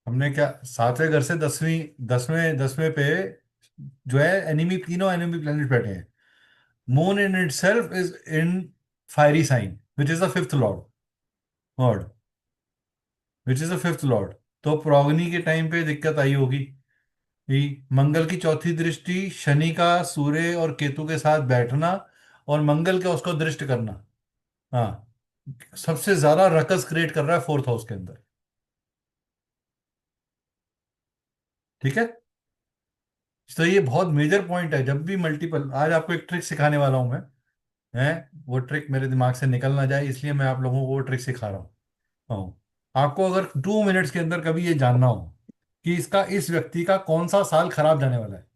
हमने क्या, सातवें घर से दसवीं, दसवें दसवें पे जो है एनिमी, तीनों एनिमी प्लेनेट बैठे हैं। Moon in itself is in fiery sign which is the fifth lord, lord which is the fifth lord. तो प्रोगनी के टाइम पे दिक्कत आई होगी कि मंगल की चौथी दृष्टि, शनि का सूर्य और केतु के साथ बैठना, और मंगल का उसको दृष्ट करना। हाँ, सबसे ज्यादा रकस क्रिएट कर रहा है फोर्थ हाउस के अंदर। ठीक है। तो ये बहुत मेजर पॉइंट है। जब भी मल्टीपल, आज आपको एक ट्रिक सिखाने वाला हूं मैं, है, वो ट्रिक मेरे दिमाग से निकल ना जाए इसलिए मैं आप लोगों को वो ट्रिक सिखा रहा हूँ। हाँ। आपको अगर 2 मिनट्स के अंदर कभी ये जानना हो कि इसका, इस व्यक्ति का कौन सा साल खराब जाने वाला है,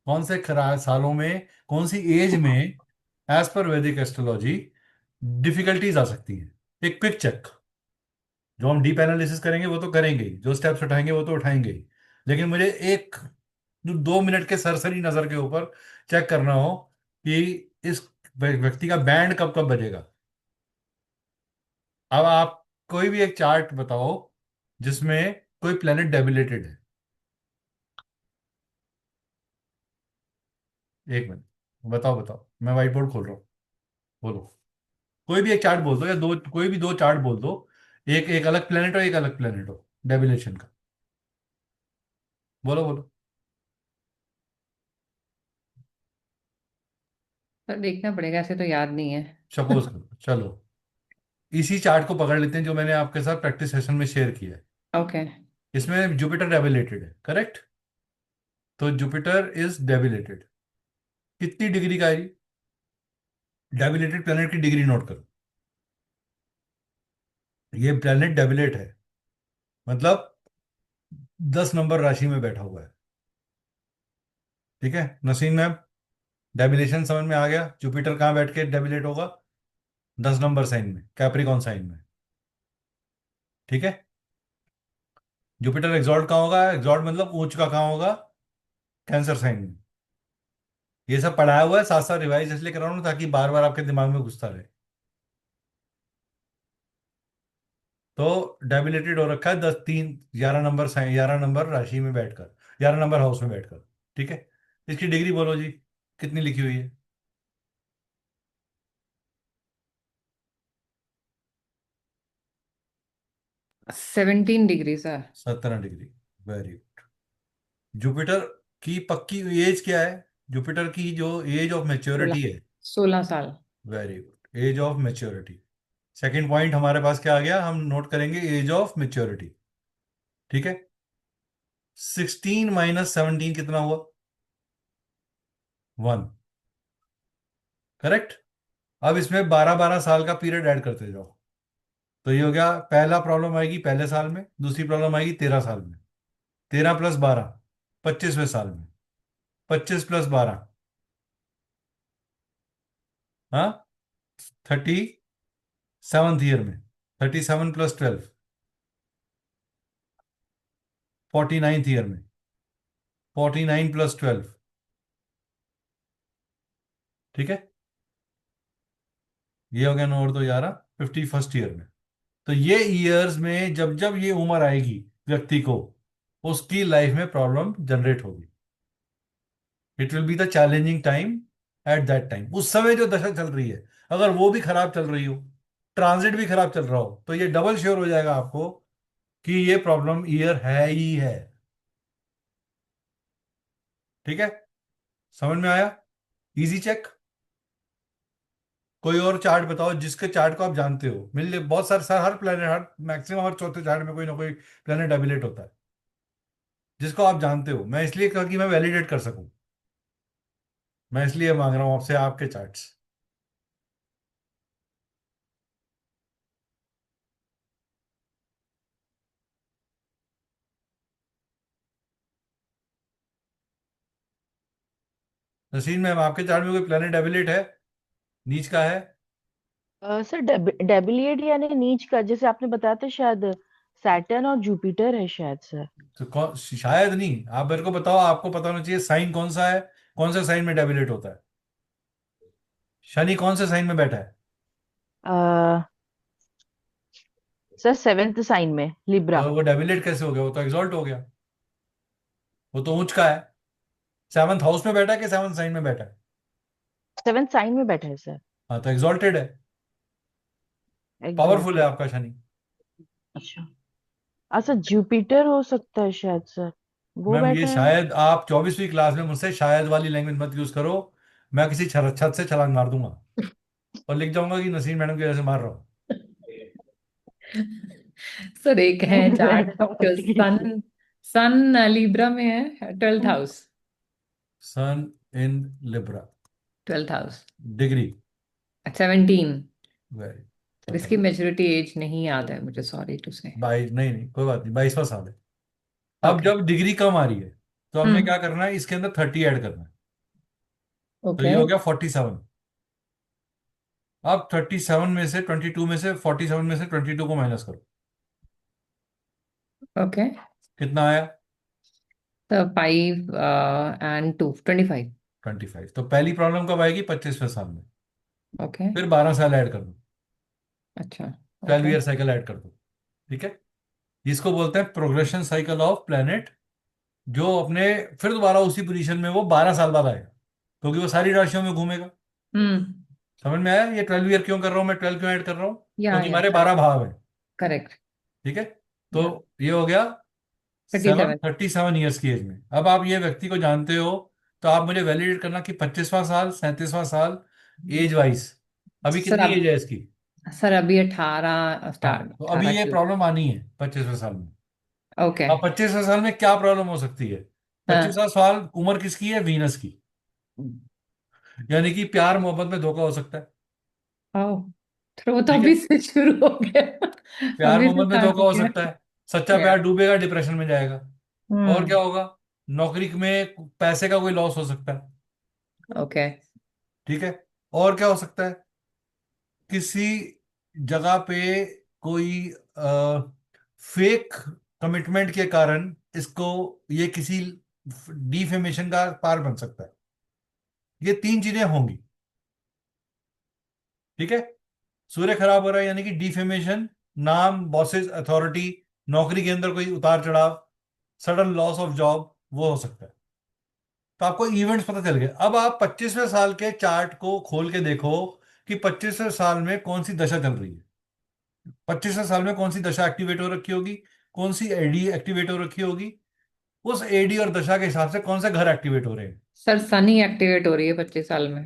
कौन से खराब सालों में, कौन सी एज में, एज पर वैदिक एस्ट्रोलॉजी डिफिकल्टीज आ सकती है, एक क्विक चेक। जो हम डीप एनालिसिस करेंगे वो तो करेंगे ही, जो स्टेप्स उठाएंगे वो तो उठाएंगे ही, लेकिन मुझे एक 2 मिनट के सरसरी नजर के ऊपर चेक करना हो कि इस व्यक्ति का बैंड कब कब बजेगा। अब आप कोई भी एक चार्ट बताओ जिसमें कोई प्लेनेट डेबिलेटेड है। एक मिनट, बताओ बताओ, मैं व्हाइट बोर्ड खोल रहा हूँ। बोलो, कोई भी एक चार्ट बोल दो, या दो, कोई भी दो चार्ट बोल दो, एक एक अलग प्लेनेट हो, एक अलग प्लेनेट हो डेबिलेशन का। बोलो बोलो। पर देखना पड़ेगा, ऐसे तो याद नहीं है। सपोज करो, चलो इसी चार्ट को पकड़ लेते हैं जो मैंने आपके साथ प्रैक्टिस सेशन में शेयर किया है। ओके। इसमें जुपिटर डेबिलेटेड है, करेक्ट। तो जुपिटर इज डेबिलेटेड, कितनी डिग्री का है? डेबिलेटेड प्लेनेट की डिग्री नोट करो। ये प्लेनेट डेबिलेट है, मतलब 10 नंबर राशि में बैठा हुआ है। ठीक है नसीन मैम, डेबिलेशन समझ में आ गया? जुपिटर कहाँ बैठ के डेबिलेट होगा? 10 नंबर साइन में, कैप्रिकॉन साइन में। ठीक है। जुपिटर एग्जॉर्ड कहाँ होगा? एग्जॉर्ड मतलब उच्च का कहाँ होगा? कैंसर साइन में। ये सब पढ़ाया हुआ है, साथ साथ रिवाइज इसलिए करा रहा हूं ताकि बार बार आपके दिमाग में घुसता रहे। तो डेबिलेटेड हो रखा है 10 3 11 नंबर साइन, 11 नंबर राशि में बैठकर, 11 नंबर हाउस में बैठकर। ठीक है। इसकी डिग्री बोलो जी, कितनी लिखी हुई है? 17 degree sir. 17 degree. Very good. Jupiter की पक्की एज क्या है? जुपिटर की जो एज ऑफ 16। मेच्योरिटी है। 16 साल। Very good, age of maturity. Second point हमारे पास क्या आ गया? हम नोट करेंगे एज ऑफ मेच्योरिटी। ठीक है। 16 - 17 कितना हुआ? 1। करेक्ट। अब इसमें 12 12 साल का पीरियड ऐड करते जाओ। तो ये हो गया, पहला प्रॉब्लम आएगी पहले साल में, दूसरी प्रॉब्लम आएगी 13 साल में। 13 + 12, 25वें साल में। 25 + 12, हाँ, 37th ईयर में। 37 + 12, 49th ईयर में। 49 + 12, ठीक है। ये हो गया 9 और 2 11, 51st ईयर में। तो ये ईयर्स में जब जब ये उम्र आएगी व्यक्ति को, उसकी लाइफ में प्रॉब्लम जनरेट होगी। It will be the challenging time at that time. उस समय जो दशा चल रही है, अगर वो भी खराब चल रही हो, ट्रांजिट भी खराब चल रहा हो, तो ये डबल श्योर हो जाएगा आपको कि ये प्रॉब्लम ईयर है ही है। ठीक है, समझ में आया? Easy check. कोई और चार्ट बताओ जिसके चार्ट को आप जानते हो, मिल बहुत सारे सारे, हर प्लेनेट, हर मैक्सिमम हर चौथे चार्ट में कोई ना कोई प्लेनेट एबिलेट होता है, जिसको आप जानते हो। मैं इसलिए कहा कि मैं वैलिडेट कर सकूं, मैं इसलिए मांग रहा हूं आपसे आपके चार्ट्स। नसीन मैम, आपके चार्ट में कोई प्लेनेट एबिलेट है, नीच का है? सर डेबिलिएट यानी नीच का, जैसे आपने बताया था शायद सैटर्न और जुपिटर है शायद सर। तो कौन, शायद नहीं, आप मेरे को बताओ, आपको पता होना चाहिए साइन कौन सा है, कौन से साइन में डेबिलेट होता है। शनि कौन से साइन में बैठा है? अ, सर 7th साइन में लिब्रा। और वो डेबिलेट कैसे हो गया? वो तो एग्जॉल्ट हो गया, वो तो ऊंच का है। सेवंथ हाउस में बैठा है कि सेवंथ साइन में बैठा है? 7th साइन में बैठा है सर। हाँ, तो एग्जॉल्टेड है, पावरफुल है एग्जॉल्टेड। आपका शनि। अच्छा। अच्छा जुपिटर हो सकता है शायद सर, वो मैम, ये बैठा है। शायद आप 24वीं क्लास में मुझसे शायद वाली लैंग्वेज मत यूज करो। मैं किसी छत से छलांग मार दूंगा और लिख जाऊंगा कि नसीम मैडम की वजह से मार रहा हूँ। सर एक है मैं चार्ट समझ जो गई। सन सन लिब्रा में है, 12th house. Sun in Libra, 12th house, degree. 17। Very, sir इसकी बताइए। मेच्योरिटी एज नहीं याद है मुझे, सॉरी टू से। 22, नहीं नहीं कोई बात नहीं, 22वां साल है। अब ओके। जब डिग्री कम आ रही है तो हमने हम्म। क्या करना है, इसके अंदर 30 ऐड करना है। तो ये ओके। हो गया 47। अब 37 में से 22 में से 47 में से 22 को माइनस करो, ओके। कितना आया? तो 5 and 2, 25। 25। तो पहली प्रॉब्लम कब आएगी? 25वें साल में। ओके। फिर 12 साल ऐड कर दो, अच्छा। 12 ओके। ईयर साइकिल ऐड कर दो। ठीक है, जिसको बोलते हैं प्रोग्रेशन साइकिल ऑफ प्लेनेट। जो अपने फिर दोबारा उसी पोजीशन में वो 12 साल बाद आएगा, क्योंकि वो सारी राशियों में घूमेगा। हम्म। समझ में आया? ये 12 ईयर क्यों कर रहा हूँ मैं, 12 क्यों ऐड कर रहा हूँ? क्योंकि या हमारे करेक्ट। 12 भाव हैं। करेक्ट। ठीक है, तो या ये हो गया 37। 37 ईयर्स की एज में। अब आप ये व्यक्ति को जानते हो, तो आप मुझे वैलिडेट करना कि 25वां साल, 37वां साल, एज वाइज अभी सर कितनी अब एज है इसकी? सर अभी 18 हाँ, स्टार्ट, तो अभी 18 ये की। प्रॉब्लम आनी है 25वें साल में। ओके। अब 25वें साल में क्या प्रॉब्लम हो सकती है? हाँ। 25वां साल उम्र किसकी है? वीनस की। यानी कि प्यार मोहब्बत में धोखा हो सकता है। आओ, फिर वो तो ठीक है, अभी से शुरू हो गया। प्यार अभी से मोहब्बत में स्टार्ट धोखा हो हो गया। सकता है। सच्चा या। प्यार डूबेगा, डिप्रेशन में जाएगा। और हम्म। क्या होगा? नौकरी में पैसे का कोई लॉस हो सकता है। ओके। ठीक है, और क्या हो सकता है? किसी जगह पे कोई फेक कमिटमेंट के कारण इसको, ये किसी डिफेमेशन का पार बन सकता है। ये तीन चीजें होंगी। ठीक है, सूर्य खराब हो रहा है यानी कि डिफेमेशन, नाम, बॉसेस, अथॉरिटी, नौकरी के अंदर कोई उतार चढ़ाव, सडन लॉस ऑफ जॉब, वो हो सकता है। तो आपको इवेंट्स पता चल गए। अब आप 25वें साल के चार्ट को खोल के देखो कि 25वें साल में कौन सी दशा चल रही है। 25वें साल में कौन सी दशा एक्टिवेट हो रखी होगी, कौन सी एडी एक्टिवेट हो रखी होगी। उस एडी और दशा के हिसाब से कौन से घर एक्टिवेट हो रहे हैं। सर सनी एक्टिवेट हो रही है 25 साल में।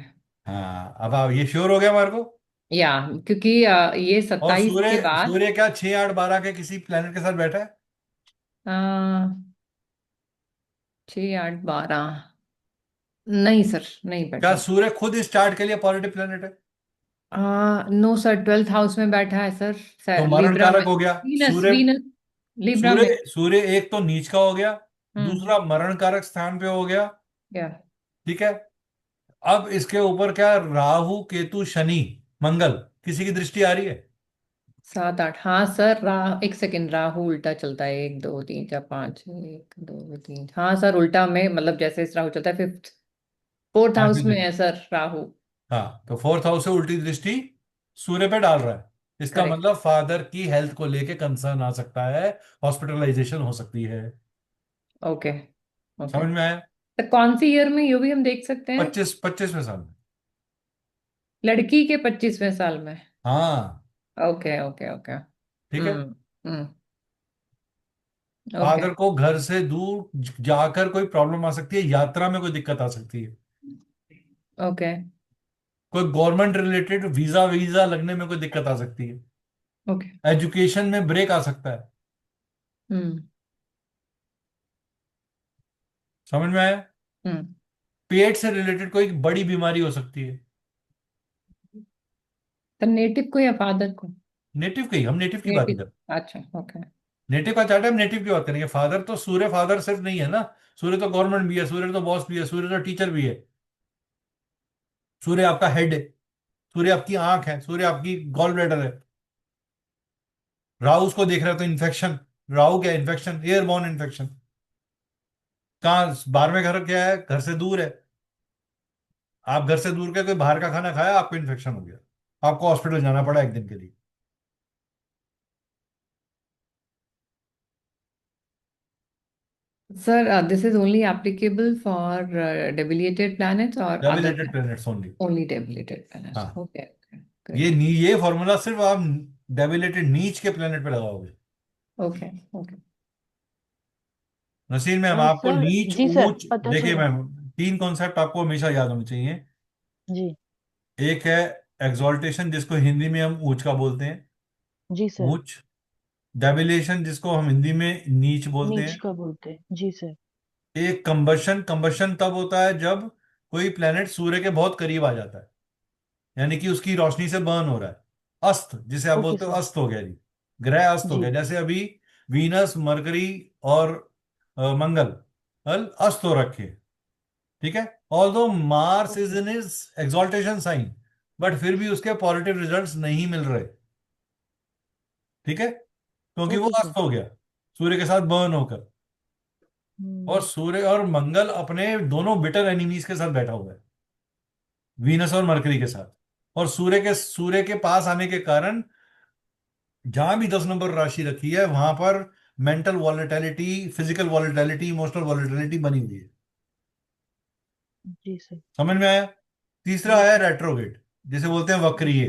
हाँ, अब आप ये श्योर हो गया हमारे को। या क्योंकि ये और 27 के सूर्य, बाद। सूर्य क्या 6 8 12 के किसी प्लेनेट के साथ बैठा है? 6 8 12। नहीं सर, नहीं क्या बैठा। सूर्य खुद इस चार्ट के लिए पॉजिटिव प्लेनेट है? नो सर, 12th हाउस में बैठा है तो सर मरण लिब्रा में। कारक हो गया वीनस सूर्य। वीनस लिब्रा में। सूर्य सूर्य एक तो नीच का हो गया, हम्म। दूसरा मरण कारक स्थान पे हो गया। या ठीक है, अब इसके ऊपर क्या, राहु केतु शनि मंगल, किसी की दृष्टि आ रही है? 7 8, हाँ सर। एक सेकंड, राहु उल्टा चलता है, 1 2 3 4 5, 1 2 3। हाँ सर, उल्टा में मतलब जैसे इस राहु चलता है फिफ्थ, फोर्थ हाउस में पांचवी। है सर राहु। हाँ, तो फोर्थ हाउस से उल्टी दृष्टि सूर्य पे डाल रहा है। इसका करेक्ट। मतलब फादर की हेल्थ को लेके कंसर्न आ सकता है, हॉस्पिटलाइजेशन हो सकती है। ओके। ओके। समझ में आया? तो कौन सी ईयर में ये भी हम देख सकते हैं? 25वें साल में। लड़की के 25वें साल में। हाँ, ओके ओके ओके। ठीक है। हम्म। ओके। फादर को घर से दूर जाकर कोई प्रॉब्लम आ सकती है, यात्रा में कोई दिक्कत आ सकती है, ओके। कोई गवर्नमेंट रिलेटेड वीजा वीजा लगने में कोई दिक्कत आ सकती है, ओके। एजुकेशन में ब्रेक आ सकता है। हम्म। समझ में आया? हम्म। पेट से रिलेटेड कोई बड़ी बीमारी हो सकती है। तो नेटिव को या फादर को? नेटिव की, हम नेटिव की बात नेटिव। कर, अच्छा। ओके। नेटिव का चार्ट है, हम नेटिव की बात करेंगे। फादर तो सूर्य फादर सिर्फ नहीं है ना, सूर्य तो गवर्नमेंट भी है, सूर्य तो बॉस भी है, सूर्य तो टीचर भी है, सूर्य आपका हेड है, सूर्य आपकी आंख है, सूर्य आपकी गॉल ब्लैडर है। राहु उसको देख रहा है तो इन्फेक्शन, राहु क्या इन्फेक्शन, एयरबॉर्न इन्फेक्शन। कहाँ 12वें घर क्या है? घर से दूर है। आप घर से दूर के कोई बाहर का खाना खाया, आपको इन्फेक्शन हो गया, आपको हॉस्पिटल जाना पड़ा एक दिन के लिए। Sir, this is only applicable for debilitated planets or other debilitated planets? Planets only. Only debilitated planets. हाँ, Okay, okay, great. ये फॉर्मूला सिर्फ आप डेबिलेटेड नीच के प्लेनेट पे लगाओगे। Okay, okay. नसीर मैम, आपको सर नीच जी सर ऊंच, पता देखिए चला। मैम, तीन कॉन्सेप्ट आपको हमेशा याद होने चाहिए। जी एक है एग्जॉल्टेशन, जिसको हिंदी में हम ऊंच का बोलते हैं, जी सर। ऊंच। डेबिलेशन, जिसको हम हिंदी में नीच बोलते नीच हैं। का बोलते हैं जी सर। एक कंबशन, कंबशन तब होता है जब कोई प्लेनेट सूर्य के बहुत करीब आ जाता है, यानी कि उसकी रोशनी से बर्न हो रहा है। अस्त, जिसे आप ओके बोलते हो सर। अस्त हो गया जी, ग्रह अस्त हो जी गया, जैसे अभी वीनस, मरकरी और मंगल अस्त हो रखे हैं, ठीक है। Although Mars is okay. In is exaltation sign, but फिर भी उसके पॉजिटिव रिजल्ट्स नहीं मिल रहे, ठीक है, क्योंकि वो ओके सर। अस्त हो गया सूर्य के साथ बर्न होकर। और हम्म। सूर्य और मंगल अपने दोनों बिटर एनिमीज के साथ बैठा हुआ है, वीनस और मरकरी के साथ। और सूर्य के पास आने के कारण जहां भी 10 नंबर राशि रखी है वहां पर mental volatility, physical volatility, emotional volatility बनी हुई है। जी सर। समझ में आया? तीसरा जी है सर। रेट्रोगेट, जिसे बोलते हैं जी वक्रीय।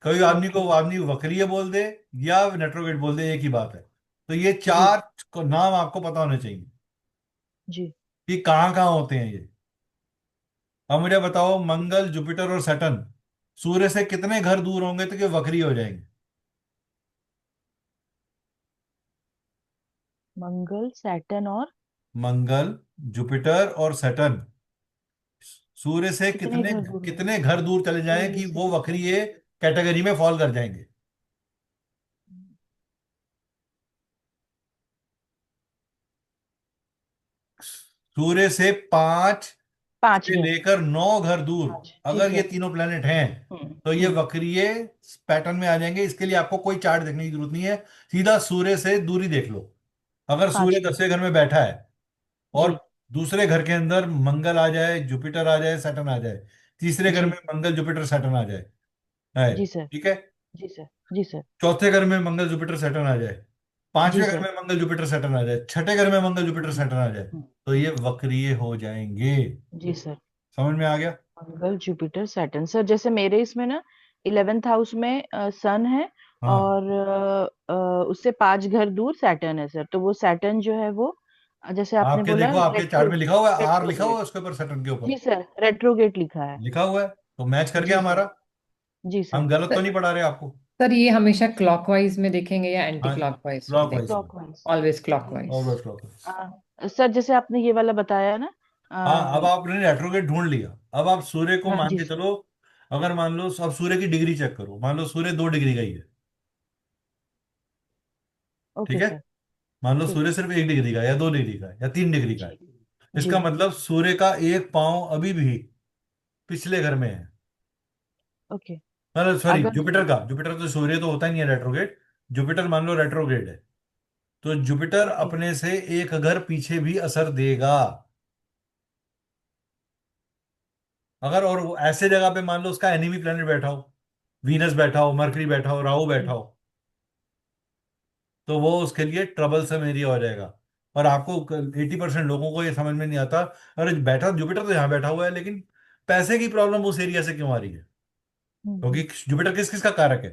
कभी आदमी ओके। को आदमी वक्रीय बोल दे या रेट्रोगेट बोल दे, एक ही बात है। तो ये जी चार नाम आपको पता होने चाहिए जी। कि कहाँ कहाँ होते हैं ये। अब मुझे बताओ, मंगल, जुपिटर और सैटर्न सूर्य से कितने घर दूर होंगे तो कि वक्री हो जाएंगे? मंगल सैटर्न और मंगल, जुपिटर और सैटर्न सूर्य से कितने कितने घर दूर होंगे कितने घर दूर चले जाएं सूर्य कि से वो कितने वक्रीय कैटेगरी में फॉल कर जाएंगे? सूर्य से 5 पांच से घर। लेकर 9 घर दूर पांच जी अगर ये सर। तीनों प्लेनेट हैं तो ये हम्म। वक्रीय पैटर्न में आ जाएंगे। इसके लिए आपको कोई चार्ट देखने की जरूरत नहीं है, सीधा सूर्य से दूरी देख लो। अगर सूर्य पांच घर। 10वें घर में बैठा है जी और दूसरे घर के अंदर मंगल आ जाए, जुपिटर आ जाए, सैटर्न आ जाए, तीसरे घर जी में मंगल, जुपिटर, सैटर्न आ जाए, है, जी सर। ठीक है, जी सर। जी सर। चौथे घर में मंगल, जुपिटर, सैटर्न आ जाए, जी पांचवें घर सर। में मंगल, जुपिटर, सैटर्न आ जाए, छठे घर में मंगल, जुपिटर, हम्म। सैटर्न आ जाए, हम्म। तो ये वक्रीय हो जाएंगे। जी सर। समझ में आ गया? मंगल जुपिटर सैटर्न सर, जैसे मेरे इसमें ना 11th हाउस में सन है। हाँ, और उससे 5 घर दूर सैटर्न है सर, तो वो सैटर्न जो है वो जैसे आपने आपके बोला देखो, आपके चार्ट रेट्रो में लिखा हुआ है, आर लिखा हुआ रेट्रोगेट। है उसके ऊपर, सैटर्न के जी ऊपर सर रेट्रोगेट लिखा है। लिखा हुआ है, तो मैच कर गया जी सर। हमारा। जी हम सर। गलत तो सर नहीं पढ़ा रहे आपको? सर, ये हमेशा क्लॉकवाइज में देखेंगे या एंटी हाँ, क्लॉकवाइज में क्लॉकवाइज में, देखेंगे? Clockwise. Always clockwise. Always clockwise. Sir जैसे आपने ये वाला बताया ना। हाँ, अब आपने रेट्रोगेट ढूंढ लिया, अब आप सूर्य को हाँ मान जी के सर। चलो। अगर मान लो, अब सूर्य की डिग्री चेक करो, मान लो सूर्य 2 डिग्री का ही है, ठीक ओके है। सर। मान लो ठीक सूर्य है। सिर्फ 1 डिग्री का है, या 2 डिग्री का है, या 3 डिग्री का है। जी जी। इसका मतलब सूर्य का एक पांव अभी भी पिछले घर में है। ओके। मतलब सॉरी, अगर जुपिटर तो सूर्य तो होता ही नहीं है रेट्रोगेट। जुपिटर मान लो रेट्रोग्रेड है, तो जुपिटर ओके। अपने से एक घर पीछे भी असर देगा। अगर और वो ऐसे जगह पे मान लो उसका एनिमी प्लेनेट बैठा हो, वीनस बैठा हो, मरकरी बैठा हो, राहु बैठा जी। हो, तो वो उसके लिए ट्रबल सम एरिया हो जाएगा। और आपको 80% लोगों को ये समझ में नहीं आता, अरे बैठा जुपिटर तो यहाँ बैठा हुआ है, लेकिन पैसे की प्रॉब्लम उस एरिया से क्यों आ रही है? क्योंकि हम्म। जुपिटर किस किस का कारक है?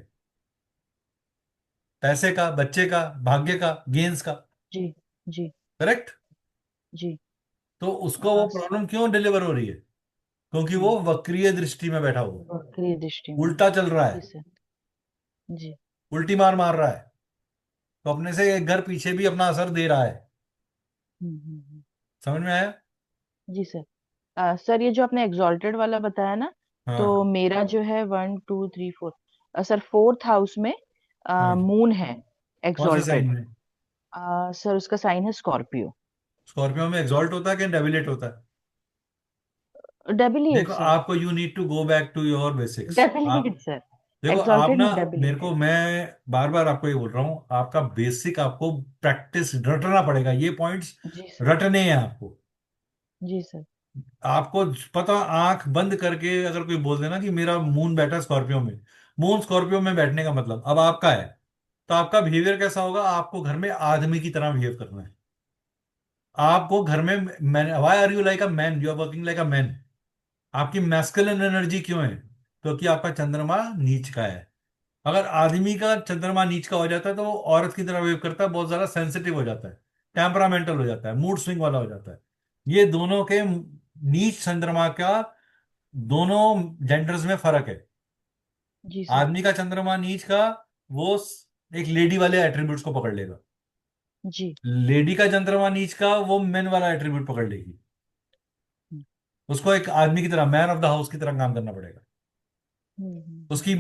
पैसे का, बच्चे का, भाग्य का, गेंस का। जी जी करेक्ट? जी। तो उसको वो स- प्रॉब्लम क्यों डिलीवर हो रही है? क्योंकि वो हम्म। वक्रीय दृष्टि में बैठा हुआ है, वक्रीय दृष्टि में है। उल्टा चल रहा जी है, सर। जी। उल्टी मार मार रहा है, तो अपने से एक घर पीछे भी अपना असर दे रहा है। हम्म। समझ में आया? जी सर। सर ये जो आपने एग्जॉल्टेड वाला बताया ना, तो हाँ, मेरा जो है 1 2 3 4, सर 4th हाउस में हाँ जी। मून है कौन से साइन एग्जॉल्टेड। में? सर उसका साइन है स्कॉर्पियो। स्कॉर्पियो में एग्जॉल्ट होता है कि डेबिलेट होता है? डेबिलिएट देखो, सर। आपको you need to go back to your basics. आप डेबिलिएट सर। देखो, आप एग्जॉल्टेड ना, नहीं मेरे को, डेबिलिएटेड। मैं बार बार आपको ये बोल रहा हूँ, आपका बेसिक आपको प्रैक्टिस रटना पड़ेगा, ये पॉइंट्स जी सर। रटने हैं आपको। जी सर। आपको पता, आंख बंद करके अगर कोई बोल देना कि मेरा मून बैठा स्कॉर्पियो में, मून स्कॉर्पियो में बैठने का मतलब अब आपका है, तो आपका बिहेवियर कैसा होगा? आपको घर में आदमी की तरह बिहेव करना है। आपको घर में man, why are you like a man, you are working like a man, आपकी मैस्कुलिन एनर्जी क्यों है? क्योंकि आपका चंद्रमा नीच का है। अगर आदमी का चंद्रमा नीच का हो जाता है तो वो औरत की तरह बिहेव करता है, बहुत ज्यादा सेंसिटिव हो जाता है, टेम्परामेंटल हो जाता है, मूड स्विंग वाला हो जाता है। ये दोनों के नीच चंद्रमा का दोनों जेंडर्स में फर्क है। जी सर। आदमी का चंद्रमा नीच का वो एक लेडी वाले एट्रीब्यूट्स को पकड़ लेगा, जी। लेडी का चंद्रमा नीच का वो मेन वाला एट्रीब्यूट पकड़ लेगी। उसको एक आदमी की तरह, मैन ऑफ द हाउस की तरह काम करना पड़ेगा। हम्म। उसकी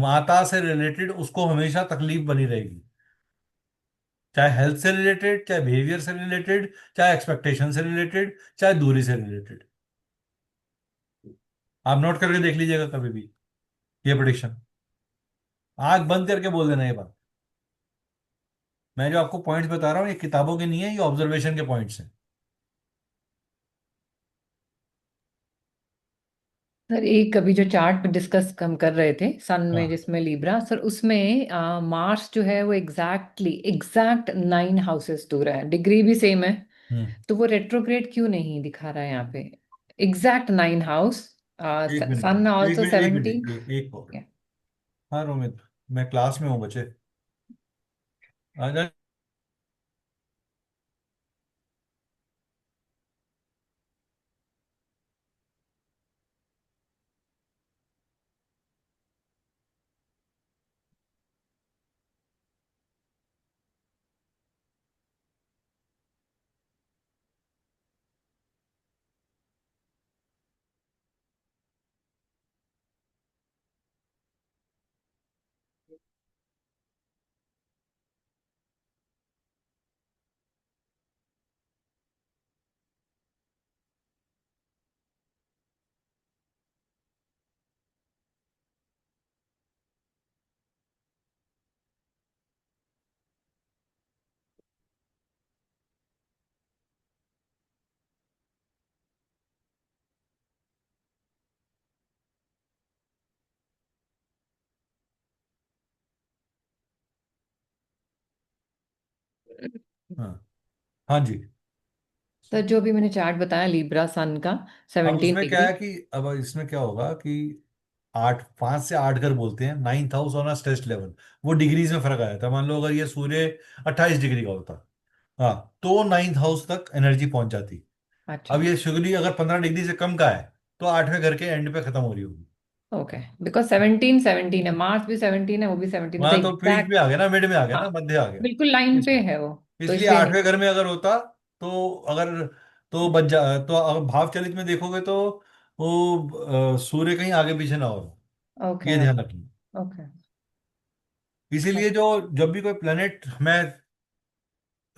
माता से रिलेटेड उसको हमेशा तकलीफ बनी रहेगी, चाहे हेल्थ से रिलेटेड, चाहे बिहेवियर से रिलेटेड, चाहे एक्सपेक्टेशन से रिलेटेड, चाहे दूरी से रिलेटेड। आप नोट करके देख लीजिएगा कभी भी ये प्रिडिक्शन, आंख बंद करके बोल देना ये बात। मैं जो आपको पॉइंट्स बता रहा हूँ ये किताबों के नहीं है, ये ऑब्जर्वेशन के पॉइंट्स हैं। सर एक अभी जो चार्ट डिस्कस हम कर रहे थे सन में हाँ। जिसमें लिब्रा, सर उसमें मार्स जो है वो एग्जैक्ट 9 हाउसेस दूर है, डिग्री भी सेम है, हम्म। तो वो रेट्रोग्रेड क्यों नहीं दिखा रहा है यहाँ पे? एग्जैक्ट 9 हाउस, एक मिनट, सन एक ऑल्सो मिनट, एक 17। मिनट, एक और। हाँ रोमित, मैं क्लास में हूँ बच्चे, आ जाए। हाँ, हाँ जी। सर जो भी मैंने चार्ट बताया लिब्रा सन का अब 17 उसमें क्या डिग्री है कि अब इसमें क्या होगा कि 5 से 8 घर बोलते हैं, 9th house on a stress level, वो डिग्रीज में फर्क आ जाता है। मान लो अगर ये सूर्य 28 डिग्री का होता, हाँ, तो 9th हाउस तक एनर्जी पहुंच जाती। अच्छा। अब ये शुगली अगर 15 डिग्री से कम का है तो 8वें घर के एंड पे खत्म हो रही होगी। ओके, बिकॉज 17 17 है, मार्स भी 17 है, वो भी 17 तो वहां तो बीच में एग्जैक्ट। आ गया ना, मिड में आ गया हाँ, ना, मध्य आ गया। बिल्कुल लाइन पे इसलिए है वो, तो इसलिए इसलिए नहीं। 8वें घर में अगर होता तो अगर तो बच जा, तो अगर भाव चलित में देखोगे तो वो सूर्य कहीं आगे पीछे ना हो, ओके ये ध्यान रखना। ओके। इसीलिए जो जब भी कोई प्लेनेट हमें,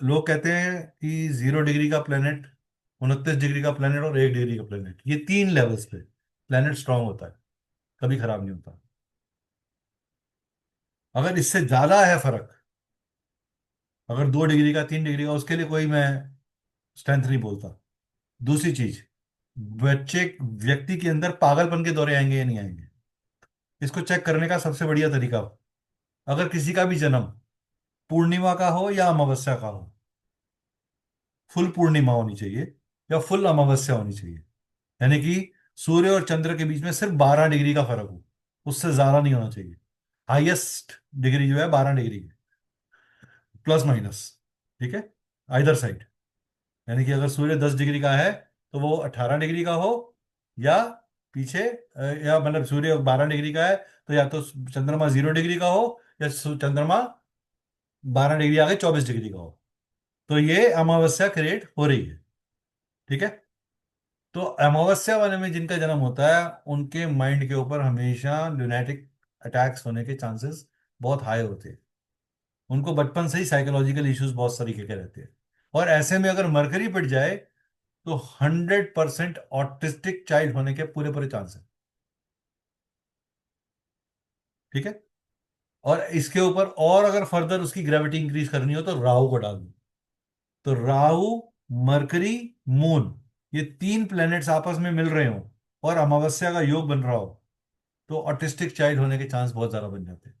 लोग कहते हैं कि 0 डिग्री का प्लेनेट, 29 डिग्री का प्लेनेट और 1 डिग्री का प्लेनेट, ये 3 लेवल्स पे प्लेनेट स्ट्रांग होता है, कभी खराब नहीं होता। अगर इससे ज्यादा है फर्क, अगर 2 डिग्री का, 3 डिग्री का, उसके लिए कोई मैं स्ट्रेंथ नहीं बोलता। दूसरी चीज, बच्चे व्यक्ति के अंदर पागलपन के दौरे आएंगे या नहीं आएंगे, इसको चेक करने का सबसे बढ़िया तरीका, अगर किसी का भी जन्म पूर्णिमा का हो या अमावस्या का हो, फुल पूर्णिमा होनी चाहिए या फुल अमावस्या होनी चाहिए, यानी कि सूर्य और चंद्र के बीच में सिर्फ 12 डिग्री का फर्क हो, उससे ज्यादा नहीं होना चाहिए। हाईएस्ट डिग्री जो है 12 डिग्री, प्लस माइनस, ठीक है, आइदर साइड। यानी कि अगर सूर्य 10 डिग्री का है तो वो 18 डिग्री का हो, या पीछे या मतलब सूर्य 12 डिग्री का है तो या तो चंद्रमा 0 डिग्री का हो, या चंद्रमा 12 डिग्री आगे 24 डिग्री का हो, तो ये अमावस्या क्रिएट हो रही है। ठीक है, तो अमावस्या वाले में जिनका जन्म होता है उनके माइंड के ऊपर हमेशा लुनैटिक अटैक्स होने के चांसेस बहुत हाई होते हैं। उनको बचपन से ही साइकोलॉजिकल इश्यूज बहुत तरीके के रहते हैं, और ऐसे में अगर मरकरी पिट जाए तो 100% ऑटिस्टिक चाइल्ड होने के पूरे पूरे चांस है। ठीक है, और इसके ऊपर और अगर फर्दर उसकी ग्रेविटी इंक्रीज करनी हो तो राहु को डाल दो। तो राहु, मरकरी, मून, ये 3 प्लैनेट्स आपस में मिल रहे हो और अमावस्या का योग बन रहा हो तो ऑटिस्टिक चाइल्ड होने के चांस बहुत ज्यादा बन जाते हैं।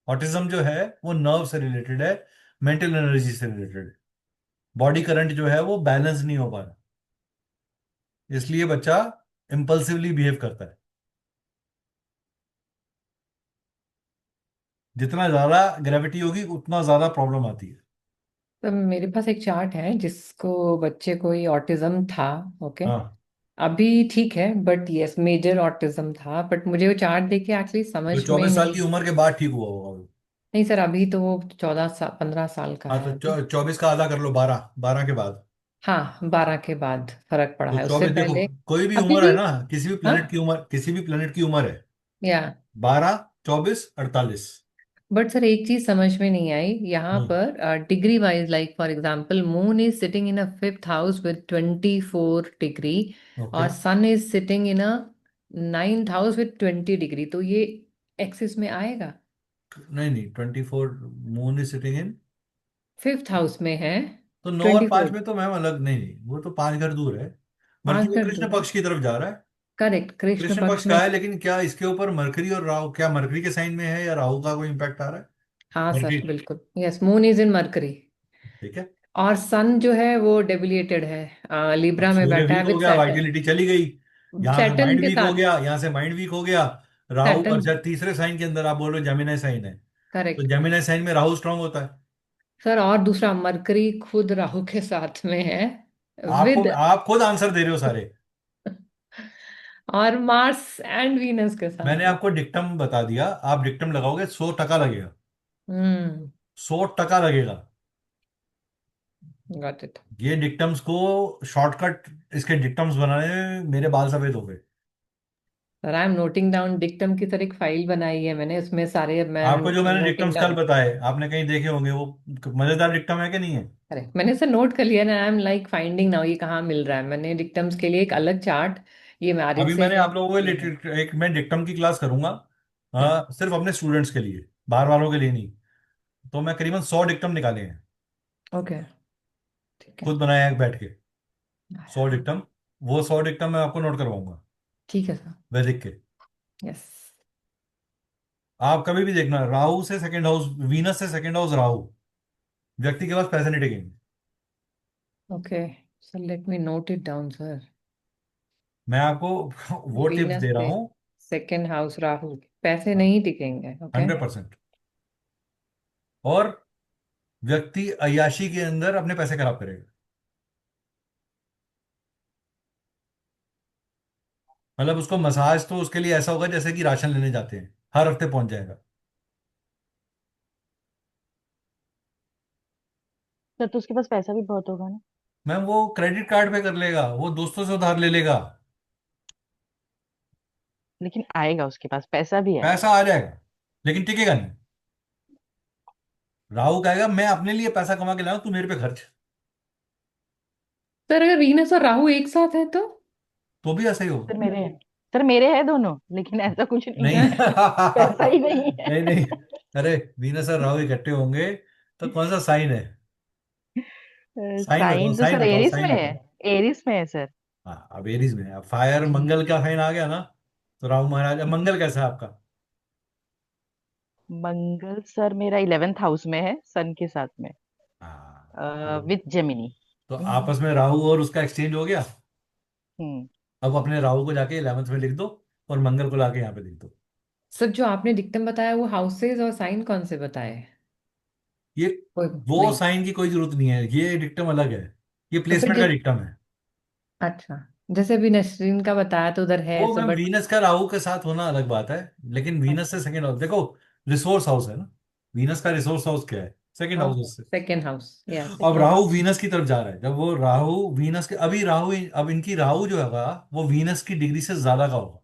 ऑटिज्म जो है वो नर्व से रिलेटेड है, मेंटल एनर्जी से रिलेटेड। बॉडी करंट जो है वो बैलेंस नहीं हो पा रहा, इसलिए बच्चा इम्पल्सिवली बिहेव करता है। जितना ज्यादा ग्रेविटी होगी उतना ज्यादा प्रॉब्लम आती है। तो मेरे पास एक चार्ट है जिसको बच्चे को ही ऑटिज्म था। ओके। हाँ, अभी ठीक है, बट यस मेजर ऑटिज्म था, बट मुझे वो चार्ट देख के एक्चुअली समझ जो में 24 साल नहीं। की उम्र के बाद ठीक हुआ होगा वो। नहीं सर, अभी तो वो 14 साल 15 साल का हाँ, है तो अभी। 24 का आधा कर लो, 12, 12 के बाद। हाँ, 12 के बाद फर्क पड़ा तो है, उससे 24 देखो, पहले कोई भी अभी उम्र है भी। ना, किसी भी प्लेनेट की हाँ। उम्र, किसी भी प्लेनेट की उम्र है या 12, 24, 48। बट सर एक चीज समझ में नहीं आई यहाँ हम्म। पर, degree wise, like for example moon is sitting in a fifth house with 24 degree, okay. और sun is sitting in a ninth house with 20 degree, तो ये एक्सिस में आएगा। नहीं नहीं, 24, moon is sitting in, fifth house में है। तो 9 और 5 24। में तो मैम अलग नहीं, नहीं वो तो 5 घर दूर है, बल्कि पांच वो कर कृष्ण दो। पक्ष की तरफ जा रहा है। करेक्ट, कृष्ण कृष्ण पक्ष पक्ष में। का है, लेकिन क्या इसके ऊपर मरकरी और राहु, क्या मरकरी के साइन में है या राहु का कोई इम्पैक्ट आ रहा है? हाँ मरकरी। सर बिल्कुल, yes moon is in mercury. ठीक है। और सन जो है वो डेबिलिएटेड है, अब लिब्रा में सूर्य बैठा है वीक हो विद गया, सैटर्न। वाइटलिटी चली गई, यहाँ से सैटर्न माइंड के वीक हो साथ। गया, यहाँ से माइंड वीक हो गया। राहु सैटर्न। और जब तीसरे साइन के अंदर आप बोल रहे हो जेमिनी साइन है, तो करेक्ट। जेमिनी साइन में राहु स्ट्रांग होता है। सर और दूसरा मरकरी खुद राहु के साथ में है आपको, विद, आप खुद आंसर दे रहे हो सारे। और मार्स एंड वीनस के मैंने साथ में। आपको डिक्टम बता दिया, आप डिक्टम लगाओगे 100% लगेगा। हम्म। 100% लगेगा। Got it. ये डिक्टम्स को शॉर्टकट, इसके डिक्टम्स बनाने में मेरे बाल सफेद हो गए। Sir I am noting down dictum की सर एक फाइल बनाई है मैंने, उसमें सारे मैं आपको जो मैंने नोटिंग डिक्टम्स कल डाउन। बताए, आपने कहीं देखे होंगे, वो मजेदार डिक्टम है कि नहीं है? अरे मैंने सर नोट कर लिया ना, I am like finding now ये कहाँ मिल रहा है, मैंने डिक्टम्स के लिए एक अलग चार्ट ये अभी मैरिज से मैंने आप लोगों को किया है। एक मैं डिक्टम की क्लास करूंगा, हाँ। सिर्फ अपने स्टूडेंट्स के लिए, बाहर वालों के लिए नहीं। तो मैं करीबन 100 डिक्टम निकाले हैं, ओके। ठीक है। खुद बनाया है बैठ के। 100 आया। डिक्टम, वो 100 डिक्टम मैं आपको नोट करवाऊंगा ठीक है सर। वैदिक के। यस। आप कभी भी देखना, राहु से सेकंड हाउस, वीनस से सेकंड हाउस राहु, व्यक्ति के पास पैसे नहीं टिकेंगे। Okay sir, let me note it down sir. मैं आपको वो टिप्स वीनस दे रहा से हूँ। सेकेंड हाउस राहु, पैसे नहीं टिकेंगे। ओके। 100%। और व्यक्ति अय्याशी के अंदर अपने पैसे खराब करेगा। मतलब उसको मसाज तो उसके लिए ऐसा होगा जैसे कि राशन लेने जाते हैं, हर हफ्ते पहुंच जाएगा। सर तो उसके पास पैसा भी बहुत होगा ना। मैम वो क्रेडिट कार्ड पे कर लेगा, वो दोस्तों से उधार ले लेगा, लेकिन आएगा, उसके पास पैसा भी आएगा। पैसा आ जाएगा, लेकिन टिकेगा नहीं। राहु कहेगा मैं अपने लिए पैसा कमा के लाऊं, तू मेरे पे खर्च। सर अगर वीनस और राहु एक साथ है तो। तो भी ऐसा ही होगा। सर मेरे हैं दोनों, लेकिन ऐसा कुछ नहीं नहीं है। पैसा ही नहीं नहीं नहीं, है। अरे वीनस और राहु इकट्ठे होंगे तो कौन सा साइन है? साइन बताओ, साइन तो साइन सर बताओ, एरिस में साइन है। बताओ। एरिस में है सर। हाँ, अब एरीज में है, अब फायर जी। मंगल का साइन आ गया ना, तो राहु महाराज। अब मंगल कैसा है आपका? मंगल सर मेरा 11th हाउस में है, सन के साथ में, हाँ, विथ जेमिनी। तो आपस में राहु और उसका एक्सचेंज हो गया। हम्म। अब अपने राहु को जाके 11th में लिख दो, और मंगल को लाके यहाँ पे लिख दो। सर जो आपने डिक्टम बताया वो हाउसेज और साइन कौन से बताए? ये, कोई वो नहीं। साइन की कोई जरूरत नहीं है, ये डिक्टम अलग है, ये तो फिर प्लेसमेंट का डिक्टम है। अच्छा, जैसे अभी नसरीन का बताया तो उधर है वो सो मैम बट। वीनस का राहु के साथ होना अलग बात है, लेकिन वीनस से सेकंड हाउस देखो, रिसोर्स हाउस है ना। वीनस का रिसोर्स हाउस क्या है? सेकंड हाउस ओके, उससे। सेकेंड हाउस या अब सेकेंड राहु हाउस। वीनस की तरफ जा रहा है, जब वो राहु वीनस के, अभी राहु, अब इनकी राहु जो होगा वो वीनस की डिग्री से ज्यादा का होगा।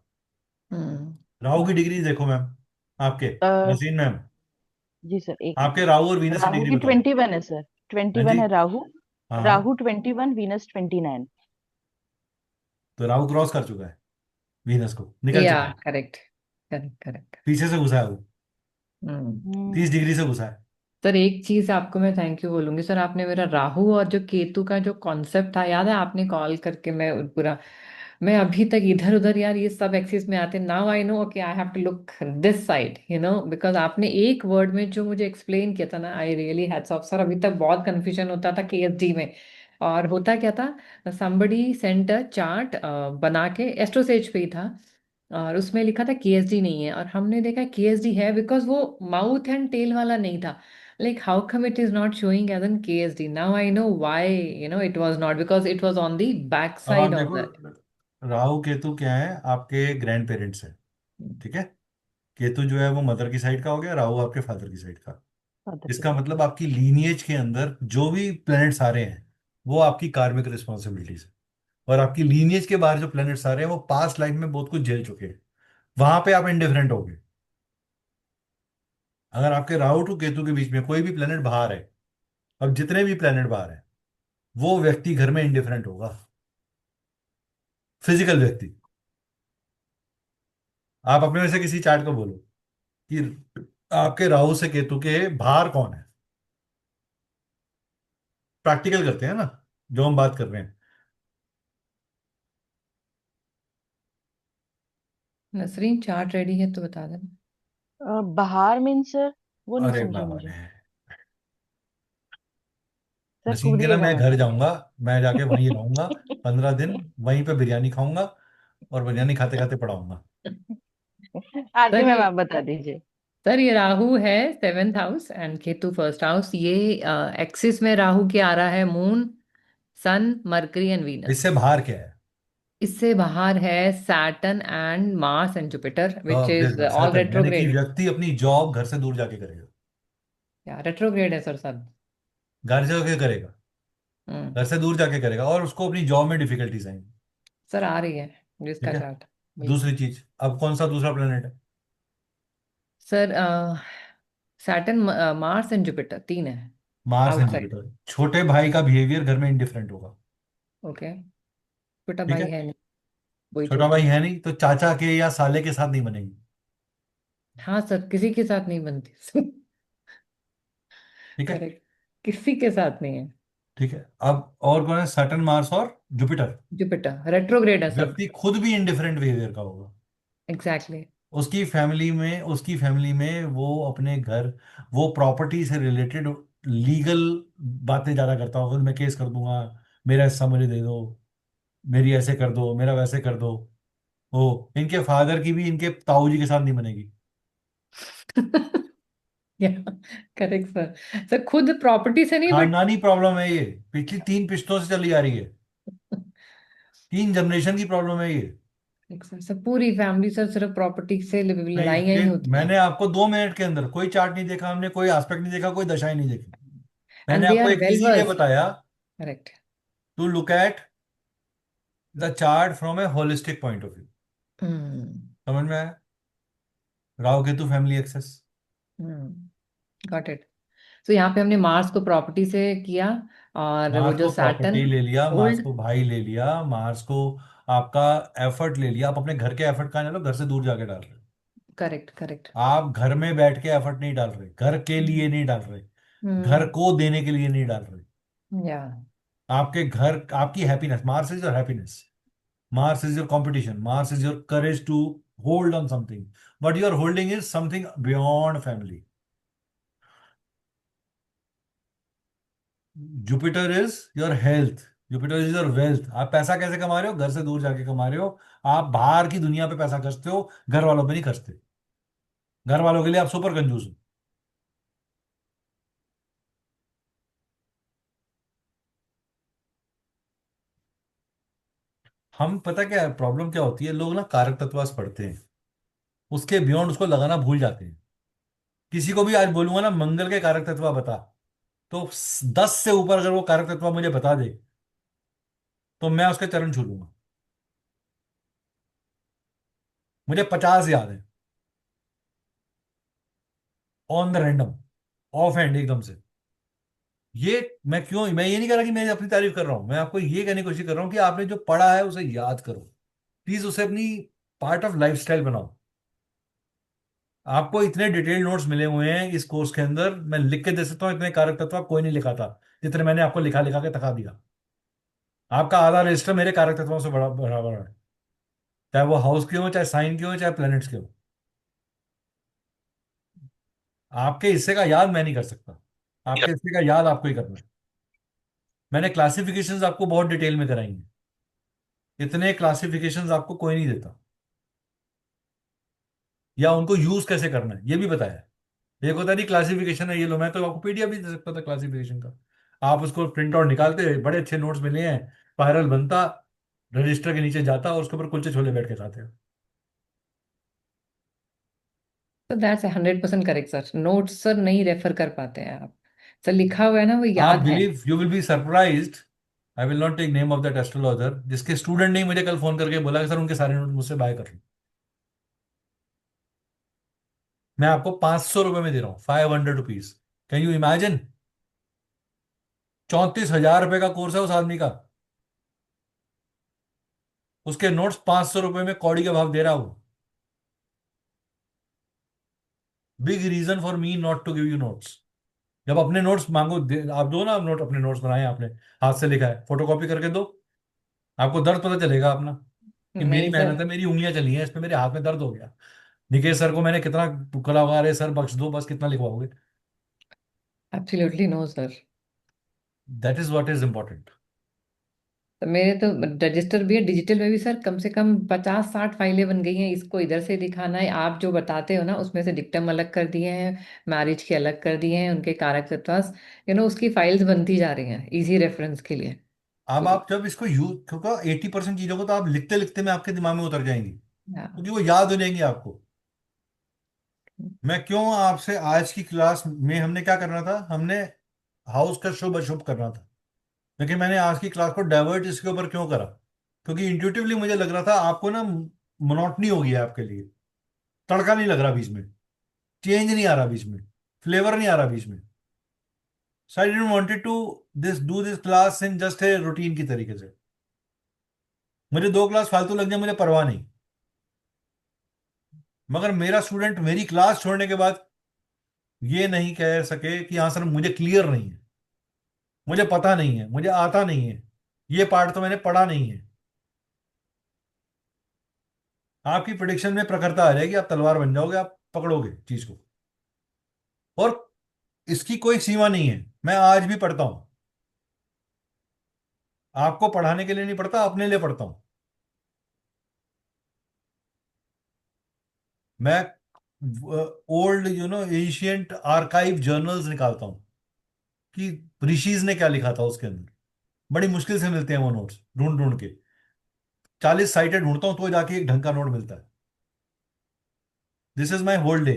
राहु की गॉट। डिग्री देखो मैम, आपके अ, नसीन मैम, जी सर, एक आपके मिनट। राहु और वीनस की राहु डिग्री की बताओ। 21 है सर। हाँ 21 जी। है राहु। हाँ हाँ, राहु 21, वीनस 29। तो राहु क्रॉस कर चुका है वीनस को, निकल या चुका है, करेक्ट, करेक्ट करेक्ट। पीछे से घुसा है वो, हम्म। 30 डिग्री से घुसा है। सर एक चीज आपको मैं थैंक यू बोलूंगी सर, आपने मेरा राहु और जो केतु का जो कॉन्सेप्ट था याद है, आपने कॉल करके मैं पूरा मैं अभी तक इधर उधर यार ये सब एक्सिस में आते, now I know okay I have to look this side because आपने एक वर्ड में जो मुझे एक्सप्लेन किया था ना, I really hats off sir. अभी तक बहुत कंफ्यूजन होता था केएसडी में। और होता क्या था, somebody सेंट अ चार्ट बना के, एस्ट्रोसेज पे ही था, और उसमें लिखा था केएसडी नहीं है, और हमने देखा केएसडी है बिकॉज वो माउथ एंड टेल वाला नहीं था। Like, how come it is not showing as in KSD? Now I know why, it was not, because it was on the back अब आप side of देखो, that. राहु केतु क्या है, आपके ग्रैंड पेरेंट्स है। ठीक है। केतु जो है वो मदर की साइड का हो गया, राहु आपके फादर की साइड का। फादर के इसका साथ। मतलब आपकी लीनिएज के अंदर जो भी प्लैनेट्स आ रहे हैं वो आपकी कार्मिक रिस्पॉन्सिबिलिटीज है। और आपकी लीनिएज के बाहर जो प्लैनेट्स आ रहे हैं वो पास्ट लाइफ में बहुत कुछ झेल चुके हैं। वहां पे आप इंडिफरेंट हो गए। अगर आपके राहु टू केतु के बीच में कोई भी प्लैनेट बाहर है, अब जितने भी प्लैनेट बाहर है, वो व्यक्ति घर में इंडिफरेंट होगा। फिजिकल व्यक्ति। आप अपने में से किसी चार्ट को बोलो कि आपके राहु से केतु के बाहर कौन है। प्रैक्टिकल करते हैं ना जो हम बात कर रहे हैं। नसरीन, चार्ट रेडी है तो बता देना। बाहर मीन्स सर, वो नहीं अरे समझा बाबा मुझे। रे। सर नसीम के ना, कूदिएगा मैं मत। घर जाऊंगा, मैं जाके वहीं रहूंगा 15 दिन, वहीं पे बिरयानी खाऊंगा और बिरयानी खाते खाते पढ़ाऊंगा। आरती सर मैम ये आप बता दीजिए। सर ये राहु है 7th house and Ketu first house. ये एक्सिस में राहु के आ रहा है moon, sun, Mercury and Venus. इससे बाहर क्या है? इससे बाहर है Saturn and Mars and Jupiter, which is देखो ऑल सैटर्न, यानी कि रेट्रोग्रेड। व्यक्ति अपनी जॉब घर से दूर जाके करेगा। या रेट्रोग्रेड है सर सब। घर से जाके करेगा। हम्म। घर से दूर जाके करेगा और उसको अपनी जॉब में डिफिकल्टीज आएंगी। सर आ रही है ठीक जिसका है। चार्ट वही। दूसरी चीज, अब कौन सा दूसरा प्लेनेट है? Sir Saturn, Mars and Jupiter, तीन है मार्स एंड आउटसाइड। जुपिटर। छोटे भाई का बिहेवियर घर में इंडिफरेंट होगा। ओके। छोटा ठीक भाई है। है नहीं, वही तो छोटा भाई होता है। है नहीं तो चाचा के या साले के साथ नहीं बनेगी। हाँ सर, किसी के साथ नहीं बनती। ठीक है। करेक्ट। किसी के साथ नहीं है। ठीक है। अब और कौन है? सैटर्न, मार्स और जुपिटर। जुपिटर रेट्रोग्रेड है सब। व्यक्ति खुद भी इंडिफरेंट बिहेवियर का होगा। एग्जैक्टली। उसकी फैमिली में वो अपने घर, वो प्रॉपर्टी से रिलेटेड लीगल बातें ज्यादा करता होगा कि मैं केस कर दूंगा, मेरा हिस्सा मुझे दे दो, मेरी ऐसे कर दो, मेरा वैसे कर दो। वो इनके फादर की भी इनके ताऊ जी के साथ नहीं बनेगी। या करेक्ट सर। सर खुद प्रॉपर्टी से नहीं, बट खानदानी प्रॉब्लम है ये, पिछली 3 पिश्तों से चली आ रही है। 3 जनरेशन की प्रॉब्लम है ये। सर सर पूरी फैमिली सर सिर्फ प्रॉपर्टी से नहीं, लड़ाइयाँ ही ये होती हैं। मैंने आपको 2 मिनट के अंदर कोई चार्ट नहीं देखा, हमने कोई एस्पेक्ट नहीं देखा, कोई दशाएं नहीं देखी। मैंने एंड दे आपको आर एक वेल इजीलिए वर्स्ड। बताया correct. To look at the chart from a holistic point of view. Hmm. समझ में आया? Rahu Ketu family axis. Hmm. Got it. तो यहाँ पे हमने मार्स को प्रॉपर्टी से किया, और वो मार्स जो को सैटर्न प्रॉपर्टी ले लिया, मार्स ओल्ड। को भाई ले लिया, मार्स को आपका एफर्ट ले लिया। आप अपने घर के एफर्ट कहाँ डालो? घर से दूर जाके डाल रहे हो। Correct correct. आप घर में बैठ के एफर्ट नहीं डाल रहे, घर के लिए नहीं डाल रहे, घर हम्म। को देने के लिए नहीं डाल रहे। या आपके घर, आपकी happiness, Mars is your happiness, Mars is your competition, Mars is your courage to hold on something, but your holding is something beyond family. Jupiter is your health, Jupiter is your wealth. आप पैसा कैसे कमा रहे हो? घर से दूर जाके कमा रहे हो। आप बाहर की दुनिया पे पैसा खर्चते हो, घर वालों पे नहीं खर्चते। घर वालों के लिए आप सुपर कंजूस हो। हम, पता क्या प्रॉब्लम क्या होती है, लोग ना कारक तत्वास पढ़ते हैं, उसके बियॉन्ड उसको लगाना भूल जाते हैं। किसी को भी आज बोलूंगा ना मंगल के कारक तत्व बता, तो 10 से ऊपर अगर वो कारक तत्व मुझे बता दे तो मैं उसके चरण छू लूंगा। मुझे 50 याद है, on the random, of hand एकदम से। ये मैं ये नहीं कर रहा कि मैं अपनी तारीफ कर रहा हूं, मैं आपको ये कहने की कोशिश कर रहा हूं कि आपने जो पढ़ा है उसे याद करो। प्लीज उसे अपनी पार्ट ऑफ लाइफस्टाइल बनाओ। आपको इतने डिटेल नोट्स मिले हुए हैं इस कोर्स के अंदर, मैं लिख के दे सकता हूँ, इतने कारक तत्व कोई नहीं लिखा था जितने मैंने आपको लिखा लिखा के थका दिया। आपका आधा रजिस्टर मेरे कारक तत्वों से बड़ा बराबर है। चाहे वो हाउस के हो, चाहे साइन के हो, चाहे प्लैनेट्स के हो। आपके हिस्से का याद मैं नहीं कर सकता, आपके हिस्से का याद आपको ही करना है। मैंने क्लासिफिकेशंस आपको बहुत डिटेल में कराई हैं, इतने क्लासिफिकेशंस आपको कोई नहीं देता, या उनको यूज कैसे करना है ये भी बताया है। एक होता नहीं क्लासिफिकेशन है, ये लो, मैं तो आपको पीडीएफ भी दे सकता था क्लासिफिकेशन का, आप उसको प्रिंट आउट निकालते, बड़े अच्छे नोट्स मिले हैं, स्पाइरल बनता, रजिस्टर के नीचे जाता और उसके ऊपर कुलचे छोले बैठ के खाते हो। तो that's 100% correct sir, notes sir नहीं रेफर कर पाते हैं आप, सर लिखा हुआ है ना वो आप याद है। Believe, you will be surprised, I will not take name of that astrologer, जिसके स्टूडेंट ने मुझे कल फोन करके बोला कि सर उनके सारे नोट मुझसे बाय कर लो। मैं आपको 500 रुपए में दे रहा हूँ, 500 रुपीज। Can you imagine? 34,000 रुपए का कोर्स है उस आदमी का, उसके नोट्स 500 रुपए में कौड़ी के भाव दे रहा हूं। Big reason for me not to give you notes. जब अपने नोट्स मांगो आप दो ना, नोट अपने नोट्स बनाए आपने, हाथ से लिखा है, फोटोकॉपी करके दो, आपको दर्द पता चलेगा अपना, कि मेरी नहीं मेहनत सर, है, मेरी उंगलियां चली हैं इस पे, मेरे हाथ में दर्द हो गया। निकेश सर को मैंने कितना कला वगा रहे, सर बख्श दो, बस कितना लिखवाओगे? Absolutely no sir. That is what is important. तो मेरे तो रजिस्टर भी है डिजिटल में भी सर, कम से कम 50-60 फाइलें बन गई हैं, इसको इधर से दिखाना है, आप जो बताते हो ना उसमें से डिक्टम अलग कर दिए हैं, मैरिज के अलग कर दिए हैं, उनके कारक तत्वास, उसकी फाइल्स बनती जा रही हैं इजी रेफरेंस के लिए। अब तो आप जब इसको यूज, क्योंकि 80% चीजों को तो आप लिखते लिखते में आपके दिमाग में उतर जाएंगी, या, क्योंकि वो याद हो जाएंगी आपको। मैं क्यों आपसे आज की क्लास में हमने क्या करना था, हमने हाउस का शुभ अशुभ करना था, लेकिन मैंने आज की क्लास को डाइवर्ट इसके ऊपर क्यों करा? क्योंकि इंट्यूटिवली मुझे लग रहा था आपको ना मोनोटनी हो गया आपके लिए, तड़का नहीं लग रहा बीच में, चेंज नहीं आ रहा बीच में, फ्लेवर नहीं आ रहा बीच में। So I didn't wanted to this do this class in just a routine की तरीके से। मुझे 2 क्लास फालतू लग जाए मुझे परवाह नहीं, मगर मेरा स्टूडेंट मेरी क्लास छोड़ने के बाद ये नहीं कह सके कि हाँ सर मुझे क्लियर नहीं है, मुझे पता नहीं है, मुझे आता नहीं है, ये पार्ट तो मैंने पढ़ा नहीं है। आपकी प्रिडिक्शन में प्रखरता आ जाएगी, आप तलवार बन जाओगे, आप पकड़ोगे चीज को। और इसकी कोई सीमा नहीं है, मैं आज भी पढ़ता हूं, आपको पढ़ाने के लिए नहीं पढ़ता, अपने लिए पढ़ता हूं। मैं ओल्ड एशियंट आर्काइव जर्नल्स निकालता हूं कि ऋषिज ने क्या लिखा था उसके अंदर। बड़ी मुश्किल से मिलते हैं वो नोट्स, ढूंढ ढूंढ के 40 साइटें ढूंढता हूं तो जाके एक ढंग का नोट मिलता है। This is my whole day.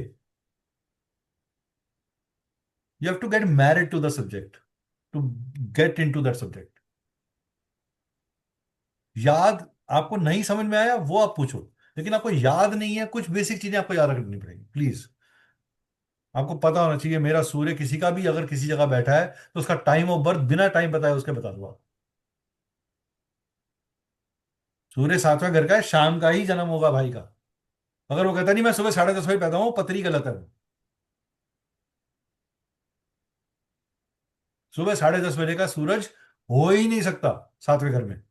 You have to get married to the subject, to get in to that subject. याद आपको नहीं समझ में आया वो आप पूछो, लेकिन आपको याद नहीं है, कुछ बेसिक चीजें आपको याद रखनी पड़ेगी प्लीज। आपको पता होना चाहिए मेरा सूर्य किसी का भी अगर किसी जगह बैठा है तो उसका टाइम ऑफ बर्थ बिना टाइम बताए उसके बता दूंगा। सूर्य 7वें घर का है, शाम का ही जन्म होगा भाई का। अगर वो कहता नहीं मैं सुबह 10:30 बजे पैदा हूं, पतरी गलत है वो। सुबह 10:30 बजे का सूरज हो ही नहीं सकता 7वें घर में।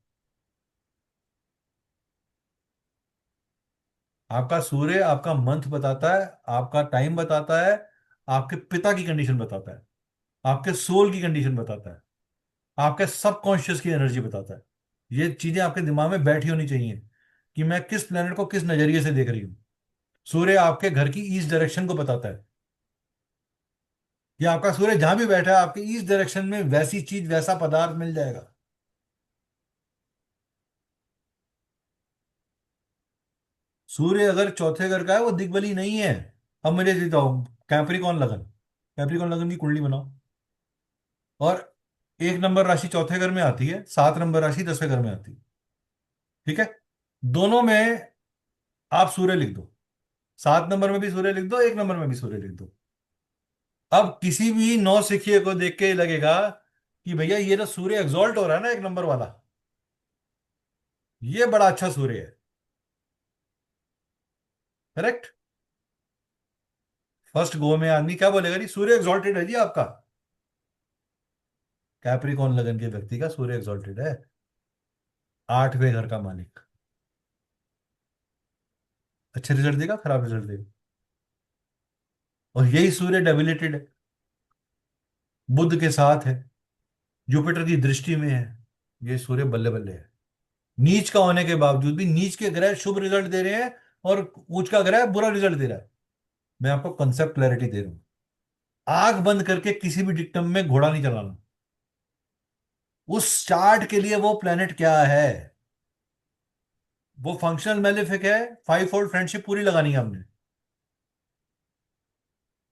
आपका सूर्य आपका मंथ बताता है, आपका टाइम बताता है, आपके पिता की कंडीशन बताता है, आपके सोल की कंडीशन बताता है, आपके सबकॉन्शियस की एनर्जी बताता है। ये चीजें आपके दिमाग में बैठी होनी चाहिए कि मैं किस प्लेनेट को किस नजरिए से देख रही हूँ। सूर्य आपके घर की ईस्ट डायरेक्शन को बताता है, या आपका सूर्य जहां भी बैठा है आपके ईस्ट डायरेक्शन में वैसी चीज वैसा पदार्थ मिल जाएगा। सूर्य अगर चौथे घर का है वो दिग्बली नहीं है। अब मुझे देता हूं कैप्रिकॉन लगन, कैप्रिकॉन लगन की कुंडली बनाओ, और 1 नंबर राशि चौथे घर में आती है, 7 नंबर राशि 10वें घर में आती है। ठीक है, दोनों में आप सूर्य लिख दो, 7 नंबर में भी सूर्य लिख दो, 1 नंबर में भी सूर्य लिख दो। अब किसी भी नौ सिखिए को देख के लगेगा कि भैया ये तो सूर्य एग्जॉल्ट हो रहा है ना 1 नंबर वाला, ये बड़ा अच्छा सूर्य है। करेक्ट। फर्स्ट गो में आदमी क्या बोलेगा, जी सूर्य एग्जॉल्टेड है जी आपका। कैप्रिकॉन लगन के व्यक्ति का सूर्य एग्जॉल्टेड है, 8वें घर का मालिक। अच्छे रिजल्ट देगा, खराब रिजल्ट देगा। और यही सूर्य डेबिलेटेड है, बुध के साथ है, जुपिटर की दृष्टि में है, ये सूर्य बल्ले बल्ले है। नीच का होने के बावजूद भी, नीच के ग्रह शुभ रिजल्ट दे रहे हैं और उच्च का ग्रह बुरा रिजल्ट दे रहा है। मैं आपको कंसेप्ट क्लैरिटी दे रहा हूं। आंख बंद करके किसी भी डिक्टम में घोड़ा नहीं चलाना। उस चार्ट के लिए वो प्लेनेट क्या है, वो फंक्शनल मेलेफिक है, 5 फोल्ड फ्रेंडशिप पूरी लगानी है हमने,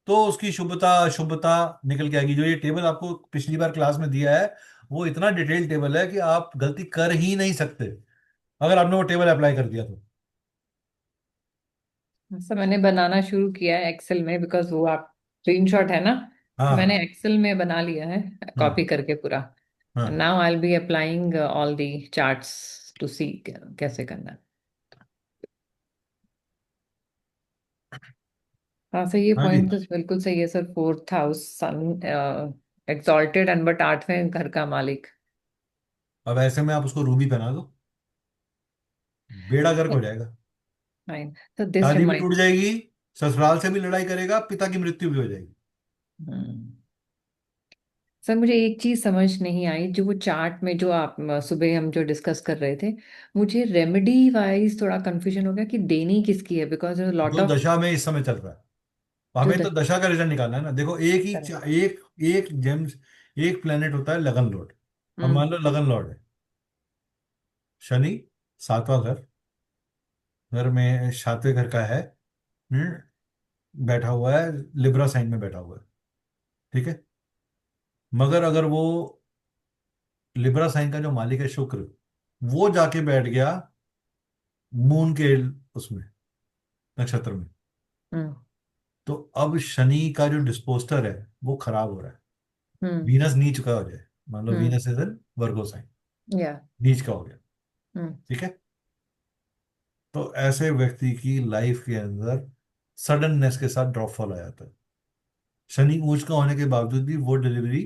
तो उसकी शुभता अशुभता निकल के आएगी। जो ये टेबल आपको पिछली बार क्लास में दिया है, वो इतना डिटेल टेबल है कि आप गलती कर ही नहीं सकते अगर आपने वो टेबल अप्लाई कर दिया तो। सर मैंने बनाना शुरू किया है एक्सेल में, बिकॉज वो आप स्क्रीनशॉट है ना, तो मैंने हाँ। एक्सेल में बना लिया है, हम्म। कॉपी करके पूरा। हाँ। Now I will be applying all the charts to see कैसे करना है। हाँ सर, ये हाँ जी। पॉइंट तो बिल्कुल सही है sir. Fourth house sun exalted and but आठवें घर का मालिक। अब ऐसे में आप उसको रूबी पहना दो, बेड़ा गर्क हो जाएगा। फाइन। सर दिस शादी भी टूट रिमाइंड। जाएगी, ससुराल से भी लड़ाई करेगा, पिता की मृत्यु भी हो जाएगी। सर मुझे एक चीज समझ नहीं आई, जो वो चार्ट में जो आप सुबह हम जो डिस्कस कर रहे थे, मुझे रेमेडी वाइज थोड़ा कंफ्यूजन हो गया कि देनी किसकी है, बिकॉज लॉट जो ऑफ दशा में इस समय चल रहा है, जो हमें तो दशा का रिजल्ट निकालना है ना। देखो, एक ही करेक्ट। एक एक जेम्स, एक प्लेनेट होता है लगन लॉर्ड। अब हम्म। मान लो लगन लॉर्ड है शनि, 7वां घर में, 7वें घर का है। बैठा हुआ है, लिब्रा साइन में बैठा हुआ है। ठीक है। मगर अगर वो लिब्रा साइन का जो मालिक है शुक्र, वो जाके बैठ गया मून के उसमें, नक्षत्र में, हम्म। तो अब शनि का जो डिस्पोस्टर है वो खराब हो रहा है। हम्म। वीनस नीच का हो जाए, मान लो हम्म। Venus is in Virgo sign, yeah. नीच का हो गया। हम्म। ठीक है। तो ऐसे व्यक्ति की लाइफ के अंदर सडननेस के साथ ड्रॉपफॉल आ जाता है। शनि ऊंच का होने के बावजूद भी वो डिलीवरी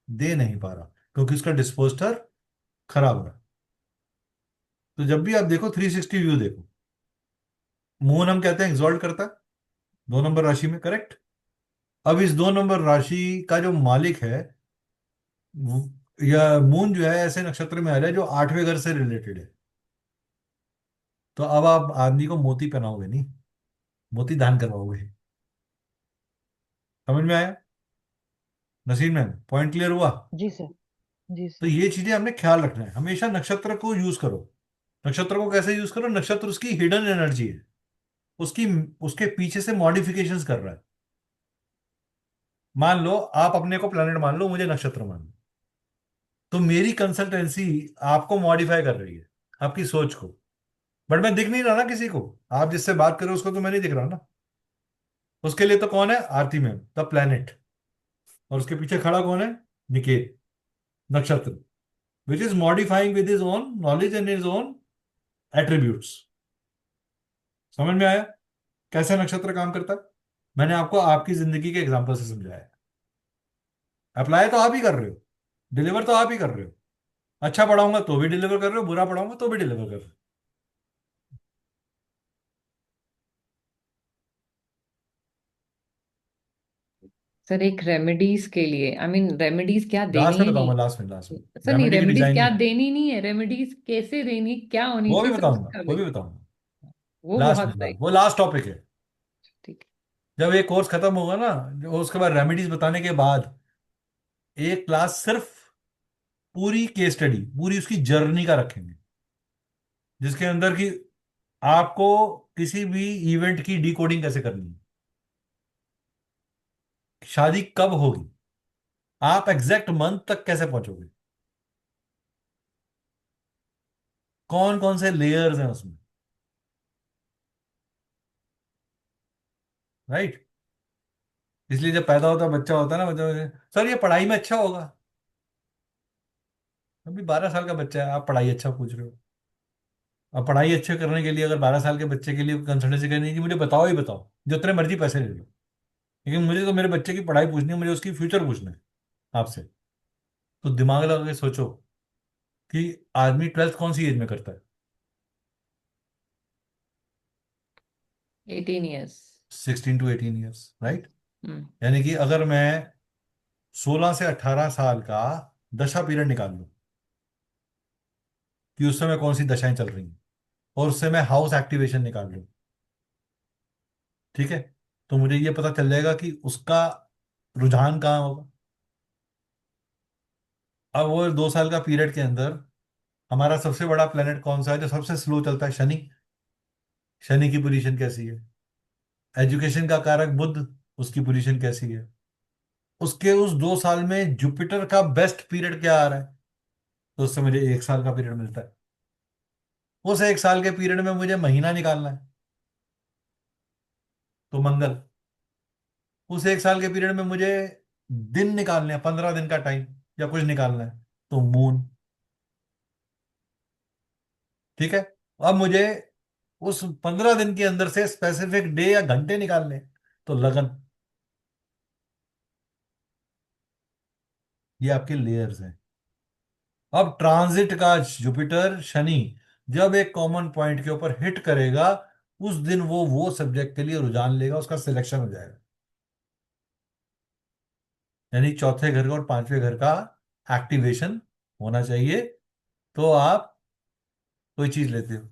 दे नहीं पा रहा, क्योंकि उसका डिस्पोस्टर खराब हो रहा है। तो जब भी आप देखो 360 व्यू देखो, मून हम कहते हैं एग्जॉल्ट करता है 2 नंबर राशि में, करेक्ट। अब इस 2 नंबर राशि का जो मालिक है, या मून जो है ऐसे नक्षत्र में आ रहा है जो 8वें घर से रिलेटेड है। तो अब आप आदमी को मोती पहनाओगे नहीं, मोती दान करवाओगे। समझ में आया नसीब मैम, पॉइंट क्लियर हुआ? जी सर। जी तो सर। ये चीजें हमने ख्याल रखना है, हमेशा नक्षत्र को यूज करो। नक्षत्र को कैसे यूज करो? नक्षत्र उसकी हिडन एनर्जी है, उसकी, उसके पीछे से मॉडिफिकेशंस कर रहा है। मान लो आप अपने को प्लेनेट मान लो, मुझे नक्षत्र मान लो, तो मेरी कंसल्टेंसी आपको मॉडिफाई कर रही है, आपकी सोच को। बट मैं दिख नहीं रहा ना किसी को, आप जिससे बात करो उसको तो मैं नहीं दिख रहा ना। उसके लिए तो कौन है? आरती मैम द प्लेनेट, और उसके पीछे खड़ा कौन है? निकेत, नक्षत्र, which is modifying with his own knowledge and his own attributes. समझ में आया कैसे नक्षत्र काम करता है? मैंने आपको आपकी जिंदगी के एग्जांपल से समझाया। अप्लाई तो आप ही कर रहे हो, डिलीवर तो आप ही कर रहे हो। अच्छा पढ़ाऊंगा तो भी डिलीवर कर रहे हो, बुरा पढ़ाऊंगा तो भी डिलीवर कर रहे हो। सर एक रेमेडीज के लिए, आई मीन रेमेडीज क्या लास्ट देनी में है बताऊंगा, नहीं। लास्ट में, लास्ट में सर नहीं, रेमेडी की रेमेडीज क्या डिजाइनिंग है, देनी नहीं है, रेमेडीज कैसे देनी, क्या होनी वो भी चाहिए सर बताऊंगा, उसका वो भी। भी बताऊंगा। वो लास्ट में, बहुत सही। वो लास्ट टॉपिक है। ठीक जब ये कोर्स खत्म होगा ना, जो उसके बाद रेमेडीज बताने के बाद एक क्लास सिर्फ पूरी केस स्टडी, पूरी उसकी जर्नी का रखेंगे, जिसके अंदर की आपको किसी भी इवेंट की डिकोडिंग कैसे करनी है, शादी कब होगी, आप एग्जैक्ट मंथ तक कैसे पहुंचोगे, कौन कौन से लेयर्स हैं उसमें, राइट। इसलिए जब पैदा होता है, बच्चा होता है ना, बच्चा, सर ये पढ़ाई में अच्छा होगा। अभी 12 साल का बच्चा है, आप पढ़ाई अच्छा पूछ रहे हो। अब पढ़ाई अच्छे करने के लिए अगर 12 साल के बच्चे के लिए कंसल्टेंसी करनी है कि मुझे बताओ ही बताओ, जितने मर्जी पैसे ले लो, लेकिन मुझे तो मेरे बच्चे की पढ़ाई पूछनी है, मुझे उसकी फ्यूचर पूछना है आपसे। तो दिमाग लगा के सोचो कि आदमी 12th कौन सी एज में करता है। 18 years. 16 to 18 years, right? हम्म यानी कि अगर मैं 16 से 18 साल का दशा पीरियड निकाल लूं कि उस समय कौन सी दशाएं चल रही हैं, और उससे मैं हाउस एक्टिवेशन निकाल लूं, ठीक है, तो मुझे ये पता चल जाएगा कि उसका रुझान कहाँ होगा। अब वो 2 साल का पीरियड के अंदर हमारा सबसे बड़ा प्लेनेट कौन सा है जो सबसे स्लो चलता है? शनि। शनि की पोजीशन कैसी है? एजुकेशन का कारक बुध, उसकी पोजीशन कैसी है? उसके उस 2 साल में जुपिटर का बेस्ट पीरियड क्या आ रहा है? तो उससे मुझे 1 साल का पीरियड मिलता है। उस 1 साल के पीरियड में मुझे महीना निकालना है, तो मंगल। उस 1 साल के पीरियड में मुझे दिन निकालने हैं, 15 दिन का टाइम या कुछ निकालना है, तो मून। ठीक है, अब मुझे उस 15 दिन के अंदर से स्पेसिफिक डे या घंटे निकालने हैं, तो लगन। ये आपके लेयर्स हैं। अब ट्रांजिट का जुपिटर शनि जब एक कॉमन पॉइंट के ऊपर हिट करेगा, उस दिन वो सब्जेक्ट के लिए रुझान लेगा, उसका सिलेक्शन हो जाएगा। यानी चौथे घर का और पांचवें घर का एक्टिवेशन होना चाहिए, तो आप कोई चीज लेते हो।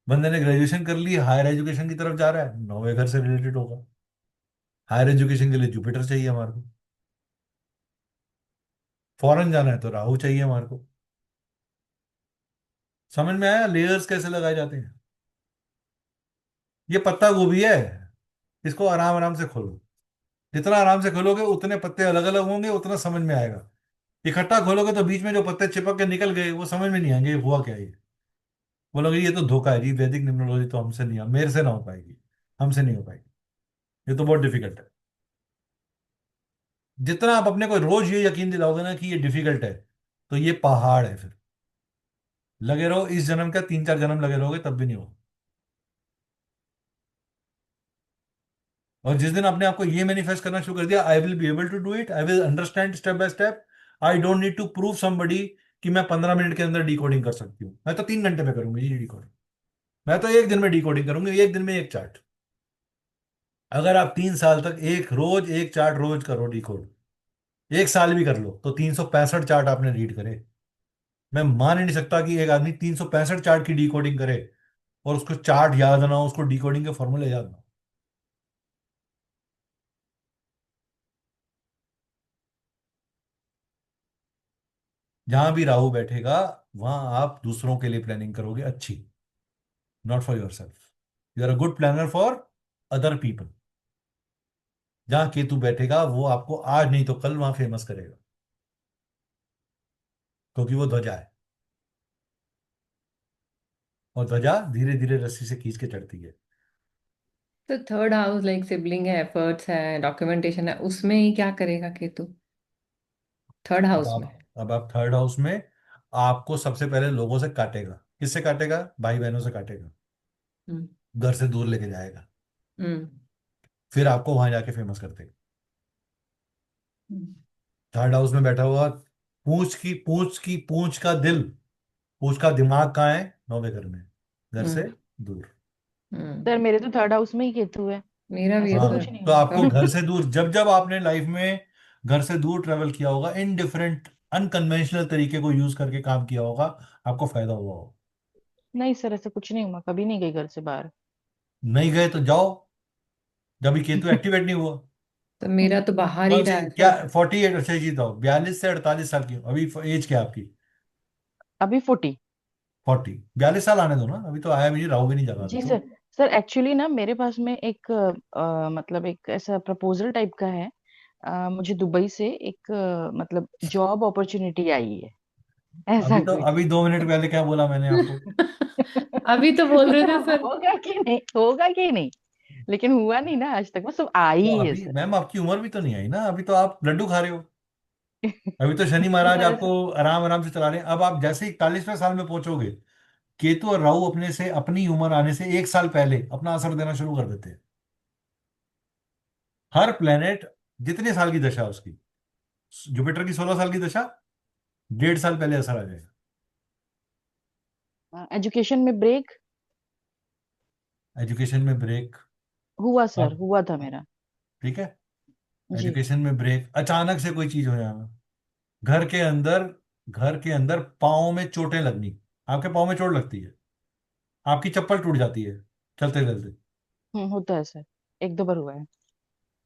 बंदे ने ग्रेजुएशन कर ली, हायर एजुकेशन की तरफ जा रहा है, 9वें घर से रिलेटेड होगा। हायर एजुकेशन के लिए जुपिटर चाहिए हमारे को। फॉरेन जाना है तो राहु चाहिए हमारे को। समझ में आया लेयर्स कैसे लगाए जाते हैं? ये पत्ता गोभी है, इसको आराम आराम से खोलो। जितना आराम से खोलोगे उतने पत्ते अलग अलग होंगे, उतना समझ में आएगा। इकट्ठा खोलोगे तो बीच में जो पत्ते चिपक के निकल गए वो समझ में नहीं आएंगे, ये हुआ क्या है। बोलोगे ये तो धोखा है जी, वैदिक न्यूमरोलॉजी तो हमसे नहीं, मेरे से ना हो पाएगी, हमसे नहीं हो पाएगी, ये तो बहुत डिफिकल्ट है। जितना आप अपने को रोज ये यकीन दिलाओगे ना कि ये डिफिकल्ट है, तो ये पहाड़ है। फिर लगे रहो, इस जन्म का 3-4 जन्म लगे रहोगे तब भी नहीं होगा। और जिस दिन आपने आपको ये मैनिफेस्ट करना शुरू कर दिया, I will be able to do it, I will understand step by step, I don't need to prove somebody कि मैं 15 मिनट के अंदर डिकोडिंग कर सकती हूँ, मैं तो 3 घंटे में करूंगी ये डिकोडिंग। मैं तो एक दिन में डिकोडिंग करूंगी, एक दिन में एक चार्ट। अगर आप 3 साल तक एक रोज एक चार्ट रोज करो डिकोड, 1 साल भी कर लो, तो 365 चार्ट आपने रीड करे। मैं मान ही नहीं सकता कि एक आदमी 365 चार्ट की डिकोडिंग करे और उसको चार्ट याद ना हो, उसको डिकोडिंग के फॉर्मूले याद ना हो। जहां भी राहु बैठेगा वहां आप दूसरों के लिए प्लानिंग करोगे अच्छी, not for your self. You are a good planner for other people. जहां केतु बैठेगा वो आपको आज नहीं तो कल वहां फेमस करेगा, क्योंकि वो ध्वजा है, और ध्वजा धीरे धीरे रस्सी से खींच के चढ़ती है। तो थर्ड हाउस लाइक सिबलिंग है, एफर्ट्स है, डॉक्यूमेंटेशन है, उसमें ही क्या करेगा केतु थर्ड अब हाउस में? आप थर्ड हाउस में, आपको सबसे पहले लोगों से काटेगा। किससे काटेगा? भाई बहनों से काटेगा, हम्म घर से दूर लेके जाएगा, हम्म फिर आपको वहां जाके फेमस कर देगा। हम्म थर्ड हाउस में बैठा हुआ, पूंछ का दिल, पूंछ का दिमाग कहाँ है? 9वें घर में, घर से हम्म दूर। हम्म। सर मेरे तो थर्ड हाउस में ही केतु है। मेरा भी ऐसा है तो हाँ, कुछ सर। नहीं तो हुआ आपको घर आपका? से दूर, जब जब आपने लाइफ में घर से दूर ट्रेवल किया होगा, इन डिफरेंट अनकन्वेंशनल तरीके को यूज करके काम किया होगा, आपको फायदा हुआ होगा। नहीं सर, ऐसा कुछ नहीं हुआ, कभी नहीं गई घर से बाहर। नहीं गए तो जाओ, जब भी केतु एक्टिवेट नहीं हुआ। तो मेरा तो बाहर ही कौन सी रहा है क्या? सर। 48, अच्छा जीत हो, 42 से 48 साल की हो अभी, एज क्या है आपकी? अभी 40। 40। 42 साल आने दो ना, अभी तो आया भी नहीं, राहु भी नहीं जगा अभी जी तो। सर। सर एक्चुअली ना मेरे पास में एक मतलब एक ऐसा प्रपोजल टाइप का है। मुझे दुबई से एक मतलब जॉब अपॉर्चुनिटी आई है, ऐसा कुछ। अभी 2 मिनट पहले क्या बोला मैंने आपको? अभी तो बोल रहे थे सर। होगा कि नहीं, होगा कि नहीं, लेकिन हुआ नहीं ना आज तक, वो सब आई तो ही है अभी सर। मैम आपकी उम्र भी तो नहीं आई ना, अभी तो आप लड्डू खा रहे हो। अभी तो शनि महाराज सर आपको आराम आराम से चला रहे हैं। अब आप जैसे ही 41वें साल में पहुंचोगे, केतु और राहु अपने से अपनी उम्र आने से 1 साल पहले अपना असर देना शुरू कर देते हैं। हर प्लेनेट जितने साल की दशा है उसकी, जुपिटर की 16 साल की दशा, 1.5 साल पहले असर आ जाएगा। एजुकेशन में ब्रेक। एजुकेशन में ब्रेक, हुआ सर, अब हुआ था मेरा। ठीक है, जी। एजुकेशन में ब्रेक, अचानक से कोई चीज हो जाना, घर के अंदर, घर के अंदर पाँव में चोटें लगनी, आपके पाँव में चोट लगती है, आपकी चप्पल टूट जाती है चलते चलते, होता है सर, एक दो बार हुआ है।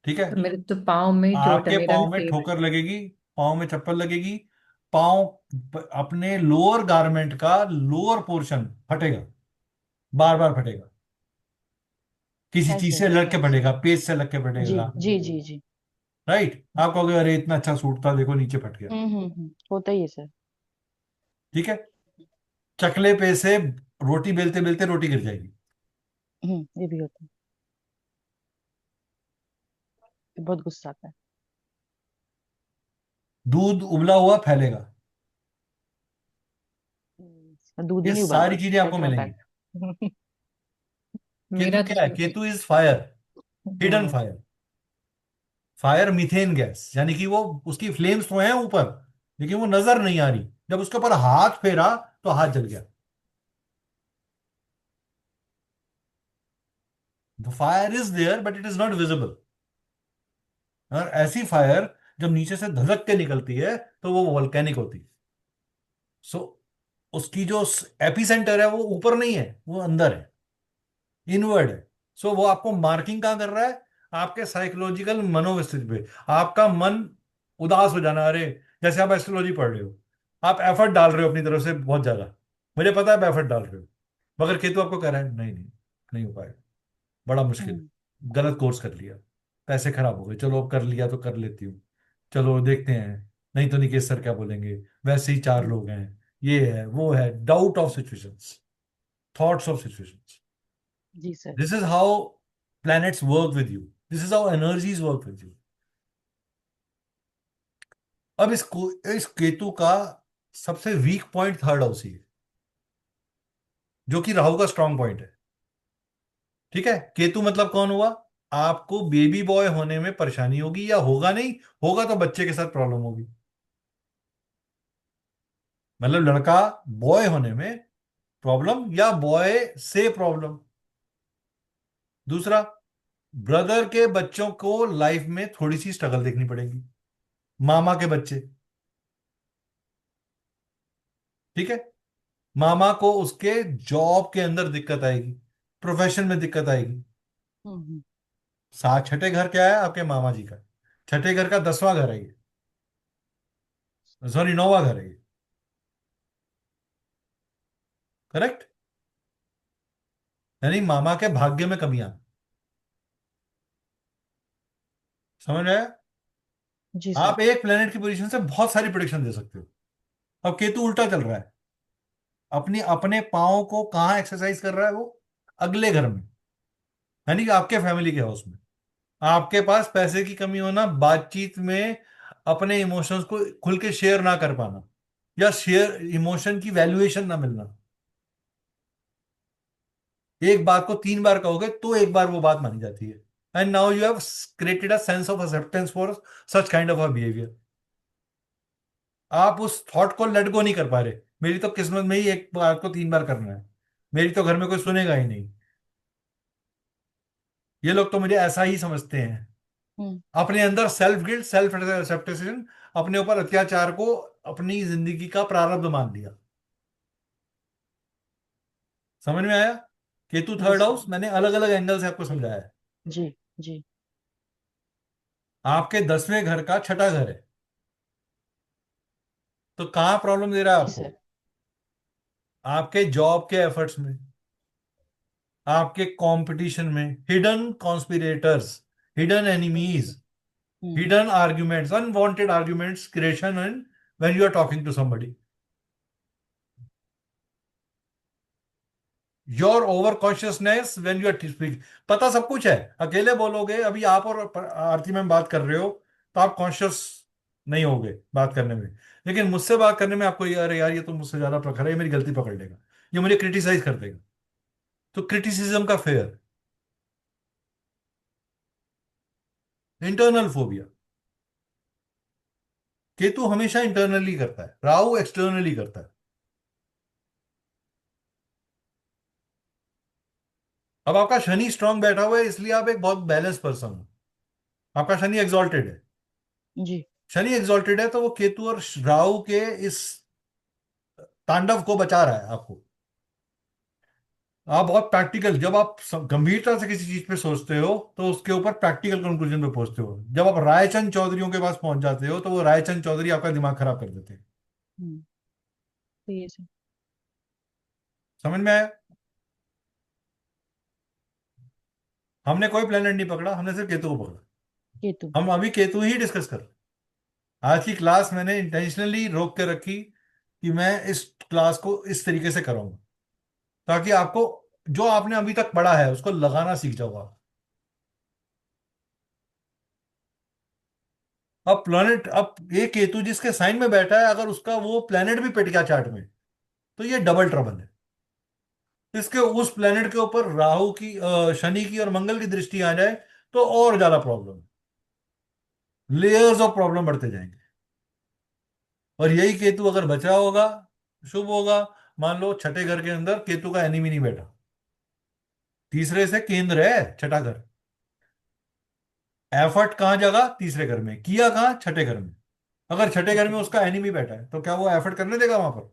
ठीक है, तो मेरे तो पाँव में चोट है, आपके मेरा भी पाँव में सेम है। ठोकर लगेगी, पाँव में चप्पल लगेगी, पाँव अपने लोअर गारमेंट का लोअर पोर्शन फटेगा, बार बार फटेगा, किसी है चीज सर, से लग के है सर। फटेगा, पेज से लग के जी फटेगा, जी जी जी। राइट, आप कहोगे अरे इतना अच्छा सूट था देखो नीचे फट गया, होता ही है सर। ठीक है, चकले पे से रोटी बेलते बेलते रोटी गिर जाएगी, ये भी होता है। बहुत गुस्सा आता है। दूध उबला हुआ फैलेगा, दूध ही ये नहीं सारी उबलता, चीजें आपको टेट्रा मिलेंगी। पैक। केतु मेरा तो क्या है? Ketu is fire, hidden hmm fire, fire methane gas, यानी कि वो उसकी फ्लेम्स तो हैं ऊपर, लेकिन वो नजर नहीं आ रही, जब उसके ऊपर हाथ फेरा तो हाथ जल गया, the fire is there but it is not visible, और ऐसी फायर जब नीचे से धधक के निकलती है तो वो वोल्केनिक होती है। सो उसकी जो एपिसेंटर है वो ऊपर नहीं है, वो अंदर है, इनवर्ड है। सो वो आपको मार्किंग कहाँ कर रहा है? आपके साइकोलॉजिकल मनोस्थिति पे। आपका मन उदास हो जाना, अरे जैसे आप एस्ट्रोलॉजी पढ़ रहे हो, आप एफर्ट डाल रहे हो अपनी तरफ से बहुत ज्यादा, मुझे पता है आप एफर्ट डाल रहे हो, मगर केतु आपको कह रहा है नहीं नहीं, नहीं हो पाएगा, बड़ा मुश्किल, हम्म गलत कोर्स कर लिया, पैसे खराब हो गए, चलो अब कर लिया तो कर लेती हूँ, चलो देखते हैं, नहीं तो निकेश सर क्या बोलेंगे, वैसे ही चार हम्म, लोग हैं, ये है वो है, doubt of situations, thoughts of situations. जी sir. This is how planets work with you. This is how energies work with you. अब इस केतु का सबसे वीक पॉइंट थर्ड हाउस ही है, जो कि राहु का स्ट्रांग पॉइंट है, ठीक है। केतु मतलब कौन हुआ? आपको बेबी बॉय होने में परेशानी होगी, या होगा नहीं, होगा तो बच्चे के साथ प्रॉब्लम होगी, मतलब लड़का बॉय होने में प्रॉब्लम, या बॉय से प्रॉब्लम। दूसरा, ब्रदर के बच्चों को लाइफ में थोड़ी सी स्ट्रगल देखनी पड़ेगी, मामा के बच्चे, ठीक है, मामा को उसके जॉब के अंदर दिक्कत आएगी, प्रोफेशन में दिक्कत आएगी। हम्म सात छठे घर क्या है? आपके मामा जी का छठे घर का 10वां घर है ये, सॉरी 9वां घर है ये, करेक्ट, यानी मामा के भाग्य में कमी आना, समझ में आया? जी सर। आप एक प्लेनेट की पोजीशन से बहुत सारी प्रिडिक्शन दे सकते हो। अब केतु उल्टा चल रहा है, अपनी अपने पाँव को कहाँ एक्सरसाइज कर रहा है वो? अगले घर में, यानी कि आपके फैमिली के हाउस में। आपके पास पैसे की कमी होना, बातचीत में अपने इमोशंस को खुल के शेयर ना कर पाना, या शेयर इमोशन की वैल्यूएशन ना मिलना, एक बात को 3 बार कहोगे तो एक बार वो बात मानी जाती है, and now you have created a sense of acceptance for such kind of a behaviour. आप उस थॉट को लेट गो नहीं कर पा रहे, मेरी तो किस्मत में ही एक बात को 3 बार करना है, मेरी तो घर में कोई सुनेगा ही नहीं, ये लोग तो मुझे ऐसा ही समझते हैं। हम्म अपने अंदर सेल्फ गिल्ट, सेल्फ एक्सेप्टेशन, अपने ऊपर अत्याचार को अपनी जिंदगी का प्रारब्ध मान लिया। समझ में आया? केतु जी थर्ड सर। हाउस मैंने अलग अलग एंगल से आपको जी समझाया है। जी जी आपके 10वें घर का छठा घर है, तो कहाँ प्रॉब्लम दे रहा है जी आपको? सर। आपके जॉब के एफर्ट्स में, आपके कंपटीशन में, hidden conspirators, hidden enemies, hmm hidden arguments, unwanted arguments creation and when you are talking to somebody, your over consciousness when you are speak. पता सब कुछ है, अकेले बोलोगे, अभी आप और आरती में बात कर रहे हो तो आप कॉन्शियस नहीं होगे बात करने में, लेकिन मुझसे बात करने में आपको ये, अरे यार ये तो मुझसे ज्यादा प्रखर है, ये मेरी गलती पकड़ लेगा, ये मुझे क्रिटिसाइज कर देगा, तो क्रिटिसिज्म का फेयर, इंटरनल फोबिया। केतु हमेशा इंटरनली करता है, राहु एक्सटर्नली करता है। अब आपका शनि स्ट्रांग बैठा हुआ है, इसलिए आप एक बहुत बैलेंस पर्सन हो। आपका शनि एग्जॉल्टेड है। जी। शनि एग्जॉल्टेड है तो वो केतु और राहु के इस तांडव को बचा रहा है आपको। आप बहुत प्रैक्टिकल, जब आप गंभीरता से किसी चीज पे सोचते हो तो उसके ऊपर प्रैक्टिकल कंक्लूजन पे पहुंचते हो। जब आप रायचंद चौधरीयों के पास पहुंच जाते हो तो वो रायचंद चौधरी आपका दिमाग खराब कर देते हैं। हम्म। सही है सर। समझ में आया? हमने कोई प्लेनेट नहीं पकड़ा, हमने सिर्फ केतु को पकड़ा। केतु। हम अभी केतु ही डिस्कस कर रहे हैं। आज की क्लास मैंने इंटेंशनली रोक के रखी कि मैं इस क्लास को इस तरीके से कराऊंगा, ताकि आपको जो आपने अभी तक पढ़ा है उसको लगाना सीख जाओगा। अब प्लैनेट, अब ये केतु जिसके साइन में बैठा है, अगर उसका वो प्लैनेट भी पिट गया चार्ट में तो ये डबल ट्रबल है। इसके उस प्लैनेट के ऊपर राहु की, शनि की और मंगल की दृष्टि आ जाए तो और ज्यादा प्रॉब्लम, लेयर्स ऑफ प्रॉब्लम बढ़ते जाएंगे। और यही केतु अगर बचा होगा, शुभ होगा। मान लो छठे घर के अंदर केतु का एनिमी नहीं बैठा, तीसरे से केंद्र है छठा घर, एफर्ट कहाँ जगह? तीसरे घर में। किया कहाँ? छठे घर में। अगर छठे घर छठे में घर। उसका एनिमी बैठा है तो क्या वो एफर्ट करने देगा वहां पर?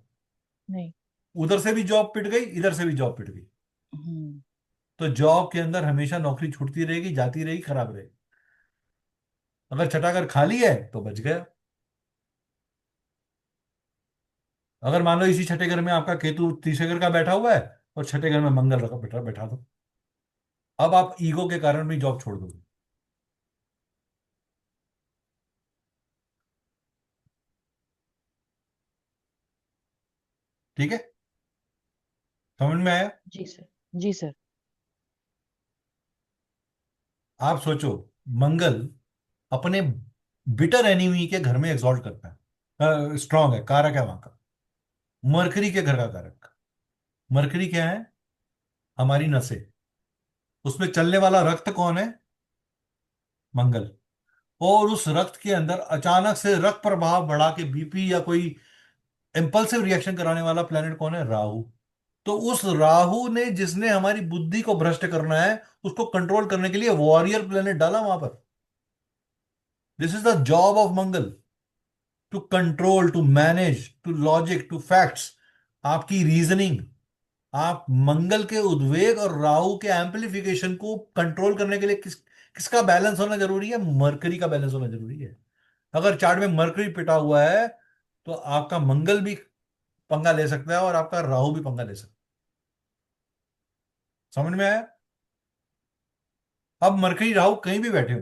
नहीं। उधर से भी जॉब पिट गई, इधर से भी जॉब पिट गई। हम्म। तो जॉब के अंदर हमेशा नौकरी छूटती रहेगी, जाती रहेगी, खराब रहेगी। अगर छठा घर खाली है तो बच गया। अगर मान लो इसी छठे घर में आपका केतु तीसरे घर का बैठा हुआ है और छठे घर में मंगल रखा बैठा बैठा दो, अब आप ईगो के कारण भी जॉब छोड़ दोगे। ठीक है? समझ में आया? जी सर। जी सर। आप सोचो, मंगल अपने बिटर एनिमी के घर में एग्जॉल्ट करता है, स्ट्रांग है, कारक है वहां का। मरकरी के घर का कारक। मरकरी क्या है? हमारी नसें। उसमें चलने वाला रक्त कौन है? मंगल। और उस रक्त के अंदर अचानक से रक्त प्रभाव बढ़ा के बीपी या कोई इंपल्सिव रिएक्शन कराने वाला प्लेनेट कौन है? राहु। तो उस राहु ने, जिसने हमारी बुद्धि को भ्रष्ट करना है, उसको कंट्रोल करने के लिए वॉरियर प्लेनेट डाला वहां पर। This is the job of Mangal, to control, to manage, to logic, to facts, आपकी रीजनिंग। आप मंगल के उद्वेग और राहु के एम्पलीफिकेशन को कंट्रोल करने के लिए किसका बैलेंस होना जरूरी है? मरकरी का बैलेंस होना जरूरी है। अगर चार्ट में मरकरी पिटा हुआ है तो आपका मंगल भी पंगा ले सकता है और आपका राहु भी पंगा ले सकता है। समझ में आया? अब मरकरी राहु कहीं भी बैठे हो,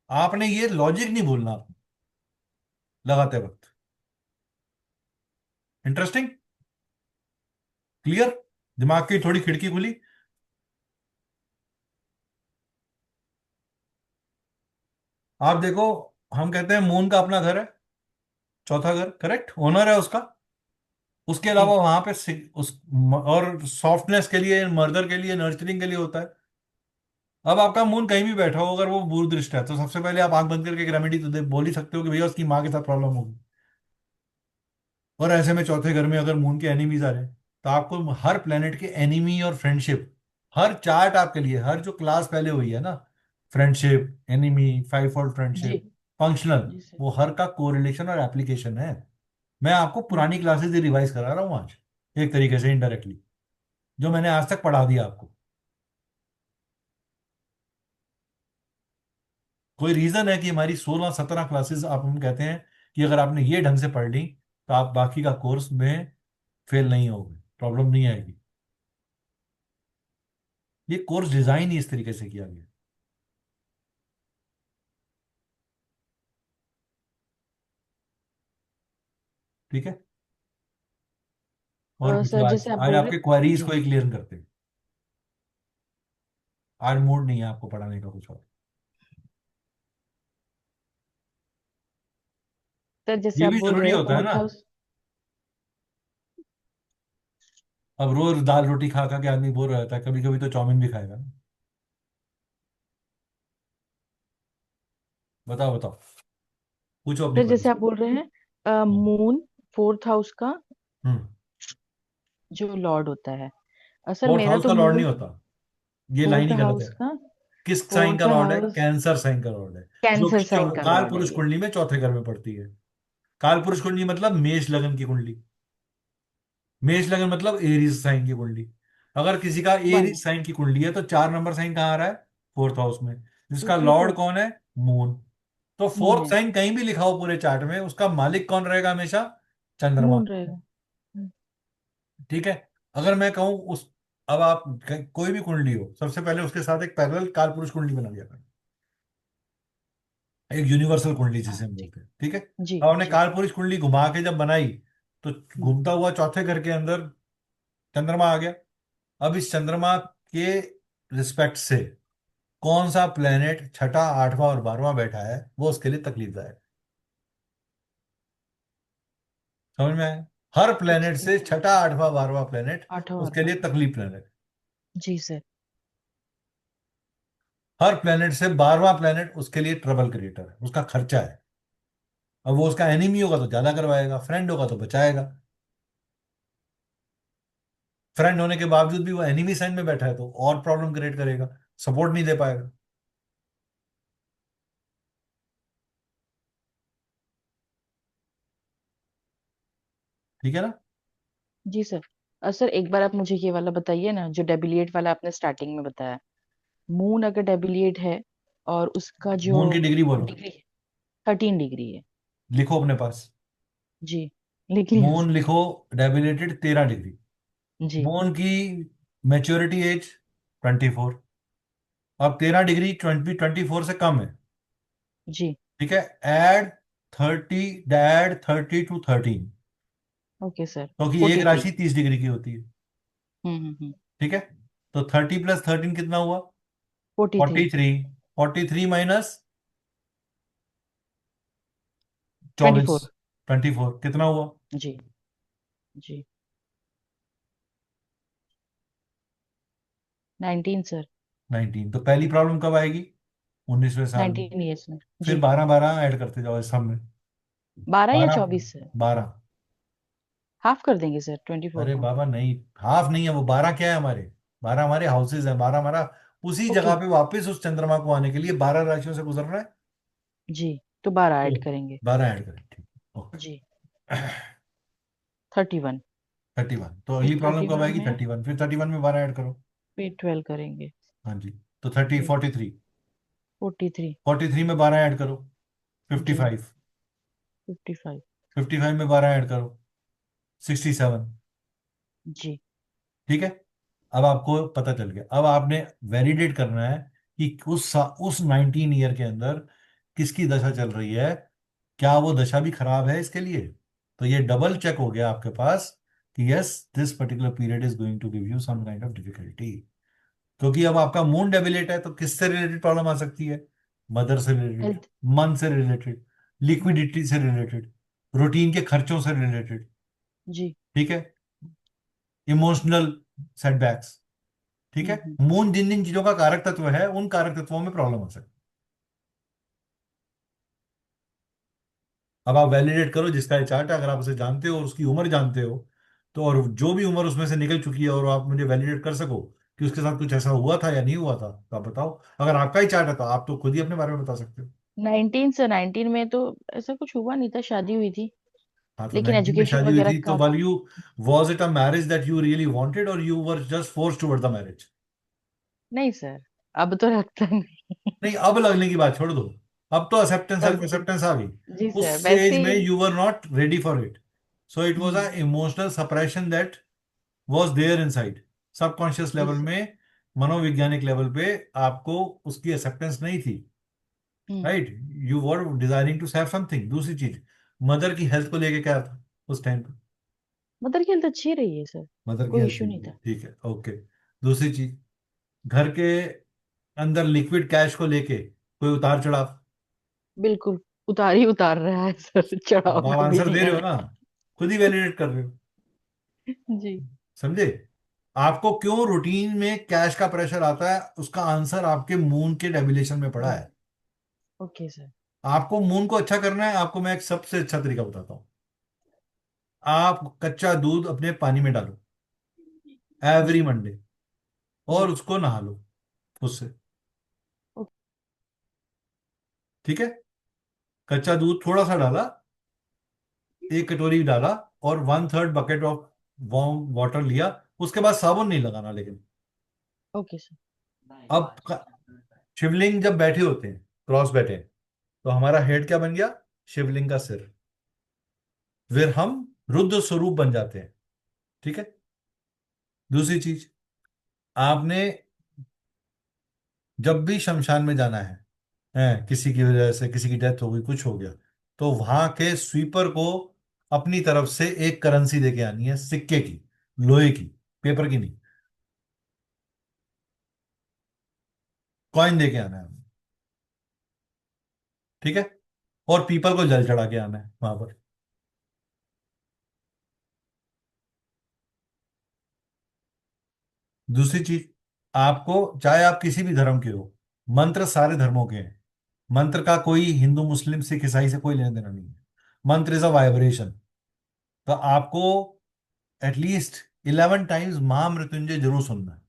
आपने ये लॉजिक नहीं भूलना आपको लगाते वक्त। इंटरेस्टिंग? क्लियर? दिमाग की थोड़ी खिड़की खुली। आप देखो, हम कहते हैं मून का अपना घर है, चौथा घर, करेक्ट, ओनर है उसका। उसके जी। अलावा वहां पे और सॉफ्टनेस के लिए, मर्दर के लिए, नर्चरिंग के लिए होता है। अब आपका मून कहीं भी बैठा हो, अगर वो बुध दृष्ट है, तो सबसे पहले आप आंख बंद करके एक रेमेडी तो बोल ही सकते हो कि भैया उसकी माँ के साथ प्रॉब्लम होगी। और ऐसे में चौथे घर में अगर मून के एनिमीज आ रहे हैं, तो आपको हर प्लेनेट के एनिमी और फ्रेंडशिप, हर चार्ट आपके लिए, हर जो क्लास पहले हुई है ना, फ्रेंडशिप, एनिमी, फाइव फोल्ड जी। फ्रेंडशिप, फंक्शनल, जी सर। वो हर का कोरिलेशन और एप्लीकेशन है। मैं आपको हम्म। पुरानी क्लासेस ही रिवाइज करा रहा हूँ आज, एक तरीके से इनडायरेक्टली, जो मैंने आज तक पढ़ा दिया आपको। कोई रीजन है कि हमारी 16-17 क्लासेस, आप हम कहते हैं कि अगर आपने ये ढंग से पढ़ ली तो आप बाकी का कोर्स में फेल नहीं होगे, प्रॉब्लम नहीं आएगी। ये कोर्स डिजाइन ही इस तरीके से किया गया। ठीक है? और सर पूछो, आज जैसे आप आज बोल आपके रहे। क्वेरीज जी। को ही क्लियर करते हैं। आज मूड नहीं है आपको पढ़ाने का कुछ और। सर जैसे ये आप भी बोल जरूरी रहे हैं होता है ना। Fourth house. अब रोज दाल रोटी खा खा के आदमी बोर हो जाता है, कभी कभी तो चाउमीन भी खाएगा ना। बताओ बताओ, पूछो अपनी सर क्वेरी। जैसे आप बोल रहे हैं हम्म। मून फोर्थ हाउस का हम्म। जो लॉर्ड होता है, सर फोर्थ मेरा हाउस तो का लॉर्ड नहीं मून होता, ये लाइन फोर्थ ही गलत हाउस है। का किस साइन का फोर्थ लॉर्ड है? हाउस कैंसर साइन का लॉर्ड है, जो कैंसर कि साइन का काल लॉर्ड है पुरुष ये। कुंडली में चौथे घर में पड़ती है। काल पुरुष कुंडली मतलब मेष लगन की कुंडली। मेष लगन मतलब एरीज साइन की कुंडली। अगर किसी का वन एरीज साइन की कुंडली है तो 4 नंबर साइन कहाँ आ रहा है? फोर्थ हाउस में, जिसका दूसरे लॉर्ड फोर्थ कौन है? मून। तो मून फोर्थ है। साइन कहीं भी लिखा हो पूरे चार्ट में, उसका मालिक कौन रहेगा हमेशा? चंद्रमा। मून रहेगा। ठीक है। अगर मैं कहूं उस, अब आप कोई भी कुंडली हो, सबसे पहले उसके साथ एक पैरेलल काल पुरुष कुंडली बना दिया करो, एक यूनिवर्सल कुंडली हाँ जिसे हम ठीक। बोलते हैं। ठीक है। जी अब हमने जी। काल पुरुष कुंडली घुमा के जब बनाई, तो हम्म, घूमता हुआ चौथे घर के अंदर चंद्रमा आ गया। अब इस चंद्रमा के रिस्पेक्ट से कौन सा प्लेनेट छठा, आठवां और 12वां बैठा है, वो उसके लिए तकलीफदायक है। समझ में आया? हर एक प्लेनेट सेकंड। से छठा, आठवां, 12वां प्लेनेट आठवां उसके बारहवां। लिए तकलीफ प्लेनेट। जी सर। हर प्लेनेट से 12वां प्लेनेट उसके लिए ट्रबल क्रिएटर है, उसका खर्चा है। अब वो उसका एनिमी होगा तो ज्यादा करवाएगा, फ्रेंड होगा तो बचाएगा। फ्रेंड होने के बावजूद भी वो एनिमी साइन में बैठा है तो और प्रॉब्लम क्रिएट करेगा, सपोर्ट नहीं दे पाएगा। ठीक है ना? जी सर। सर एक बार आप मुझे ये वाला बताइए ना, जो डेबिलिएट वाला आपने स्टार्टिंग में बताया। मून अगर डेबिलिएट है और उसका जो मून की डिग्री बोलो, डिग्री 13 डिग्री है। लिखो अपने पास। जी लिख लिया मून सर। लिखो, डेबिलेटेड 13 डिग्री। जी मून की मैच्योरिटी एज 24। अब 13 डिग्री 24 से कम है। जी। ठीक है। एड 30, डैड 30 to 13, ओके सर। क्योंकि एक 43। राशि 30 डिग्री की होती है। हम्म। ठीक है। तो 30 + 13 कितना हुआ? 43। 43। 43 माइनस 24, 24। 24 कितना हुआ? जी जी। 19 सर। 19। तो पहली प्रॉब्लम कब आएगी? 19वें साल में। 19 ईयर्स में फिर जी। 12 12 ऐड करते जाओ इस सब में। 12 या 24 सर। 12 12। हाफ कर देंगे सर 24 अरे को। बाबा नहीं, हाफ नहीं है वो, 12 क्या है हमारे? 12 हमारे हाउसेज हैं, 12 हमारा उसी ओके। जगह पे वापस उस चंद्रमा को आने के लिए 12 राशियों से गुजरना है। जी तो 12 तो ऐड करेंगे। 12 ऐड करें, ठीक। ओके। जी। 31। 31। तो फिर अगली प्रॉब्लम थर्टी कब वन आएगी? में 31। फिर 31 में 12 ऐड करो। फिर 12 करेंगे। हाँ जी। तो 30, जी। 43। 43। 43 में 12 ऐड करो, जी। 55। 55। 55 में 12 ऐड करो, 67। जी। ठीक है। अब आपको पता चल गया। अब आपने वैलिडेट करना है कि उस 19 ईयर के अंदर किसकी दशा चल रही है, क्या वो दशा भी खराब है इसके लिए। तो ये डबल चेक हो गया आपके पास कि yes, this particular period is going to give you some kind of difficulty. क्योंकि अब आपका मून डेबिलेट है तो किससे रिलेटेड प्रॉब्लम आ सकती है? मदर से रिलेटेड, हेल्थ। मन से रिलेटेड, हाँ। लिक्विडिटी से रिलेटेड, रूटीन के खर्चों से रिलेटेड। जी। ठीक है। Emotional setbacks. ठीक है। हम्म। मून जिन जिन चीजों का कारक तत्व है, उन कारक तत्वों में प्रॉब्लम हो सकती है। अब आप वैलिडेट करो जिसका ये चार्ट है, अगर आप उसे जानते हो और उसकी उम्र जानते हो, तो और जो भी उम्र उसमें से निकल चुकी है और आप मुझे वैलिडेट कर सको कि उसके साथ कुछ ऐसा हुआ था या नहीं हुआ था, तो आप बताओ। अगर आपका ही चार्ट है तो आप तो खुद ही अपने बारे में बता सकते हो। 19 से 19 में तो ऐसा कुछ हुआ नहीं था, शादी हुई थी। हाँ, तो लेकिन 19 में एजुकेशन शादी हुई वगैरह थी तो का। Well you, was it a marriage that you really wanted or you were just forced toward the marriage? नहीं सर, अब तो लगता नहीं। नहीं, अब लगने की बात छोड़ दो। अब तो एक्सेप्टेंस, सेल्फ अब एक्सेप्टेंस आ गई। जी उस सर एज वैसे में ही। You were not ready for it. So it was a hmm. Emotional suppression that was there inside, subconscious जी लेवल सर। में, मनोवैज्ञानिक लेवल पे आपको उसकी एक्सेप्टेंस नहीं थी। Hmm. Right. You were desiring to have something. दूसरी चीज, मदर की हेल्थ को लेके क्या था उस टाइम पे? मदर की हेल्थ अच्छी रही है सर। मदर की कोई हेल्थ इशू नहीं ठीक है, था। ठीक है, ओके। दूसरी चीज, घर के अंदर लिक्विड कैश को लेके कोई उतार चढ़ाव? बिल्कुल। उतार ही उतार रहा है सर, चढ़ाव अब आप कभी आंसर नहीं दे रहे हो आया। ना, खुद ही वैलिडेट कर रहे हो। जी। समझे? आपको क्यों रूटीन में कैश का प्रेशर आता है, उसका आंसर आपके मून के डेबिलेशन में पड़ा है। Okay sir. आपको मून को अच्छा करना है, आपको मैं एक सबसे अच्छा तरीका बताता हूँ। आप कच्चा दूध अपने पानी में डालो, एवरी मंडे, और जी। उसको नहा लो उससे। ओके। ठीक है, कच्चा दूध थोड़ा सा डाला, 1 कटोरी डाला, और 1/3 बकेट ऑफ वार्म वाटर लिया। उसके बाद साबुन नहीं लगाना लेकिन। Okay sir. अब शिवलिंग जब बैठे होते हैं, क्रॉस बैठे हैं, तो हमारा हेड क्या बन गया? शिवलिंग का सिर। फिर हम रुद्र स्वरूप बन जाते हैं। ठीक है। दूसरी चीज, आपने जब भी शमशान में जाना है, किसी की वजह से किसी की डेथ हो गई, कुछ हो गया, तो वहां के स्वीपर को अपनी तरफ से एक करेंसी देके आनी है, सिक्के की, लोहे की, पेपर की नहीं, कॉइन देके आना है। ठीक है। और पीपल को जल चढ़ा के आना है वहां पर। दूसरी चीज, आपको, चाहे आप किसी भी धर्म के हो, मंत्र सारे धर्मों के हैं। मंत्र का कोई हिंदू मुस्लिम सिख ईसाई से कोई लेना देना नहीं है। मंत्र इज अ वाइब्रेशन। तो आपको एटलीस्ट 11 टाइम्स महामृत्युंजय जरूर सुनना है।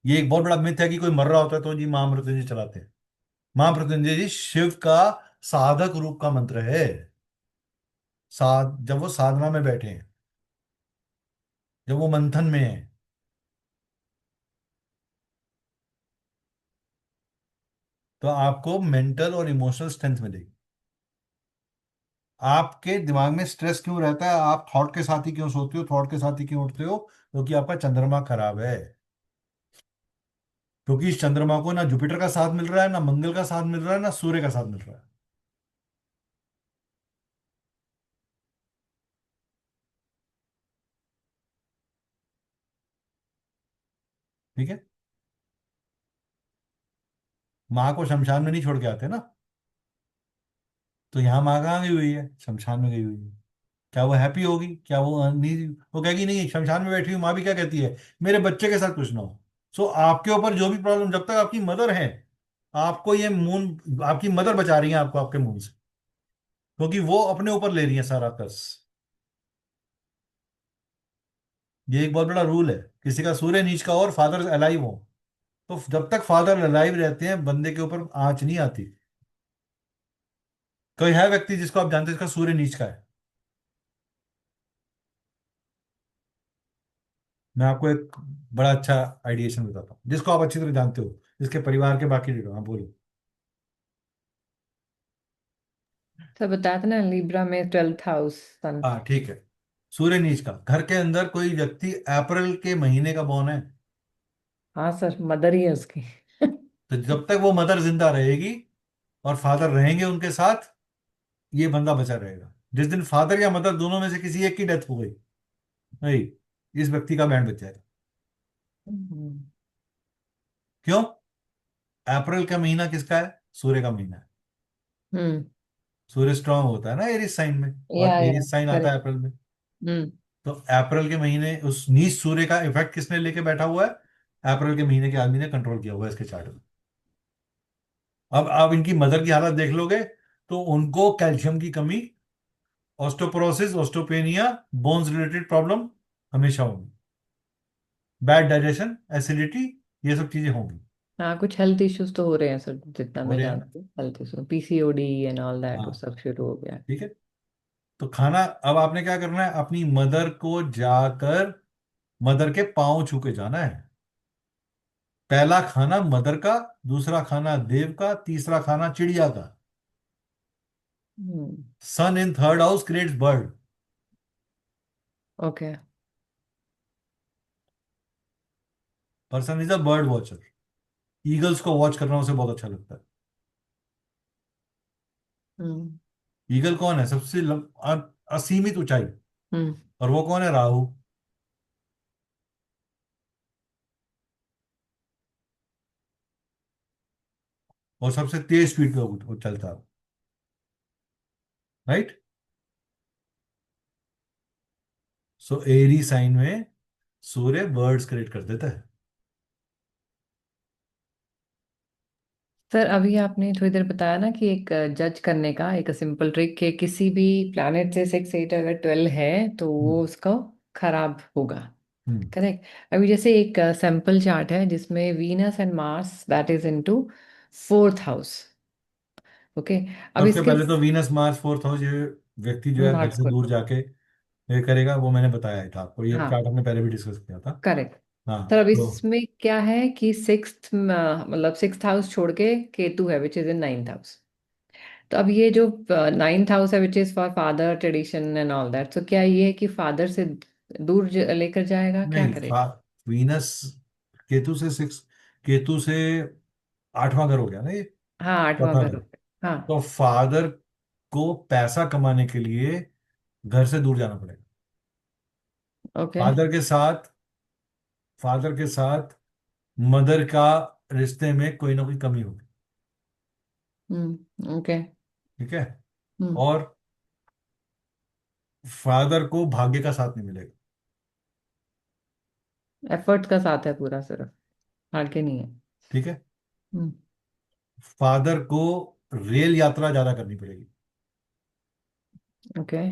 ये एक बहुत बड़ा मिथ है कि कोई मर रहा होता है तो जी महामृत्युंजय चलाते हैं। महामृत्युंजय जी शिव का साधक रूप का मंत्र है। जब वो साधना में बैठे हैं, जब वो मंथन में है, तो आपको मेंटल और इमोशनल स्ट्रेंथ मिलेगी। आपके दिमाग में स्ट्रेस क्यों रहता है? आप थॉट के साथ ही क्यों सोते हो, थॉट के साथ ही क्यों उठते हो? क्योंकि आपका चंद्रमा खराब है। क्योंकि इस चंद्रमा को ना जुपिटर का साथ मिल रहा है, ना मंगल का साथ मिल रहा है, ना सूर्य का साथ मिल रहा है। ठीक है। माँ को शमशान में नहीं छोड़ के आते ना। तो यहाँ माँ कहाँ गई हुई है? शमशान में गई हुई है। क्या वो हैप्पी होगी? क्या वो नहीं? वो कहेगी नहीं, शमशान में बैठी हुई माँ भी क्या कहती है, मेरे बच्चे के साथ कुछ ना हो। सो आपके ऊपर जो भी प्रॉब्लम, जब तक आपकी मदर है, आपको ये मून, आपकी मदर बचा रही है आपको आपके मून से, क्योंकि वो अपने ऊपर ले रही है सारा कर्ज। ये एक बहुत बड़ा रूल है। किसी का सूर्य नीच का और फादर अलाइव हो, तो जब तक फादर अलाइव रहते हैं बंदे के ऊपर आंच नहीं आती। कोई है व्यक्ति जिसको आप जानते हैं जिसका सूर्य नीच का है? मैं आपको एक बड़ा अच्छा आइडिएशन बताता हूँ, जिसको आप अच्छी तरह जानते हो, जिसके परिवार के बाकी डिटेल, हाँ बोलो। सर बताया था ना, लिब्रा में 12th हाउस सन। हाँ ठीक है। सूर्य नीच का घर के अंदर कोई व्यक्ति अप्रैल के महीने का बॉर्न है, हाँ सर, मदर ही है उसकी। तो जब तक वो मदर जिंदा रहेगी और फादर रहेंगे उनके साथ, ये बंदा बचा रहेगा। जिस दिन फादर या मदर दोनों में से किसी एक की डेथ हो गई, नहीं, इस व्यक्ति का बैंड बच जाएगा। हम्म। क्यों? अप्रैल का महीना किसका है? सूर्य का महीना है। हम्म। सूर्य स्ट्रांग होता है ना एरिस साइन में, और या एरिस साइन आता है करेक्ट। अप्रैल में। हम्म। तो अप्रैल के महीने उस नीच सूर्य का इफेक्ट किसने लेके बैठा हुआ है? अप्रैल के महीने के आदमी ने कंट्रोल किया हुआ है इसके चार्ट में। अब आप इनकी मदर की हालत देख लोगे, तो उनको कैल्शियम की कमी, ऑस्टोपोरोसिस, ऑस्टोपेनिया, बोन्स रिलेटेड प्रॉब्लम हमेशा होंगी। बैड डाइजेशन, एसिडिटी, ये सब चीजें होंगी। हाँ, कुछ हेल्थ इश्यूज तो हो रहे हैं सर, जितना हो मैं रहे हैं ना? जानती हूँ, health issues, PCOD and all that, वो हाँ सब शुरू हो गया है। ठीक है। तो खाना, अब आपने क्या करना है, अपनी मदर को जाकर मदर के पांव छू के जाना है। पहला खाना मदर का, दूसरा खाना देव का, तीसरा खाना चिड़िया का। Hmm. Sun in third house creates bird. Okay. Person is a bird watcher. Eagles को वॉच करना उसे बहुत अच्छा लगता है। हम्म। ईगल कौन है? सबसे असीमित ऊंचाई। हम्म। और वो कौन है? राहु। और सबसे तेज स्पीड पे वो चलता है। राइट। सो एरी साइन में सूर्य बर्ड्स क्रिएट कर देता है। सर अभी आपने थोड़ी देर बताया ना कि एक जज करने का एक सिंपल ट्रिक, कि किसी भी प्लैनेट से 6 8 अगर 12 है तो हम्म। वो उसका खराब होगा। हम्म। करेक्ट। अभी जैसे एक सैंपल चार्ट है जिसमें Venus and Mars that is into fourth house. Okay. अब सबसे इसके पहले तो वीनस मार्स फोर्थ हाउस, ये व्यक्ति जो है घर नॉट से गुड। दूर जाके ये करेगा, वो मैंने बताया ही था आपको, ये हाँ चार्ट हमने पहले भी डिस्कस किया था। करेक्ट। हाँ तो अब तो इसमें क्या है कि सिक्स्थ मतलब सिक्स्थ हाउस छोड़ के केतु है which is in ninth house. तो अब ये जो नाइन्थ हाउस है which is for father tradition and all that, तो क्या ये है कि फादर से दूर लेकर जाएगा, क्या नहीं, करेगा? वीनस केतु से सिक्स, केतु से आठवां घर हो गया ना ये, हाँ आठवां चौथा घर घर। हो गया। हाँ। तो फादर को पैसा कमाने के लिए घर से दूर जाना पड़ेगा। ओके। फादर के साथ फादर के साथ मदर का रिश्ते में कोई ना कोई कमी होगी। ओके। ठीक है। हम्म। और फादर को भाग्य का साथ नहीं मिलेगा। एफर्ट का साथ है पूरा, सिर्फ आगे नहीं है। ठीक है। हम्म। फादर को रेल यात्रा ज्यादा करनी पड़ेगी। ओके।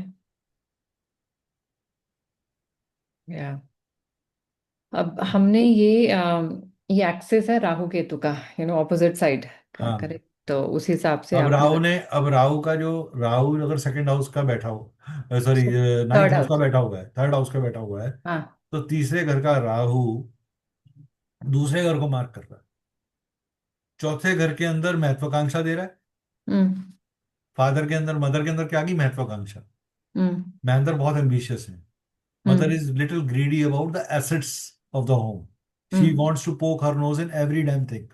या अब हमने ये एक्सेस है राहु केतु का, ऑपोजिट साइड का, हाँ। करेक्ट। तो उस हिसाब से आपने अब राहु का जो, राहु अगर सेकंड हाउस का बैठा हो, सॉरी नाइन्थ थर्ड हाउस का हाउस। बैठा हुआ है, थर्ड हाउस का बैठा हुआ है, हाँ। तो तीसरे घर का राहु दूसरे घर को मार्क कर रहा है, चौथे घर के अंदर महत्वाकांक्षा दे रहा है। हम्म। फादर के अंदर, मदर के अंदर क्या की महत्वाकांक्षा। हम्म। मदर बहुत एम्बिशियस है। Mother hmm. Is little greedy about the assets of the home. She hmm. Wants to poke her nose in every damn thing.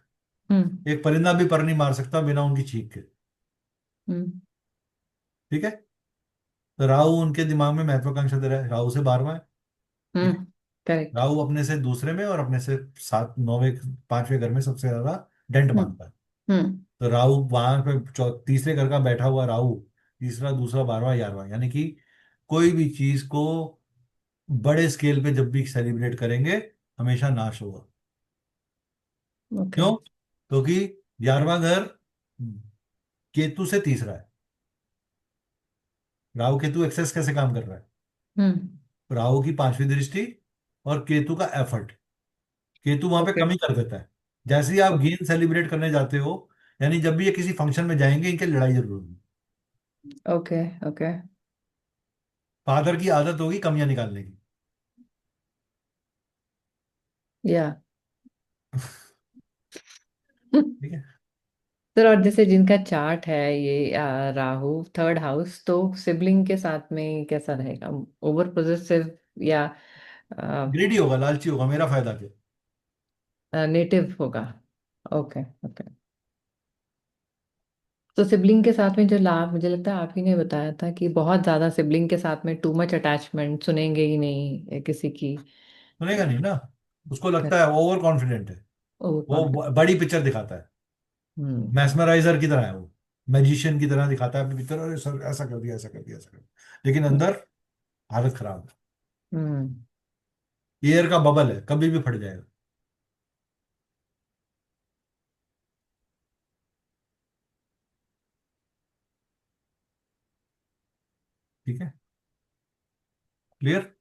Hmm. एक परिंदा भी पर नहीं मार सकता बिना उनकी चीख के। हम्म। ठीक है। तो राहु उनके दिमाग में महत्वाकांक्षा दे रहा है, राहु से 12वां है। ठीक है। करेक्ट। राहु अपने से दूसरे में और अपने से सात नौवें पांचवें घर में सबसे ज्यादा डेंट हम्म। मारता है। हम्म। तो राहु वहां पे तीसरे घर का बैठा हुआ राहु, तीसरा दूसरा 12वां 11वां, यानी कि कोई भी चीज को बड़े स्केल पे जब भी सेलिब्रेट करेंगे, हमेशा नाश होगा। ओके। क्यों? क्योंकि 11वां घर केतु से तीसरा है। राहु केतु एक्सेस कैसे काम कर रहा है? हम्म। राहु की पांचवी दृष्टि और केतु का एफर्ट, केतु वहां पे ओके। कमी कर देता है। जैसे ही आप गेम सेलिब्रेट करने जाते हो, यानी जब भी ये किसी फंक्शन में जाएंगे, इनके लड़ाई जरूर होगी। ओके। ओके। फादर की आदत होगी कमियां निकालने की। या ठीक है। सर, और जैसे जिनका चार्ट है ये राहु थर्ड हाउस, तो सिबलिंग के साथ में कैसा रहेगा? ओवर पोजेसिव या ग्रीडी होगा, लालची होगा, मेरा फायदा क्या। नेटिव होगा? ओके। ओके। तो सिबलिंग के साथ में जो लाभ, मुझे लगता है आप ही ने बताया था कि बहुत ज्यादा सिबलिंग के साथ में टू मच अटैचमेंट, सुनेंगे ही नहीं किसी की। सुनेगा नहीं ना। उसको लगता है ओवर कॉन्फिडेंट है। ओवर वो कॉन्फिडेंस। बड़ी पिक्चर दिखाता है। हम्म। मैस्मराइजर की तरह है वो। मैजिशियन की तरह दिखाता है अपनी पिक्चर, अरे सर ऐसा कर दिया, ऐसा कर दिया, ऐसा कर दिया, लेकिन अंदर हालत खराब हम्म। है। एयर का बबल है, कभी भी फट जाएगा। ठीक है। क्लियर।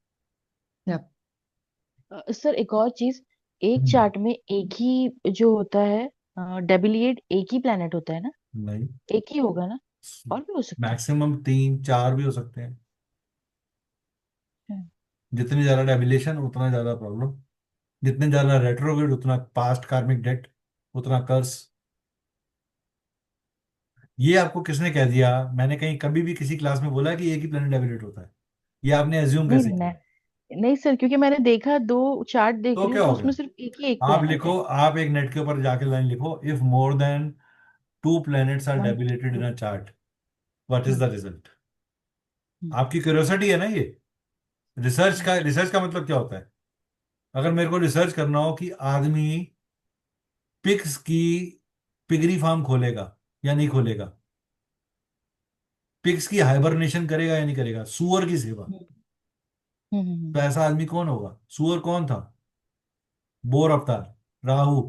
Yep. सर एक और चीज, एक हम्म। चार्ट में एक ही जो होता है, डेबिलिएट एक ही प्लेनेट होता है ना? नहीं, एक ही होगा ना? और भी हो सकते मैक्सिमम तीन चार भी हो सकते हैं। हैं? जितनी ज्यादा डेविलेशन उतना ज्यादा प्रॉब्लम, जितने ज्यादा रेट्रोग्रेड उतना पास्ट कार्मिक डेट, उतना कर्स। ये आपको किसने कह दिया? मैंने कहीं कभी भी किसी क्लास में बोला है कि एक ही प्लेनेट डेविलेट होता है? ये आपने एज्यूम नहीं कैसे नहीं किया? नहीं सर, क्योंकि मैंने देखा, दो चार्ट देख तो रही हूँ क्या तो हो उसमें गया? सिर्फ एक ही एक आप प्लेनेट लिखो, है। आप एक नेट के ऊपर जाके लाइन लिखो, if more than two planets are one debilitated in to. A chart, what is hmm. The result? Hmm. आपकी क्यूरियोसिटी है ना ये। रिसर्च का मतलब क्या होता है? अगर मेरे को रिसर्च करना हो कि आदमी पिग्स की पिगरी फार्म खोलेगा या नहीं खोलेगा, पिग्स की हाइबरनेशन करेगा या नहीं करेगा, सुअर की सेवा, हम्म। हम्म। तो ऐसा आदमी कौन होगा? सुअर कौन था? बोर अवतार, राहु।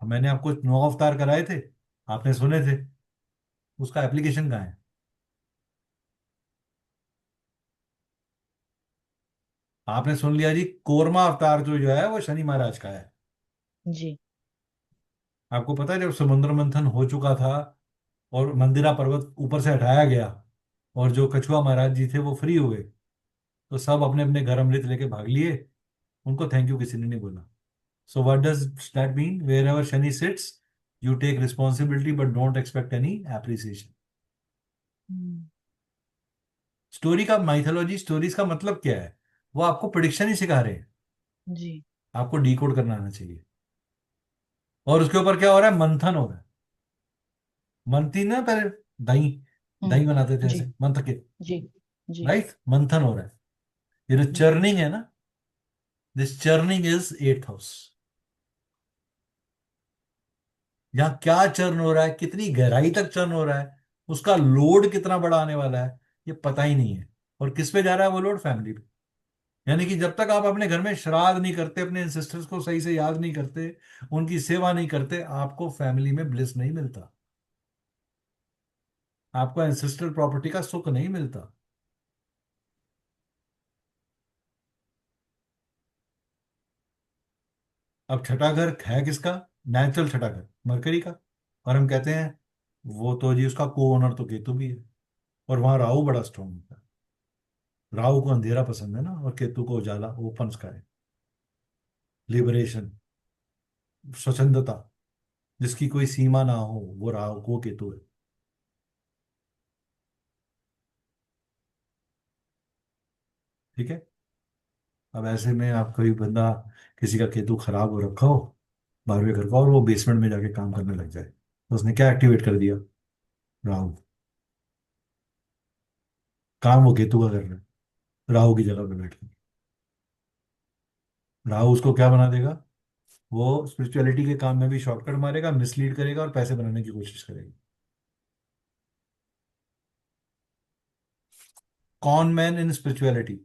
मैंने आपको 9 अवतार कराए थे, आपने सुने थे, उसका एप्लीकेशन कहाँ है? आपने सुन लिया जी, कोरमा अवतार जो है वो शनि महाराज का है। जी। आपको पता है जब समुद्र मंथन हो चुका था और मंदिरा पर्वत ऊपर से हटाया गया और जो कछुआ महाराज जी थे वो फ्री हुए, तो सब अपने अपने घर अमृत लेके भाग लिए, उनको थैंक यू किसी ने नहीं बोला। So what does that mean? Wherever Shani sits, you take responsibility but don't expect any appreciation. Hmm. Story का माइथोलॉजी, स्टोरीज का मतलब क्या है? वो आपको प्रिडिक्शन ही सिखा रहे हैं, जी। आपको डिकोड करना आना चाहिए। और उसके ऊपर क्या हो रहा है? मंथन हो रहा है। मंथी ना पहले, दही, हम्म। दही बनाते थे जी। ऐसे मंथ के, जी। जी। राइट? मंथन हो रहा है। ये जो हम्म। चर्निंग है ना, this churning is at house. यहाँ क्या चर्न हो रहा है, कितनी गहराई तक चर्न हो रहा है, उसका लोड कितना बड़ा आने वाला है, ये पता ही नहीं है। और किस पे जा रहा है वो लोड? फैमिली पे। यानी कि जब तक आप अपने घर में श्राद्ध नहीं करते, अपने एंसेस्टर्स को सही से याद नहीं करते, उनकी सेवा नहीं करते, आपको फैमिली में ब्लिस नहीं मिलता, आपको एंसेस्ट्रल प्रॉपर्टी का सुख नहीं मिलता। अब छठा घर है किसका? नेचुरल छठा घर मरकरी का। और हम कहते हैं वो तो जी उसका को ओनर तो केतु भी है, और वहां राहु बड़ा स्ट्रांग होता है। राहु को अंधेरा पसंद है ना, और केतु को उजाला, ओपन स्काई, लिबरेशन, स्वच्छंदता, जिसकी कोई सीमा ना हो, वो राहु को केतु है। ठीक है। अब ऐसे में आप कोई बंदा, किसी का केतु खराब हो रखा हो 12वें घर का, और वो बेसमेंट में जाके काम करने लग जाए, तो उसने क्या एक्टिवेट कर दिया? राहु। काम वो केतु का कर रहा है, राहु की जगह पे बैठ के। राहु उसको क्या बना देगा? वो स्पिरिचुअलिटी के काम में भी शॉर्टकट मारेगा, मिसलीड करेगा और पैसे बनाने की कोशिश करेगा। Con man in spirituality,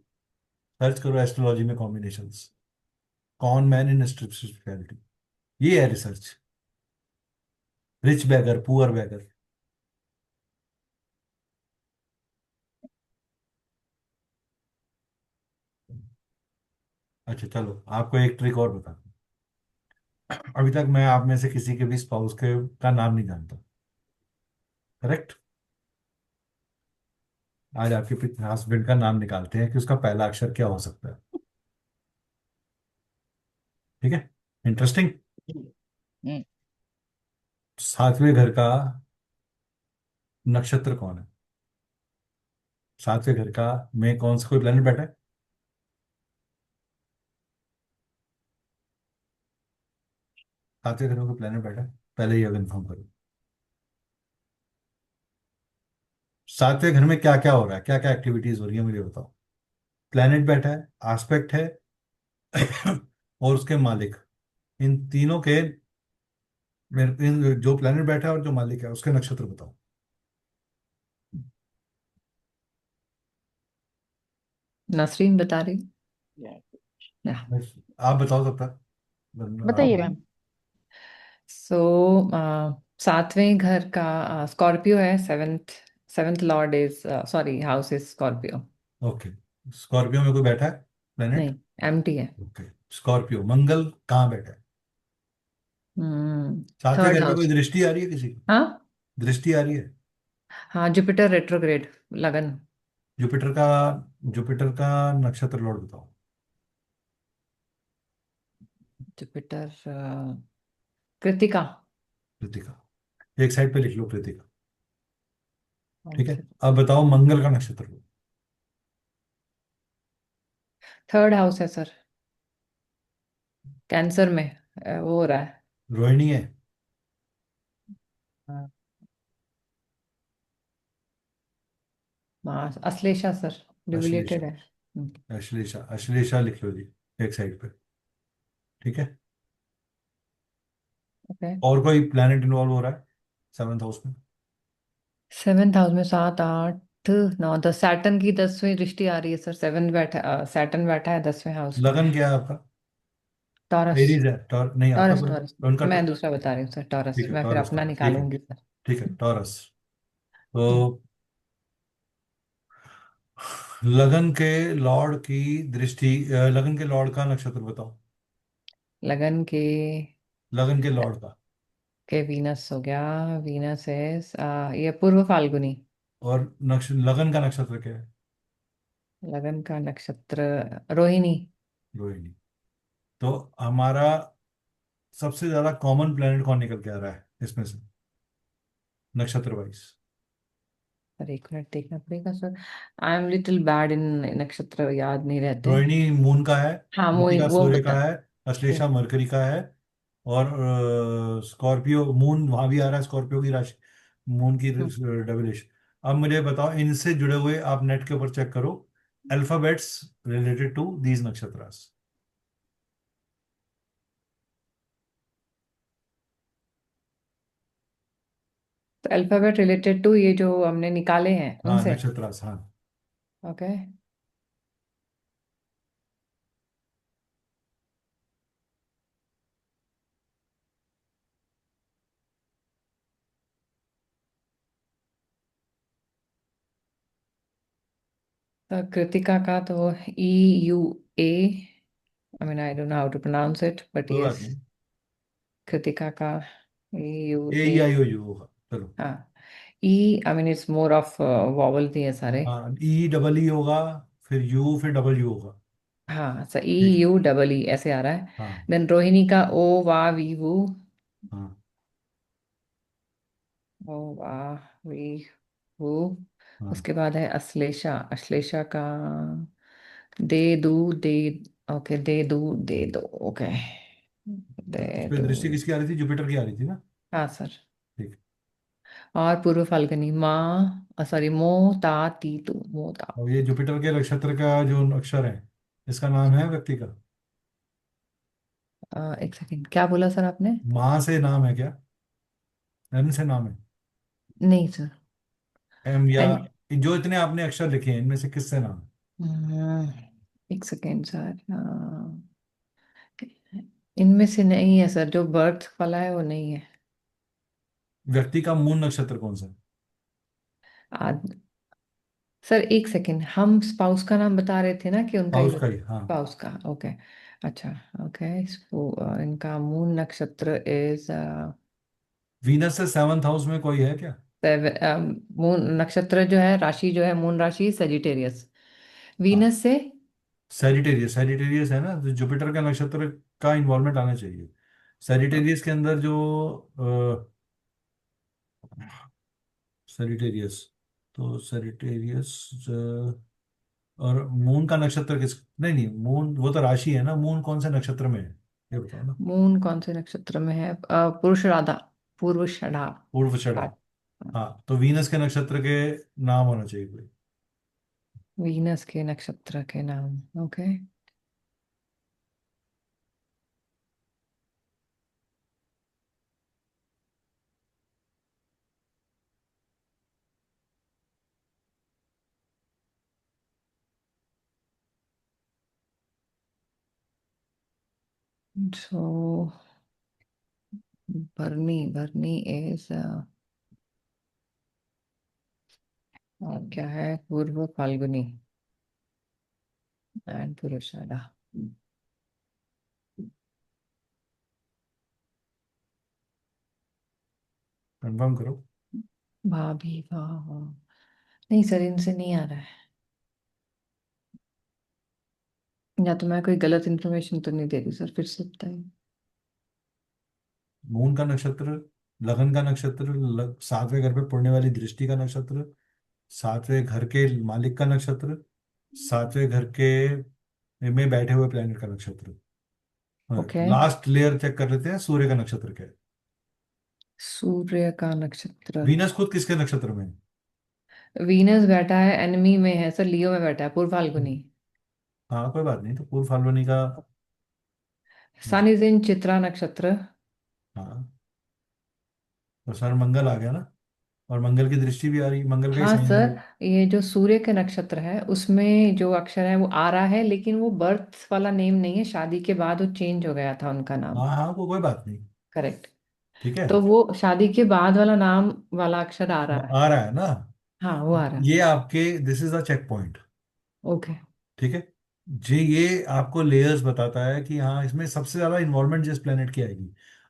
search करो एस्ट्रोलॉजी में combinations, con man in spirituality, ये है research. Rich beggar, poor beggar. अच्छा चलो, आपको एक ट्रिक और बता दूं। अभी तक मैं आप में से किसी के भी स्पाउस के का नाम नहीं जानता, करेक्ट? आज आपके हस्बैंड का नाम निकालते हैं कि उसका पहला अक्षर क्या हो सकता है। ठीक है, इंटरेस्टिंग। हम्म। 7वें घर का नक्षत्र कौन है? 7वें घर का में कौन सा कोई प्लेनेट बैठा है? 7वें घर में कोई प्लेनेट बैठा है? पहले ये कंफर्म करो। 7वें घर में क्या क्या हो रहा है, क्या क्या एक्टिविटीज हो रही है, मुझे बताओ। प्लेनेट बैठा है, आस्पेक्ट है, और उसके मालिक, इन तीनों के, इन जो प्लेनेट बैठा है और जो मालिक है उसके नक्षत्र बताओ। नसरीन बता रही Yeah. आप बताओ तब तक, बताइए आप। मैम। सो सातवें घर का स्कॉर्पियो है। Seventh seventh Lord is, sorry, house is Scorpio. Okay, Scorpio में कोई बैठा है प्लेनेट? नहीं, एम्प्टी है। ओके, स्कॉर्पियो, मंगल कहाँ बैठा है? 7वें थर्ड घर पे कोई हाउस। दृष्टि आ रही है किसी की? हाँ। दृष्टि आ रही है? हाँ, जुपिटर रेट्रोग्रेड, लगन। जुपिटर का, जुपिटर का नक्षत्र लॉर्ड बताओ। जुपिटर कृतिका। कृतिका, एक साइड पे लिख लो कृतिका। ठीक है, थर्ड अब बताओ मंगल का नक्षत्र लो। हाउस है सर, कैंसर में वो हो रहा है। रोहिणी है? हाँ, अश्लेषा सर, अश्लेषा, रिलेटेड है। अश्लेषा, अश्लेषा लिख लो जी, एक साइड पे। ठीक है। ओके। और कोई प्लैनेट इन्वॉल्व हो रहा है 7th हाउस में? सेवेंथ हाउस में 7, 8, 9, 10, सैटर्न की 10वीं दृष्टि आ रही है सर। सेवन बैठा, सैटर्न बैठा है 10वें हाउस में। लगन क्या है आपका? टॉरस। एरीज है? नहीं, आपका टॉरस कोई, टॉरस। उनका मैं दूसरा बता रही हूँ सर, टॉरस। ठीक है, मैं फिर टॉरस, अपना टॉरस, ठीक है। निकालूंगी ठीक है, सर। टॉरस। तो हम्म। लगन के लॉर्ड की दृष्टि, लगन के लॉर्ड का नक्षत्र बताओ। लगन लगन के लॉर्ड का। के वीनस हो गया। वीनस है ये पूर्व फाल्गुनी। और लगन का नक्षत्र क्या है? लगन का नक्षत्र रोहिणी। रोहिणी। तो हमारा सबसे ज्यादा कॉमन प्लेनेट कौन निकल के आ रहा है इसमें से, नक्षत्र वाइज? सर एक मिनट देखना पड़ेगा sir. I am little bad in नक्षत्र, याद नहीं रहते। रोहिणी मून का है, हाँ कृतिका वो सूर्य बता। का है, अश्लेषा मरकरी का है, और स्कॉर्पियो मून वहां भी आ रहा है, स्कॉर्पियो की राशि, मून की हम्म, डबलिश। अब मुझे बताओ, इनसे जुड़े हुए आप नेट के ऊपर चेक करो alphabets related to these nakshatras. तो अल्फाबेट रिलेटेड टू ये जो हमने निकाले हैं हाँ, उनसे। नक्षत्रास, हाँ। ओके। तो कृतिका का तो EUA, I mean I don't know how to pronounce it but कोई बात यस। नहीं, कृतिका का ए EUA। E I O you होगा, चलो। हाँ। Uh I mean it's more of vowel थी है सारे। हाँ, ई डबल ई होगा, फिर यू, फिर डबल यू होगा। हाँ सर ई ठीक है। यू डबल ई ऐसे आ रहा है। हाँ। देन रोहिणी का ओ वा वी वू। हाँ। ओ वा वी वू। हाँ। उसके बाद है अश्लेषा। अश्लेषा का दे दू दे। ओके दे दू दे दो। ओके दे तो इस पे दो। दृष्टि किसकी आ रही थी? जुपिटर की आ रही थी ना? हाँ सर। ठीक। और पूर्व फाल्गुनी माँ सॉरी मो ता ती तू मो ता। और ये जुपिटर के नक्षत्र का जो अक्षर है, इसका नाम है व्यक्ति का? एक सेकंड क्या बोला सर आपने? माँ से नाम है क्या? एम से नाम है? नहीं सर। एम या एंड जो इतने आपने अक्षर लिखे हैं, इनमें से किससे नाम है? एक सेकेंड सर। इनमें से नहीं है सर, जो बर्थ वाला है वो नहीं है। व्यक्ति का मूल नक्षत्र कौन सा है? आद, सर एक सेकेंड, हम स्पाउस का नाम बता रहे थे ना कि उनका ही पाउस का ही, हाँ। स्पाउस का। ओके। अच्छा। ओके। इनका मूल नक्षत्र इज वीनस से सेवंथ हाउस में कोई है क्या? मून नक्षत्र जो है, राशि जो है, मून राशि सजिटेरियस। हाँ, वीनस से। सैजिटेरियस, सैजिटेरियस है ना, तो जुपिटर का नक्षत्र का इन्वॉल्वमेंट आना चाहिए। सैजिटेरियस के अंदर जो सैजिटेरियस, तो सैजिटेरियस और मून का नक्षत्र किस, नहीं नहीं, मून वो तो राशि है ना, मून कौन से नक्षत्र में है, ये बताओ ना। मून कौन से नक्षत्र में है? पुरुषराधा। पूर्वषढ़ा। पूर्वषढ़ा। हाँ, तो वीनस के नक्षत्र के नाम होना चाहिए कोई। वीनस के नक्षत्र के नाम। ओके। सो भरनी भरनी इज और क्या है? पूर्व फाल्गुनी एंड पुरुषारा। कंफर्म करो। भाभी वाह वाह। नहीं सर इनसे नहीं आ रहा है। या तो मैं कोई गलत इन्फॉर्मेशन तो नहीं दे रही सर, फिर से बताइए। मून का नक्षत्र, लगन का नक्षत्र, सातवें घर पे पड़ने वाली दृष्टि का नक्षत्र, सातवें घर के मालिक का नक्षत्र, सातवें घर के में बैठे हुए प्लेनेट का नक्षत्र। ओके। लास्ट लेयर चेक कर लेते हैं, सूर्य का नक्षत्र क्या है? सूर्य का नक्षत्र। वीनस खुद किसके नक्षत्र में है? वीनस बैठा है एनिमी में है सर, लियो में बैठा है, पूर्व फाल्गुनी। हाँ, कोई बात नहीं, तो पूर्व फाल्गुनी का। सन इज इन चित्रा नक्षत्र। हाँ, तो सर मंगल आ गया ना, और मंगल की दृष्टि भी आ रही, मंगल का ही हाँ साइन है सर। वो। ये जो सूर्य के नक्षत्र है उसमें जो अक्षर है वो आ रहा है, लेकिन वो बर्थ वाला नेम नहीं है, शादी के बाद वो चेंज हो गया था उनका नाम। हाँ हाँ, वो कोई बात नहीं। करेक्ट। ठीक है। तो वो शादी के बाद वाला नाम वाला अक्षर आ वो रहा है। आ रहा है ना? हाँ वो आ रहा है। ये आपके, this is a checkpoint. Okay. ठीक है। ये आपको लेयर्स बताता है कि हाँ इसमें सबसे ज्यादा इन्वॉल्वमेंट जिस प्लेनेट की आएगी।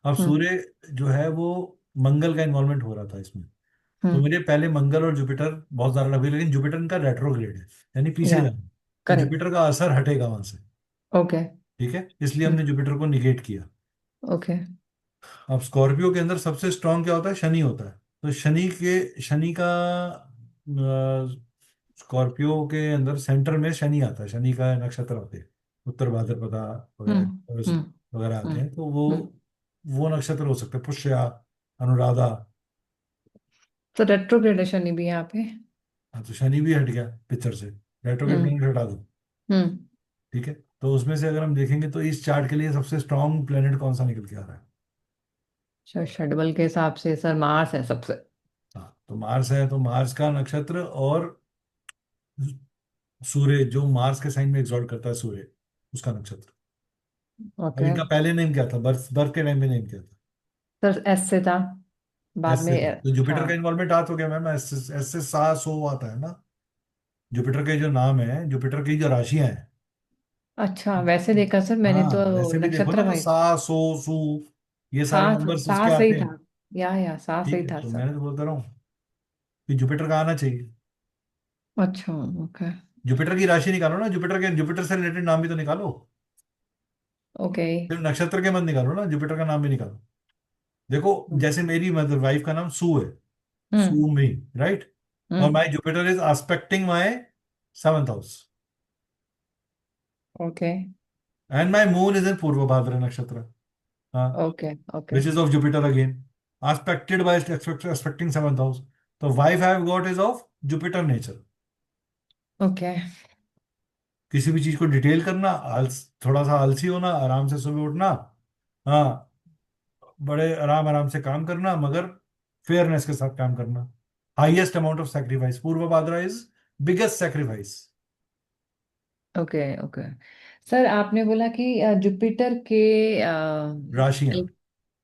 अब हम्म। सूर्य जो है वो मंगल का इन्वॉल्वमेंट हो रहा था इसमें। तो हम्म। मुझे पहले मंगल और जुपिटर बहुत ज्यादा लगे, लेकिन जुपिटर इनका रेट्रोग्रेड है, यानी पीछे या। जाना है। तो करेक्ट। जुपिटर का असर हटेगा वहां से। ओके। ठीक है, इसलिए हम्म। हमने जुपिटर को निगेट किया। ओके। अब स्कॉर्पियो के अंदर सबसे स्ट्रांग क्या होता है? शनि होता है। तो शनि का स्कॉर्पियो के अंदर सेंटर में शनि आता है, शनि का नक्षत्र होते हैं, उत्तर भाद्रपदा हम्म। वगैरह हम्म। वगैरह आते हम्म। हैं। तो वो हम्म। वो नक्षत्र हो सकते हैं, पुष्या, अनुराधा। तो रेट्रोग्रेड है शनि भी यहाँ पे। हाँ, तो शनि भी हट गया पिक्चर से, रेट्रोग्रेड हम्म। प्लेनेट हटा दो। हम्म। ठीक है, तो उसमें से अगर हम देखेंगे तो इस चार्ट के लिए सबसे स्ट्रांग प्लेनेट कौन सा निकल के आ रहा है? शेड्यूल के हिसाब से सर मार्स है सबसे। हाँ, तो मार्स है। तो मार्स का नक्षत्र और सूर्य, जो मार्स के साइन में एग्जॉल्ट करता है, सूर्य, उसका नक्षत्र। अब ओके। इनका पहले नेम क्या था? बर्थ बर्थ के टाइम में नेम क्या था? सर एस से था, बाद एस में से था, तो जुपिटर का हाँ। इन्वॉल्वमेंट आ तो गया मैम। एस से सा सो आता है ना। जुपिटर के जो नाम है, जुपिटर की जो राशियां हैं। अच्छा वैसे देखा सर मैंने तो हाँ, वैसे भी देखो नक्षत्र ना, तो भाई। सा सो सू, ये सा सारे नंबर्स सा उसके सही आते हैं। था। या सा ठीक सही है, था तो सर। मैंने तो बोलता रहा हूँ कि जुपिटर का आना चाहिए। अच्छा। ओके। जुपिटर की राशि निकालो ना, जुपिटर से रिलेटेड नाम भी तो निकालो। ओके। सिर्फ नक्षत्र के मत निकालो ना, जुपिटर का नाम भी निकालो। देखो, जैसे मेरी मदर वाइफ का नाम सू है, हम्म। सू मी, राइट? और hmm. My Jupiter is aspecting my seventh house, okay. And my moon is in Purva Bhadra nakshatra. हाँ, okay. Okay. Which is of Jupiter again, aspected by expecting seventh house. तो wife I have got is of Jupiter nature. Okay. किसी भी चीज को detail करना, थोड़ा सा आलसी होना, आराम से सुबह उठना। हाँ, बड़े आराम आराम से काम करना, मगर फेयरनेस के साथ काम करना। हाईएस्ट अमाउंट ऑफ सैक्रिफाइस, पूर्व Bhadra is biggest sacrifice. Okay. Okay. Sir आपने बोला कि जुपिटर के राशियां, एक।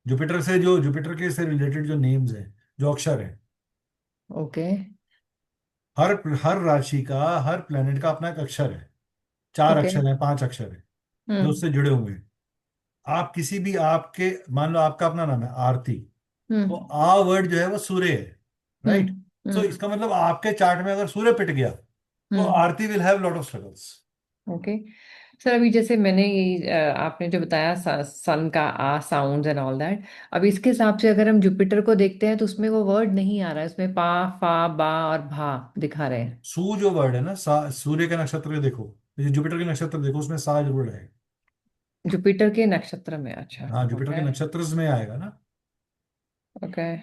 जुपिटर के से रिलेटेड जो नेम्स हैं, जो अक्षर हैं, ओके। हर हर राशि का, हर प्लेनेट का अपना एक अक्षर है। चार ओके। अक्षर हैं, पांच अक्षर हैं, जो हम्म। उससे जुड़े हुए हैं। आप किसी भी आपके, मान लो आपका अपना नाम है आरती, तो हम्म। आ वर्ड जो है वो सूर्य है, राइट? हम्म। सो हम्म। इसका मतलब आपके चार्ट में अगर सूर्य पिट गया, तो हम्म। Aarti will have lot of struggles. Okay. Sir अभी जैसे मैंने ये आपने जो बताया सन का आ साउंड्स एंड ऑल दैट। अब इसके हिसाब से अगर हम जुपिटर को देखते हैं तो उसमें वो वर्ड नहीं आ रहा है, उसमें पा फा बा और भा दिखा रहे हैं। सू जो वर्ड है ना, सा, सूर्य के नक्षत्र के देखो, जैसे जुपिटर के नक्षत्र देखो, उसमें सा जरूर है। जुपिटर के नक्षत्र में, अच्छा। हाँ, जुपिटर के ओके। नक्षत्र में आएगा ना, ओके।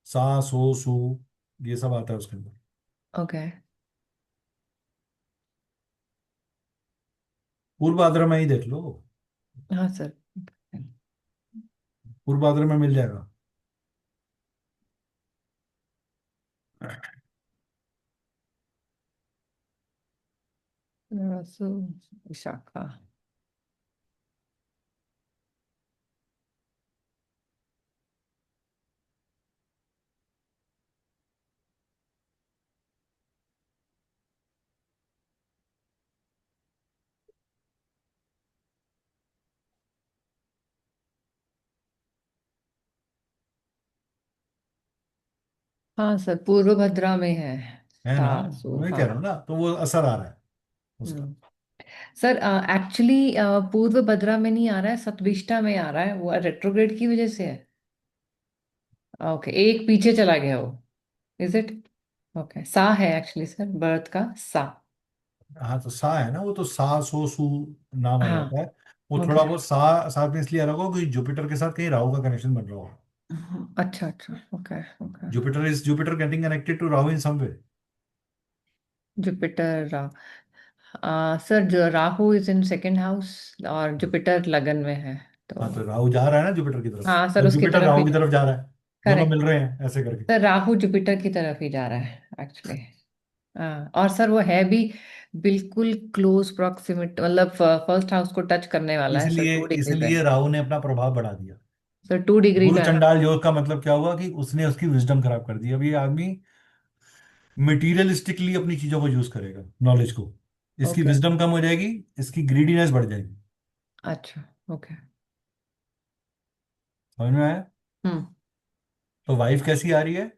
सा सो सू, ये सब आता है उसके अंदर। ओके। पूर्व भाद्र में ही देख लो, हाँ सर। पूर्व भाद्र में मिल जाएगा। विशाखा। हाँ सर पूर्व भद्रा में है। है ना, सासु मैं कह रहा हूँ हाँ। ना, तो वो असर आ रहा है उसका। हम्म। सर एक्चुअली पूर्व भद्रा में नहीं आ रहा है, सतविष्टा में आ रहा है, वो रेट्रोग्रेड की वजह से है। ओके एक पीछे चला गया वो। Is it? ओके सा है एक्चुअली सर, बर्थ का सा। हाँ, तो सा है ना, वो तो सा सो सू नाम आ हाँ। जाता है। वो थोड़ा ओके। बहुत सा साथ में इसलिए आ रहा होगा कि जुपिटर के साथ कहीं राहु का कनेक्शन बन रहा होगा। अच्छा अच्छा। Okay. Okay. Jupiter getting connected to Rahu in some way. Jupiter sir जो Rahu is in second house और जुपिटर लगन में है तो। हाँ, तो राहु जा रहा है ना जुपिटर की तरफ, हाँ सर और उसकी जुपिटर तरफ ही राहु की जा। तरफ जा रहा है। दोनों करेक्ट। मिल रहे हैं ऐसे करके। सर राहु जुपिटर की तरफ ही जा रहा है एक्चुअली। हाँ और सर वो है भी बिल्कुल क्लोज प्रॉक्सिमिटी, मतलब फर्स्ट हाउस को टच करने वाला है सर इसलिए 2 डिग्री पे। इसलिए राहु ने अपना प्रभाव बढ़ा दिया। सर 2 डिग्री गुरु पे है ना। चंडाल योग का मतलब क्या हुआ कि उसने उसकी विजडम खराब कर दी। अब ये आदमी मटीरियलिस्टिकली अपनी चीजों को यूज करेगा, नॉलेज को। इसकी ओके। विजडम कम हो जाएगी, इसकी ग्रीडीनेस बढ़ जाएगी। अच्छा। ओके। समझ में आया? हम्म। तो वाइफ कैसी आ रही है?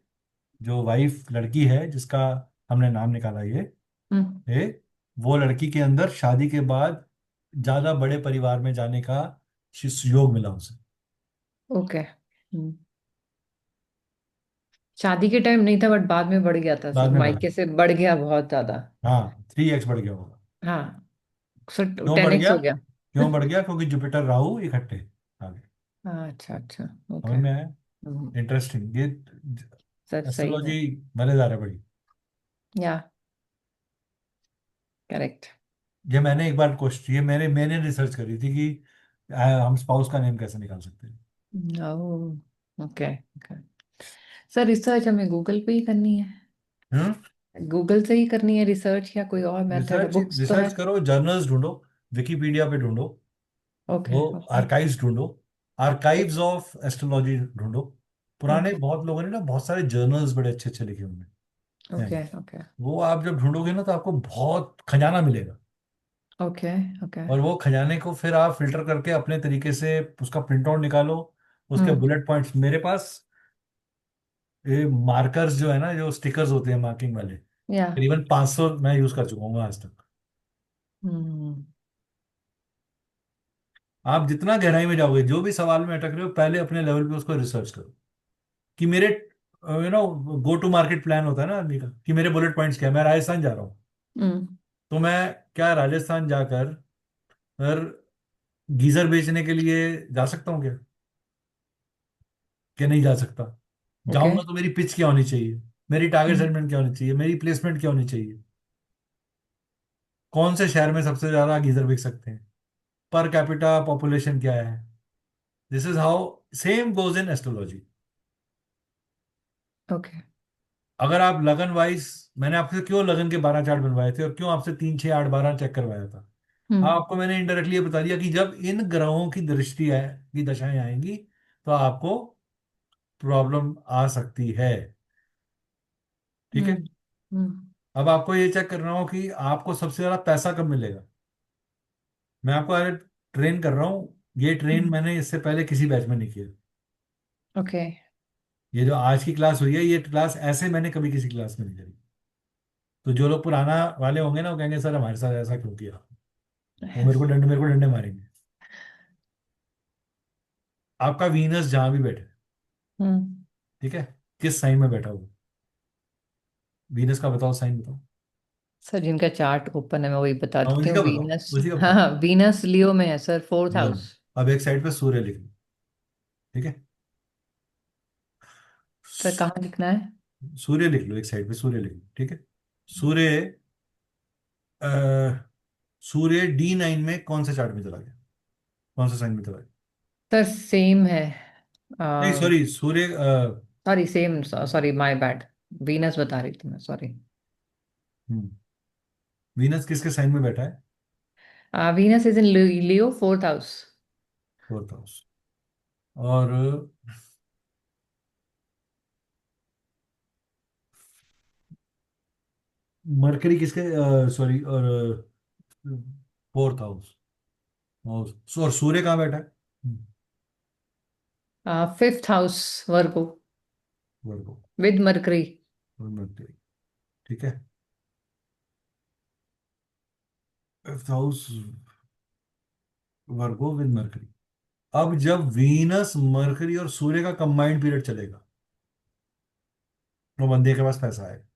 जो वाइफ लड़की है जिसका हमने नाम निकाला हम्म। ये वो लड़की के अंदर शादी के बाद ज्यादा बड़े परिवार में जाने का योग मिला उसे। ओके। शादी के टाइम नहीं था बट बाद में बढ़ गया था, बाद में बढ़ा। मायके से बढ़ गया बहुत ज्यादा। हाँ, 3x बढ़ गया होगा। हाँ। सो क्यों बढ़ 10x गया? हो गया। क्यों बढ़ गया? क्योंकि जुपिटर राहु इकट्ठे आ गए। अच्छा अच्छा। ओके। समझ में आया? इंटरेस्टिंग ये। सच सही है। एस्ट्रोलॉजी मजेदार है बड़ी। या। करेक्ट। ये मैंने एक बार क्वेश्चन, ये मैंने मैंने रिसर्च करी थी कि हम स्पाउस का नेम कैसे निकाल सकते हैं। Okay okay. सर रिसर्च हमें गूगल पे ही करनी है? हम्म। गूगल से ही करनी है रिसर्च या कोई और मेथड है? रिसर्च बुक्स तो है। रिसर्च करो, जर्नल्स ढूंढो, विकिपीडिया पे ढूंढो, ओके वो ओके। आर्काइव्स ढूंढो, आर्काइव्स ऑफ एस्ट्रोलॉजी ढूंढो। पुराने ओके बहुत लोगों ने ना बहुत सारे जर्नल्स बड़े अच्छे अच्छे लिखे हुए हैं। ओके। ओके वो आप जब ढूंढोगे ना तो आपको बहुत खजाना मिलेगा। ओके। ओके। और वो खजाने को फिर आप फिल्टर करके अपने तरीके से उसका प्रिंट आउट निकालो, उसके हम्म। बुलेट पॉइंट्स मेरे पास, ये मार्कर्स जो है ना, जो स्टिकर्स होते हैं मार्किंग वाले, या। करीबन 500 मैं यूज कर चुका हूँ आज तक। हम्म। आप जितना गहराई में जाओगे, जो भी सवाल में अटक रहे हो, पहले अपने लेवल पे उसको रिसर्च करो कि मेरे गो टू मार्केट प्लान होता है ना आदमी का, कि मेरे बुलेट पॉइंट्स क्या है। मैं राजस्थान जा रहा हूँ, हम्म। तो मैं क्या राजस्थान जाकर फिर गीजर बेचने के लिए जा सकता हूँ क्या? क्या नहीं जा सकता? ओके। जाऊंगा तो मेरी पिच क्या होनी चाहिए, मेरी टारगेट हम्म। सेगमेंट क्या होनी चाहिए, मेरी प्लेसमेंट क्या होनी चाहिए, कौन से शहर में सबसे ज्यादा गीजर बेच सकते हैं, पर कैपिटा पॉपुलेशन क्या है। This is how same goes in astrology. Okay. अगर आप लगन वाइज, मैंने आपसे क्यों लगन के 12 चार्ट बनवाए थे और क्यों आपसे 3 6 8 12 चेक करवाया था? हम्म। आपको मैंने इनडायरेक्टली ये बता दिया कि जब इन ग्रहों की दृष्टि है, की दशाएं आएंगी, तो आपको प्रॉब्लम आ सकती है। ठीक है? हम्म। हम्म। अब आपको ये चेक करना हो कि आपको सबसे ज्यादा पैसा कब मिलेगा। मैं आपको अगर ट्रेन कर रहा हूँ, ये ट्रेन हम्म। मैंने इससे पहले किसी बैच में नहीं किया। ओके। ये जो आज की क्लास हुई है, ये क्लास ऐसे मैंने कभी किसी क्लास में नहीं करी। तो जो लोग पुराना वाले होंगे ना, वो कहेंगे सर हमारे साथ ऐसा क्यों किया। वो मेरे को डंडे मारेंगे। आपका वीनस जहां भी बैठे, हम्म। ठीक है, किस साइन में बैठा हुआ? वीनस का बताओ, साइन बताओ। सर जिनका चार्ट ओपन है मैं वही बता हाँ, देती उसी हूँ। का बताओ, वीनस, उसी का हाँ बताओ। हाँ, वीनस लियो में है सर, फोर्थ लो, हाउस। अब एक साइड पे सूर्य लिख लो। ठीक है? सर कहाँ लिखना है? सूर्य लिख लो, एक साइड पे सूर्य लिख लो। ठीक है? सूर्य, अ, सूर्य D9 में कौन से चार्ट में चला गया? कौन से साइन में चला गया? सर सेम है। नहीं sorry, Surya sorry same, sorry my bad. Venus बता रही थी मैं, सॉरी। वीनस किसके साइन में बैठा है? Venus is in Leo, fourth house. Fourth house. और मरकरी किसके, सॉरी, और फोर्थ हाउस, और सूर्य कहाँ बैठा है? Fifth house, Virgo, Virgo. With mercury. और मरकरी। ठीक है? Fifth house, Virgo with mercury. अब जब वीनस मरकरी और सूर्य का कंबाइंड पीरियड चलेगा, तो बंदे के पास पैसा आएगा।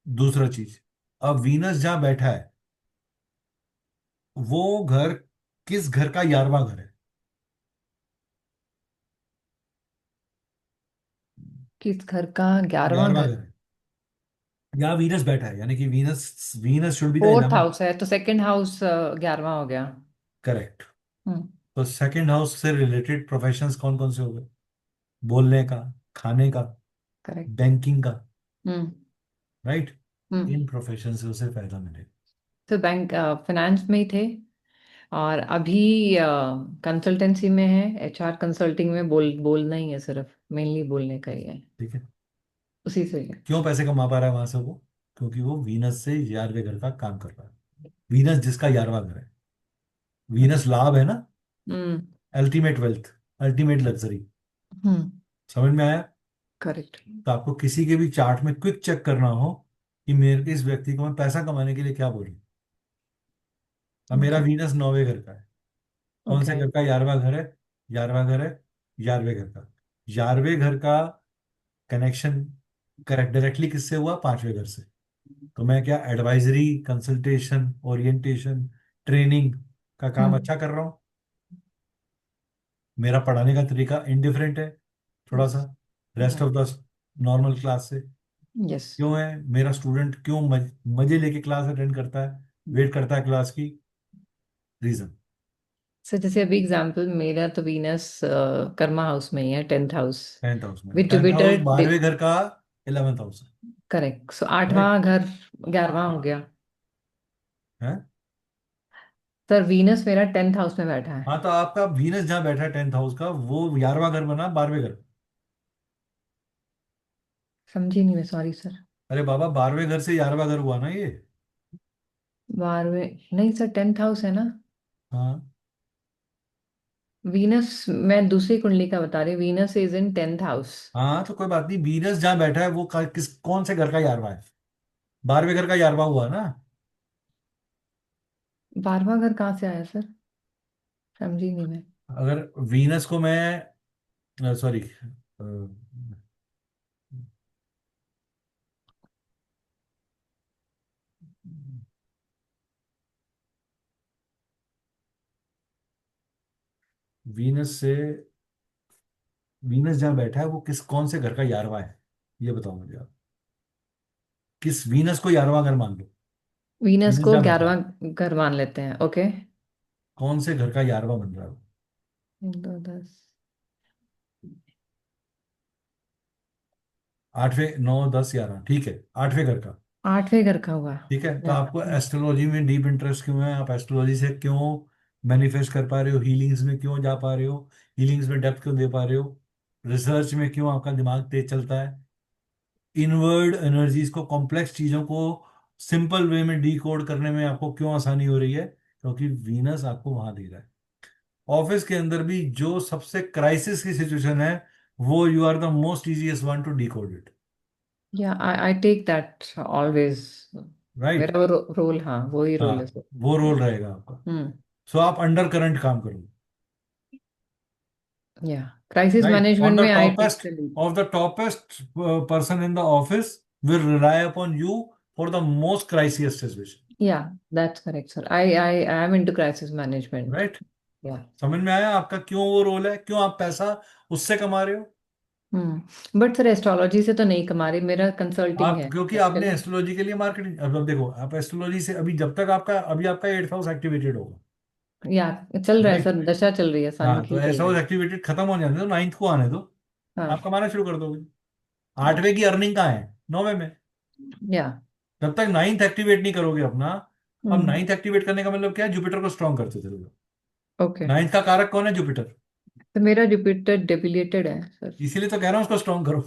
दूसरा चीज, अब वीनस जहां बैठा है, वो घर किस घर का 11वां घर है? किस घर का 11वां 11वां घर? घर है। यहाँ वीनस बैठा है, यानी कि Venus Venus should be the fourth 11। House है तो सेकंड हाउस 11वां हो गया। करेक्ट। हम्म। तो सेकंड हाउस से रिलेटेड प्रोफेशंस कौन कौन से हो गए? बोलने का, खाने का, करेक्ट। बैंकिंग का। हम्म। राइट? हम्म। इन प्रोफेशन से उसे फायदा मिलेगा। तो बैंक फाइनेंस में ही थे, और अभी कंसल्टेंसी में है, एचआर कंसल्टिंग में, बोलना ही है सिर्फ, मेनली बोलने का ही है। ठीक है? उसी से है। क्यों पैसे कमा पा रहा है वहां से वो? क्योंकि वो वीनस से 11वें घर का काम कर रहा है। वीनस जिसका 11वां घर है, वीनस लाभ है ना, हम्म। Ultimate wealth, ultimate luxury. हम्म। समझ में आया? करेक्ट। तो आपको किसी के भी चार्ट में क्विक चेक करना हो कि मेरे इस व्यक्ति को मैं पैसा कमाने के लिए क्या बोलूं। अब मेरा ओके। वीनस 9वें घर का है। कौन से ओके। घर का 11वां घर है? 11वां घर है 11वें घर का। 11वें घर का कनेक्शन करेक्ट डायरेक्टली किससे हुआ? 5वें घर से। तो मैं क्या एडवाइजरी, कंसल्टेशन, ओरिएंटेशन, ट्रेनिंग का काम हम्म। अच्छा कर रहा हूँ? मेरा पढ़ाने का तरीका इनडिफरेंट है थोड़ा सा rest of the normal class से। यस। क्यों है? मेरा स्टूडेंट क्यों मजे लेके क्लास अटेंड करता है, वेट करता है क्लास की? रीजन। सर जैसे अभी एग्जांपल, मेरा तो वीनस कर्मा हाउस में ही है, 10th हाउस 10th हाउस में, विद 10th हाउस जुपिटर। 12वें घर का 11th हाउस है। करेक्ट, सो राइट 8वां घर 11वां हो गया। है। सर वीनस मेरा 10th हाउस में बैठा है। हाँ, तो आपका वीनस जहाँ बैठा है 10th हाउस का, वो 11वां घर बना 12वें घर। समझी नहीं मैं, सॉरी सर। अरे बाबा, 12वें घर से 11वां घर हुआ ना ये। 12वें नहीं सर, 10th हाउस है ना। हाँ वीनस मैं दूसरी कुंडली का बता रही हूँ, Venus is in 10th house. हाँ, तो कोई बात नहीं, वीनस जहाँ बैठा है वो किस कौन से घर का 11वां है? 12वें घर का 11वां हुआ ना। 12वां घर कहाँ से आया सर? समझी नहीं मैं। अगर वीनस को मैं, सॉरी, वीनस से, वीनस जहाँ बैठा है वो कौन से घर का 11वां है? ये बताओ मुझे आप। किस वीनस को 11वां घर मान लो? वीनस वीनस को जहाँ बैठा है 11वां घर मान लेते हैं, ओके। कौन से घर का 11वां बन रहा है वो? 2 10। 8वें, 9, 10, 11, ठीक है, 8वें घर का। 8वें घर का हुआ। ठीक है, तो या आपको एस्ट्रोलॉजी में डीप इंटरेस्ट क्यों है? आप एस्ट्रोलॉजी से क्यों मैनिफेस्ट कर पा रहे हो? हीलिंग्स में क्यों जा पा रहे हो? हीलिंग्स में डेप्थ क्यों दे पा रहे हो? रिसर्च में क्यों आपका दिमाग तेज चलता है? इनवर्ड एनर्जीज को, कॉम्प्लेक्स चीजों को सिंपल वे में डी कोड करने में आपको क्यों आसानी हो रही है? क्योंकि वीनस आपको वहां दे रहा है। ऑफिस के अंदर भी जो सबसे क्राइसिस की सिचुएशन है, वो you are the most easiest one to decode it. I take that always. Right. मेरा वो रोल, हाँ वो ही रोल है हाँ, सर। वो रोल रहेगा आपका। हम्म। सो आप अंडर करंट काम करोगे। या crisis Right. On management the में I take toppest the lead. of the toppest person in the office will rely upon you for the most crisis situation. या that's correct sir, I am into crisis management. Right. या। समझ में आया आपका क्यों वो role है, क्यों आप पैसा उससे कमा रहे हो? बट सर एस्ट्रोलॉजी से तो नहीं कमा रही, मेरा कंसल्टिंग आप है क्योंकि आपने एक्चुअली। एस्ट्रोलॉजी के लिए मार्केटिंग, अब देखो, आप एस्ट्रोलॉजी से अभी जब तक आपका, अभी आपका 8th हाउस एक्टिवेटेड होगा। या चल रहा है राइट। सर, दशा चल रही है, सन हाँ, तो की चल ऐसा रही हाउस है। एक्टिवेटेड खत्म हो जाने दो, 9th को आने दो, आप हाँ। कमाना शुरू कर दोगे। 8वें की अर्निंग कहाँ है? 9वें में। या। जब तक 9th एक्टिवेट नहीं करोगे अपना। अब हम्म। 9th एक्टिवेट करने का मतलब क्या है? जुपिटर को स्ट्रॉन्ग करते चलो। ओके। 9th का कारक कौन है? जुपिटर। तो मेरा जुपिटर डेबिलेटेड है सर। इसीलिए तो कह रहा हूँ उसको स्ट्रॉन्ग करो।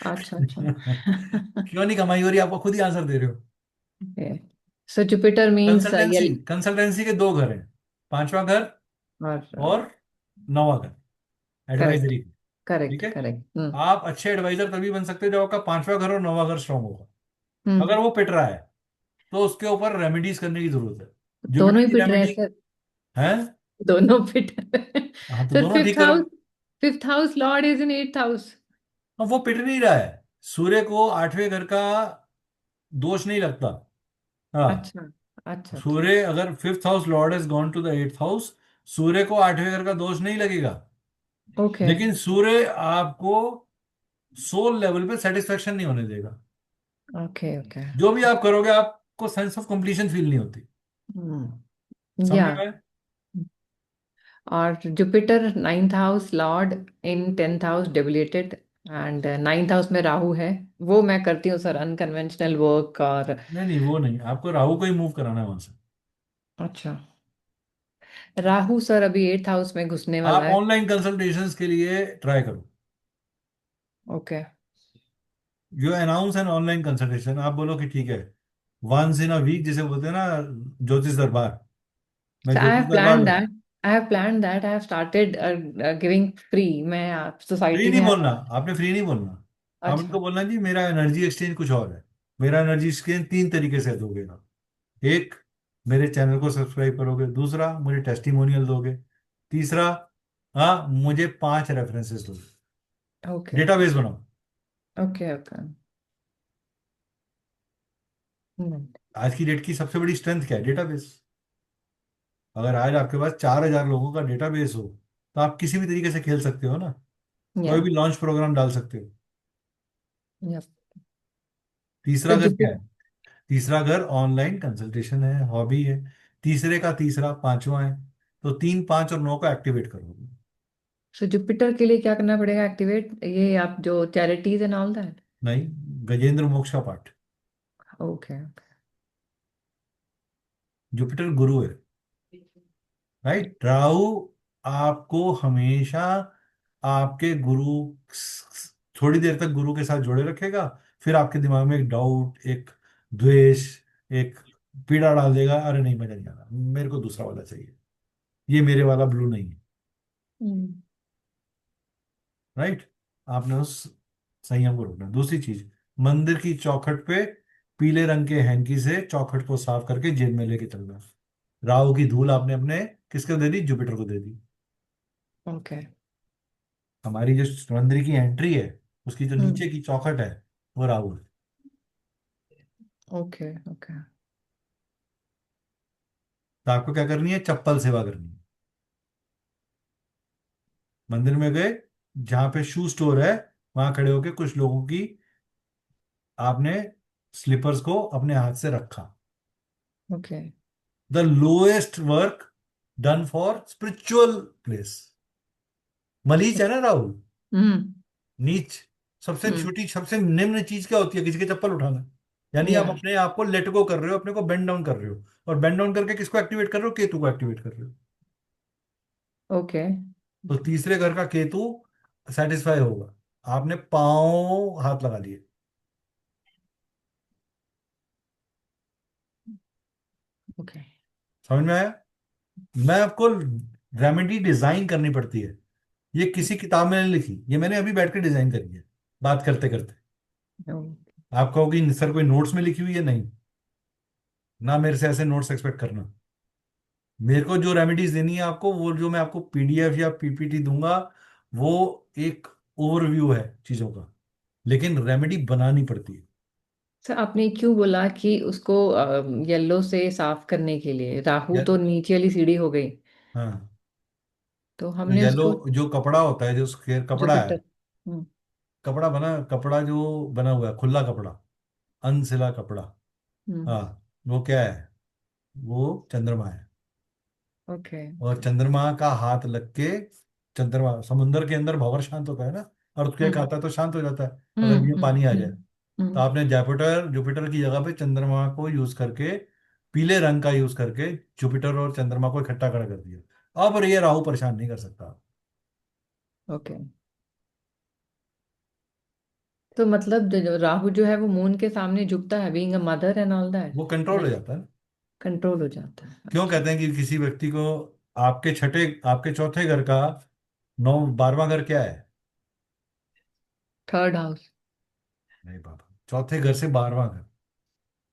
अच्छा अच्छा। क्यों नहीं कमाई हो रही? आपको खुद ही आंसर दे रहे हो। सो जुपिटर मीन्स कंसल्टेंसी, यल। कंसल्टेंसी के 2 घर हैं, 5वां घर और और 9वां घर, करेक्ट। एडवाइजरी। ठीक करेक्ट है। करेक्ट। आप अच्छे एडवाइजर तभी बन सकते हो जब आपका 5वां घर और 9वां घर स्ट्रॉन्ग होगा। अगर हम्म। वो पिट रहा है तो उसके ऊपर रेमेडीज करने की जरूरत है। दोनों जुपिटर ही की पिट रहे हैं रेमेडी सर। है। दोनों पिट रहे हैं। हाँ, तो सर दोनों ठीक फिफ्थ करो। House, fifth house Lord is in 8th house. अब वो पिट नहीं रहा है। सूर्य को 8वें घर का दोष नहीं लगता। हाँ। अच्छा अच्छा अच्छा। सूर्य, अगर 5th house lord has gone to the 8th house, Surya को 8वें घर का दोष नहीं लगेगा। ओके लेकिन सूर्य आपको सोल लेवल पे सेटिस्फेक्शन नहीं होने देगा। Okay okay. जो भी आप करोगे आपको सेंस ऑफ कंप्लीशन फील नहीं होती। समझ या। में आया? और Jupiter 9th house lord in 10th house debilitated, and 9th house में राहु है। वो मैं करती हूँ सर, अनकन्वेंशनल वर्क और। नहीं नहीं, वो नहीं, आपको राहु को ही मूव कराना है वहां से। अच्छा। राहु सर अभी 8th हाउस में घुसने वाला आप है। ऑनलाइन कंसल्टेशंस के लिए ट्राई करो। Okay. You announce an online consultation, आप बोलो कि ठीक है, वंस इन अ वीक, जिसे बोलते हैं ना ज्योतिष दरबार, मैं So I ज्योतिष have दरबार planned लगा। that. I have planned that. I have started giving free. मैं फ्री सोसाइटी नहीं में बोलना, आपने फ्री नहीं बोलना। आप उनको अच्छा। बोलना जी मेरा एनर्जी एक्सचेंज कुछ और है। मेरा एनर्जी एक्सचेंज तीन तरीके से दोगे आप। एक, मेरे चैनल को सब्सक्राइब करोगे। दूसरा, मुझे टेस्टिमोनियल दोगे। तीसरा, हाँ, मुझे 5 रेफरेंसेस दोगे। ओके डेटाबेस बनाओ। Okay okay. आज की डेट की सबसे बड़ी स्ट्रेंथ क्या है? डेटाबेस। अगर आज आपके पास 4,000 लोगों का डेटाबेस हो, तो आप किसी भी तरीके से खेल सकते हो ना, या कोई भी लॉन्च प्रोग्राम डाल सकते हो। या तो तीसरा घर क्या जुपिटर है? तीसरा घर ऑनलाइन कंसल्टेशन है, हॉबी है। तीसरे का तीसरा पांचवा है। तो 3, 5 और 9 को एक्टिवेट करोगे। सो जुपिटर के लिए क्या करना पड़ेगा एक्टिवेट, ये आप जो चैरिटीज एंड ऑल दैट? नहीं, गजेंद्र मोक्ष का पाठ। ओके जुपिटर गुरु है, राइट। राहु आपको हमेशा आपके गुरु, थोड़ी देर तक गुरु के साथ जोड़े रखेगा। फिर आपके दिमाग में एक डाउट, एक द्वेष, एक पीड़ा डाल देगा, अरे नहीं मजा नहीं आ रहा, मेरे को दूसरा वाला चाहिए, ये मेरे वाला ब्लू नहीं है। हम्म राइट। आपने उस संयम को रोकना। दूसरी चीज, मंदिर की चौखट पे पीले रंग के हैंकी से चौखट को साफ करके जेब में लेके चलना। राहु की धूल आपने अपने किसको दे दी? जुपिटर को दे दी। ओके हमारी जो मंदिर की एंट्री है, उसकी जो हम्म नीचे की चौखट है, वो राहु है। ओके ओके तो आपको क्या करनी है? चप्पल सेवा करनी है। मंदिर में गए, जहां पे शू स्टोर है, वहां खड़े होके कुछ लोगों की आपने स्लीपर्स को अपने हाथ से रखा। Okay the lowest work done for spiritual place. मलीच है ना राहुल, हम्म नीच। सबसे हम्म छोटी, सबसे निम्न चीज क्या होती है? किसी के चप्पल उठाना। यानी आप या अपने आप को लेट गो कर रहे हो, अपने को बेंड डाउन कर रहे हो। और बेंड डाउन करके किसको एक्टिवेट कर रहे हो? केतु को एक्टिवेट कर रहे हो। ओके तो तीसरे घर का केतु सेटिस्फाई होगा। आपने पांव हाथ लगा लिए। ओके समझ में आया? मैं आपको रेमेडी डिजाइन करनी पड़ती है। ये किसी किताब में नहीं लिखी, ये मैंने अभी बैठ के डिजाइन करी है, बात करते करते। आप कहोगे सर कोई नोट्स में लिखी हुई है? नहीं, ना मेरे से ऐसे नोट्स एक्सपेक्ट करना। मेरे को जो रेमेडीज देनी है आपको, वो जो मैं आपको पीडीएफ या पीपीटी दूंगा, वो एक ओवरव्यू है चीजों का, लेकिन रेमेडी बनानी पड़ती है। सर आपने क्यों बोला कि उसको येलो से साफ करने के लिए? राहु या, तो नीचे वाली सीढ़ी हो गई, हाँ, तो तो हमने येलो उसको जो कपड़ा होता है, जो कपड़ा है, जुपिटर। हम्म कपड़ा बना, कपड़ा जो बना हुआ है, खुला कपड़ा, अनसिला कपड़ा, हम्म हाँ, वो क्या है? वो चंद्रमा है। ओके और ओके चंद्रमा का हाथ लग के, चंद्रमा समुद्र के अंदर भंवर शांत होता है ना, अर्थक्वेक हम्म आता है तो शांत हो जाता है हम्म अगर ये हम्म पानी आ जाए। हम्म तो हम्म आपने जुपिटर जुपिटर की जगह पे चंद्रमा को यूज करके, पीले रंग का यूज करके, जुपिटर और चंद्रमा को इकट्ठा खड़ा कर दिया। अब ये राहु परेशान नहीं कर सकता। ओके। तो मतलब राहु जो है वो मून के सामने झुकता है, being a mother and all that, वो कंट्रोल हो जाता है। कंट्रोल हो जाता है। क्यों अच्छा। कहते हैं कि किसी व्यक्ति को, आपके चौथे घर का 12वां घर क्या है? Third house. नहीं बाबा, चौथे घर से 12वां घर,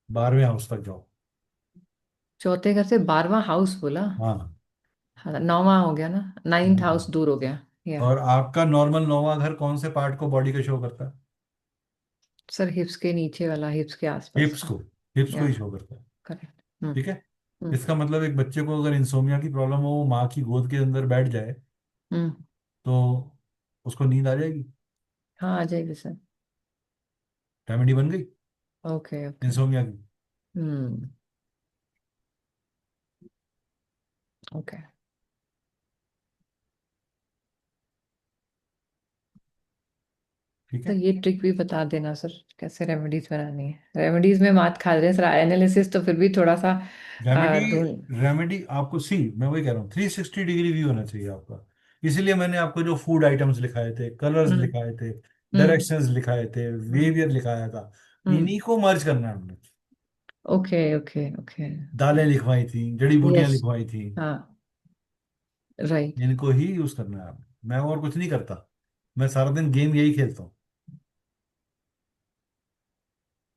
12वें हाउस तक जाओ। चौथे घर से 12वां हाउस बोला? हाँ। हाँ, 9वां हो गया ना, नाइन्थ हाँ। हाउस दूर हो गया। या और आपका नॉर्मल 9वां घर कौन से पार्ट को बॉडी के शो करता है? सर हिप्स के नीचे वाला, हिप्स के आसपास हिप्स का। को, हिप्स को या ही शो करता है। करेक्ट। ठीक है। हम्म इसका मतलब एक बच्चे को अगर इंसोमिया की प्रॉब्लम हो, वो माँ की गोद के अंदर बैठ जाए, हम्म तो उसको नींद आ जाएगी। हाँ आ जाएगी सर। रेमेडी बन गई ओके ओके। इंसोमिया की। हम्म ओके। ठीक तो है। ये ट्रिक भी बता देना सर, कैसे रेमेडीज बनानी है। रेमेडीज में मात खा रहे हैं सर, एनालिसिस तो फिर भी थोड़ा सा रेमेडी, ढूंढ। रेमेडी आपको सी, मैं वही कह रहा हूँ, 360 डिग्री व्यू होना चाहिए आपका। इसीलिए मैंने आपको जो फूड आइटम्स लिखाए थे, कलर्स हम्म लिखाए थे, डायरेक्शंस लिखाए थे, बिहेवियर लिखाया था। इन्हीं को मर्ज करना है हमने। Okay okay okay. दालें लिखवाई थी, जड़ी बूटियां यस। लिखवाई थी, हाँ। राइट। इनको ही यूज करना है आपने। मैं और कुछ नहीं करता, मैं सारा दिन गेम यही खेलता हूँ।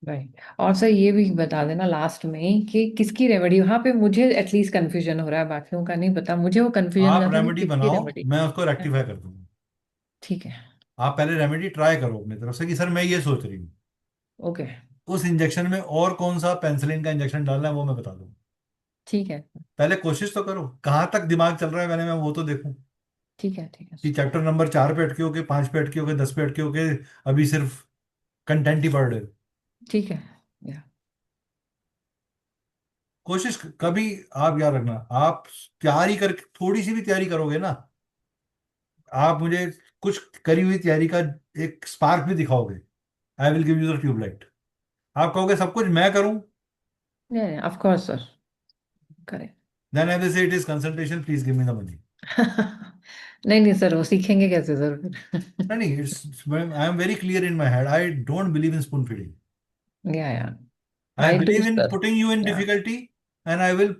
राइट। और सर ये भी बता देना लास्ट में कि किसकी रेमेडी, वहां पे मुझे एटलीस्ट कंफ्यूजन हो रहा है, बाकियों का नहीं पता, मुझे वो कंफ्यूजन आप था कि रेमेडी किसकी बनाओ, रेमेडी। मैं उसको रेक्टिफाई कर दूंगा। ठीक है। आप पहले रेमेडी ट्राई करो अपनी तरफ से कि सर मैं ये सोच रही हूँ, ओके। उस इंजेक्शन में और कौन सा पेंसिलिन का इंजेक्शन डालना है वो मैं बता दूंगा। ठीक है। पहले कोशिश तो करो, कहाँ तक दिमाग चल रहा है मैंने, मैं वो तो देखूं ठीक है। ठीक है। कि चैप्टर नंबर 4 पे अटके हो के, 5 पे अटके हो के, 10 पे अटके हो के, अभी सिर्फ कंटेंट ही पढ़ रहे हो। ठीक है। या। कोशिश कभी, आप याद रखना, आप तैयारी कर, थोड़ी सी भी तैयारी करोगे ना, आप मुझे कुछ करी हुई तैयारी का एक स्पार्क भी दिखाओगे, I will give you the tubelight. आप कहोगे सब कुछ मैं करूं, of course sir. Correct. Then I will say it is consultation, please give me the money. नहीं नहीं सर, वो सीखेंगे कैसे सर फिर? नहीं, it's I am very clear in my head, I don't believe in spoon feeding. Yeah. I I too believe in sir. Putting you in yeah. Difficulty, and I will,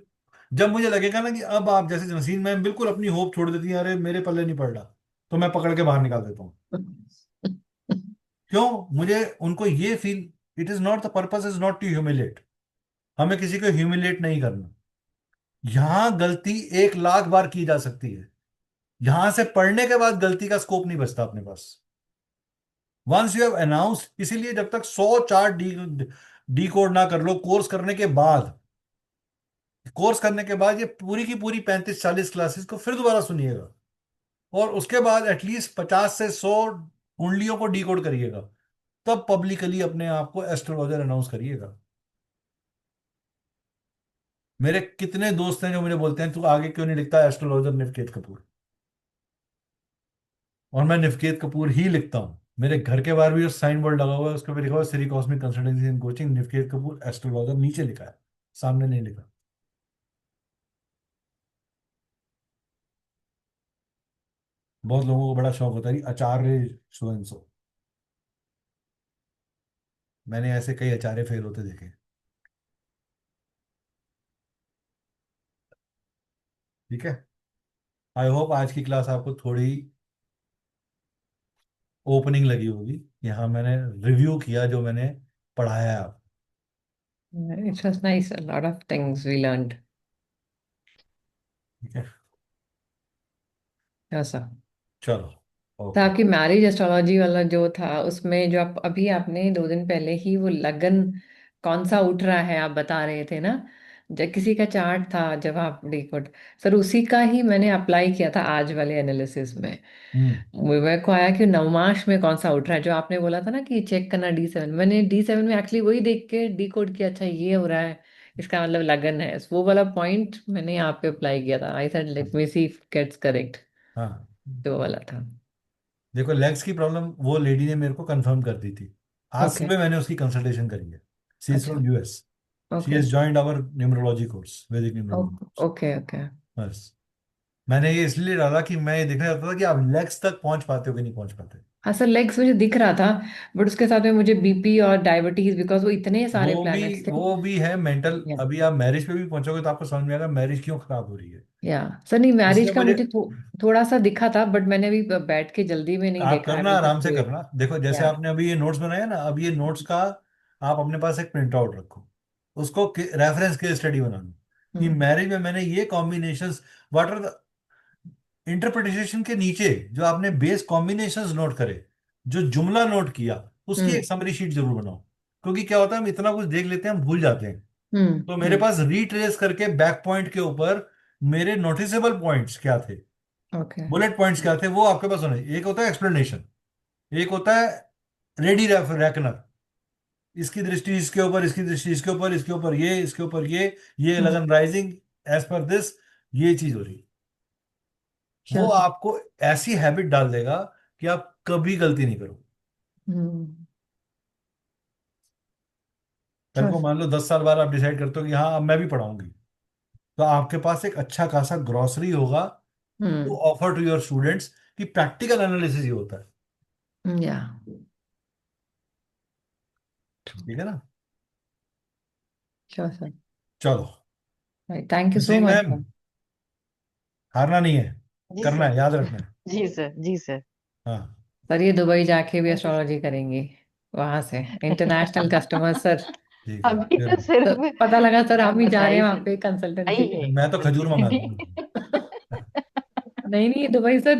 जब मुझे लगेगा ना कि अब आप जैसे नसीन मैम बिल्कुल अपनी होप छोड़ देती है, अरे मेरे पल्ले नहीं पड़ रहा, तो मैं पकड़ के बाहर निकाल देता हूँ। क्यों? मुझे उनको ये feel, it is not, the purpose is not to humiliate, हमें किसी को ह्यूमिलेट नहीं करना। यहां गलती 1 लाख बार की जा सकती है, यहां से पढ़ने के बाद गलती का स्कोप नहीं बचता अपने पास। वंस यू हैव अनाउंस, इसीलिए जब तक 100 चार्ट डी कोड ना कर लो, कोर्स करने के बाद ये पूरी की पूरी 35-40 क्लासेस को फिर दोबारा सुनिएगा, और उसके बाद एटलीस्ट 50 से 100 कुंडलियों को डी कोड करिएगा, तब पब्लिकली अपने आप को एस्ट्रोलॉजर अनाउंस करिएगा। मेरे कितने दोस्त हैं जो मुझे बोलते हैं तू आगे क्यों नहीं लिखता एस्ट्रोलॉजर नवकेत कपूर, और मैं नवकेत कपूर ही लिखता हूँ। मेरे घर के बाहर भी साइन बोर्ड लगा हुआ है, उसके ऊपर लिखा हुआ है Shri cosmic consultancy and coaching Navket Kapoor astrologer, नीचे लिखा है, सामने नहीं लिखा। बहुत लोगों को बड़ा शौक होता है कि आचार्य सो एंड सो, मैंने ऐसे कई आचार्य फेल होते देखे। ठीक है, आई होप आज की क्लास आपको थोड़ी ओपनिंग लगी होगी, यहाँ मैंने रिव्यू किया जो मैंने पढ़ाया है आप। It was nice, a lot of things we learned. ठीक है, यस सर। चलो, तो ओके। आपकी मैरिज एस्ट्रोलॉजी वाला जो था उसमें जो आप अभी आपने 2 दिन पहले ही वो लगन कौन सा उठ रहा है आप बता रहे थे ना, जब किसी का चार्ट था जब आप डिकोड, सर उसी का ही मैंने अप्लाई किया था आज वाले एनालिसिस में। हम्म। मेरे को आया कि नवमास में कौन सा उठ रहा है, जो आपने बोला था ना कि चेक करना D7, मैंने D7 में एक्चुअली वही देख के डिकोड किया, अच्छा ये हो रहा है, इसका मतलब लगन है, वो वाला पॉइंट मैंने यहाँ पे अप्लाई किया था। I said let me see if gets correct. हाँ, तो वाला था। देखो लेग्स की प्रॉब्लम वो लेडी ने मेरे को कंफर्म कर दी थी, आज ओके। सुबह मैंने उसकी कंसल्टेशन करी है। सी इज अच्छा। From US, she okay has joined our numerology course, Vedic numerology course. Okay okay. बस, मैंने ये इसलिए डाला कि मैं ये देखना चाहता था कि आप लेग्स तक पहुंच पाते हो कि नहीं पहुंच पाते। हाँ सर, लेग्स मुझे दिख रहा था, बट उसके साथ में मुझे बीपी और डायबिटीज, बिकॉज वो इतने सारे वो भी प्लैनेट्स थे। वो भी है मेंटल, या। अभी आप मैरिज पे भी पहुंचोगे तो आपको समझ में आएगा मैरिज क्यों खराब हो रही है। या। सर नहीं, मैरिज इसलिए का मुझे, मुझे थोड़ा सा दिखा था, बट मैंने अभी बैठ के जल्दी में नहीं आप देखा, आई करना, विल आराम जस्ट से डू इट। करना, देखो जैसे या। आपने अभी ये नोट्स बनाया ना, अब ये नोट्स का आप अपने पास एक प्रिंट आउट रखो, उसको रेफरेंस के स्टडी बना लो कि हम्म। मैरिज में मैंने ये combinations, what are the interpretation के नीचे जो आपने बेस कॉम्बिनेशंस नोट करे, जो जुमला नोट किया, उसकी एक हम्म। समरी शीट जरूर बनाओ। क्योंकि क्या होता है, हम इतना कुछ देख लेते हैं, हम भूल जाते हैं। तो मेरे हम्म। पास रीट्रेस करके बैक पॉइंट के ऊपर मेरे नोटिसेबल पॉइंट्स क्या थे, ओके। बुलेट पॉइंट्स क्या थे, वो आपके पास होने। एक होता है एक्सप्लेनेशन, एक होता है रेडी रैकनर, इसकी दृष्टि इसके ऊपर, इसकी दृष्टि इसके ऊपर, इसके ऊपर ये, इसके ऊपर ये हम्म। लगन राइजिंग, एज पर दिस, ये चीज हो रही। वो श्योर सर। आपको ऐसी हैबिट डाल देगा कि आप कभी गलती नहीं करो। हम्म। कल श्योर को सर। मान लो 10 साल बाद आप डिसाइड करते हो कि हाँ अब मैं भी पढ़ाऊंगी, तो आपके पास एक अच्छा खासा ग्रॉसरी होगा टू हम्म। ऑफर टू योर स्टूडेंट्स, कि प्रैक्टिकल एनालिसिस ही होता है। या। ठीक है ना? Sure sir. चलो, thank you so missing much ma'am, sir. हारना नहीं है, जी करना सर। है, याद रखना है। जी सर। जी सर। हाँ, सर ये दुबई जाके भी थैंक यू एस्ट्रोलॉजी करेंगे वहां से, इंटरनेशनल कस्टमर सर। ठीक है अभी फिर। तो तो सिर्फ पता लगा सर हम ही जा रहे बताई हैं सर, वहां पे आई कंसल्टेंसी के है। लिए। मैं तो खजूर मंगा दूंगा। नहीं नहीं, दुबई सर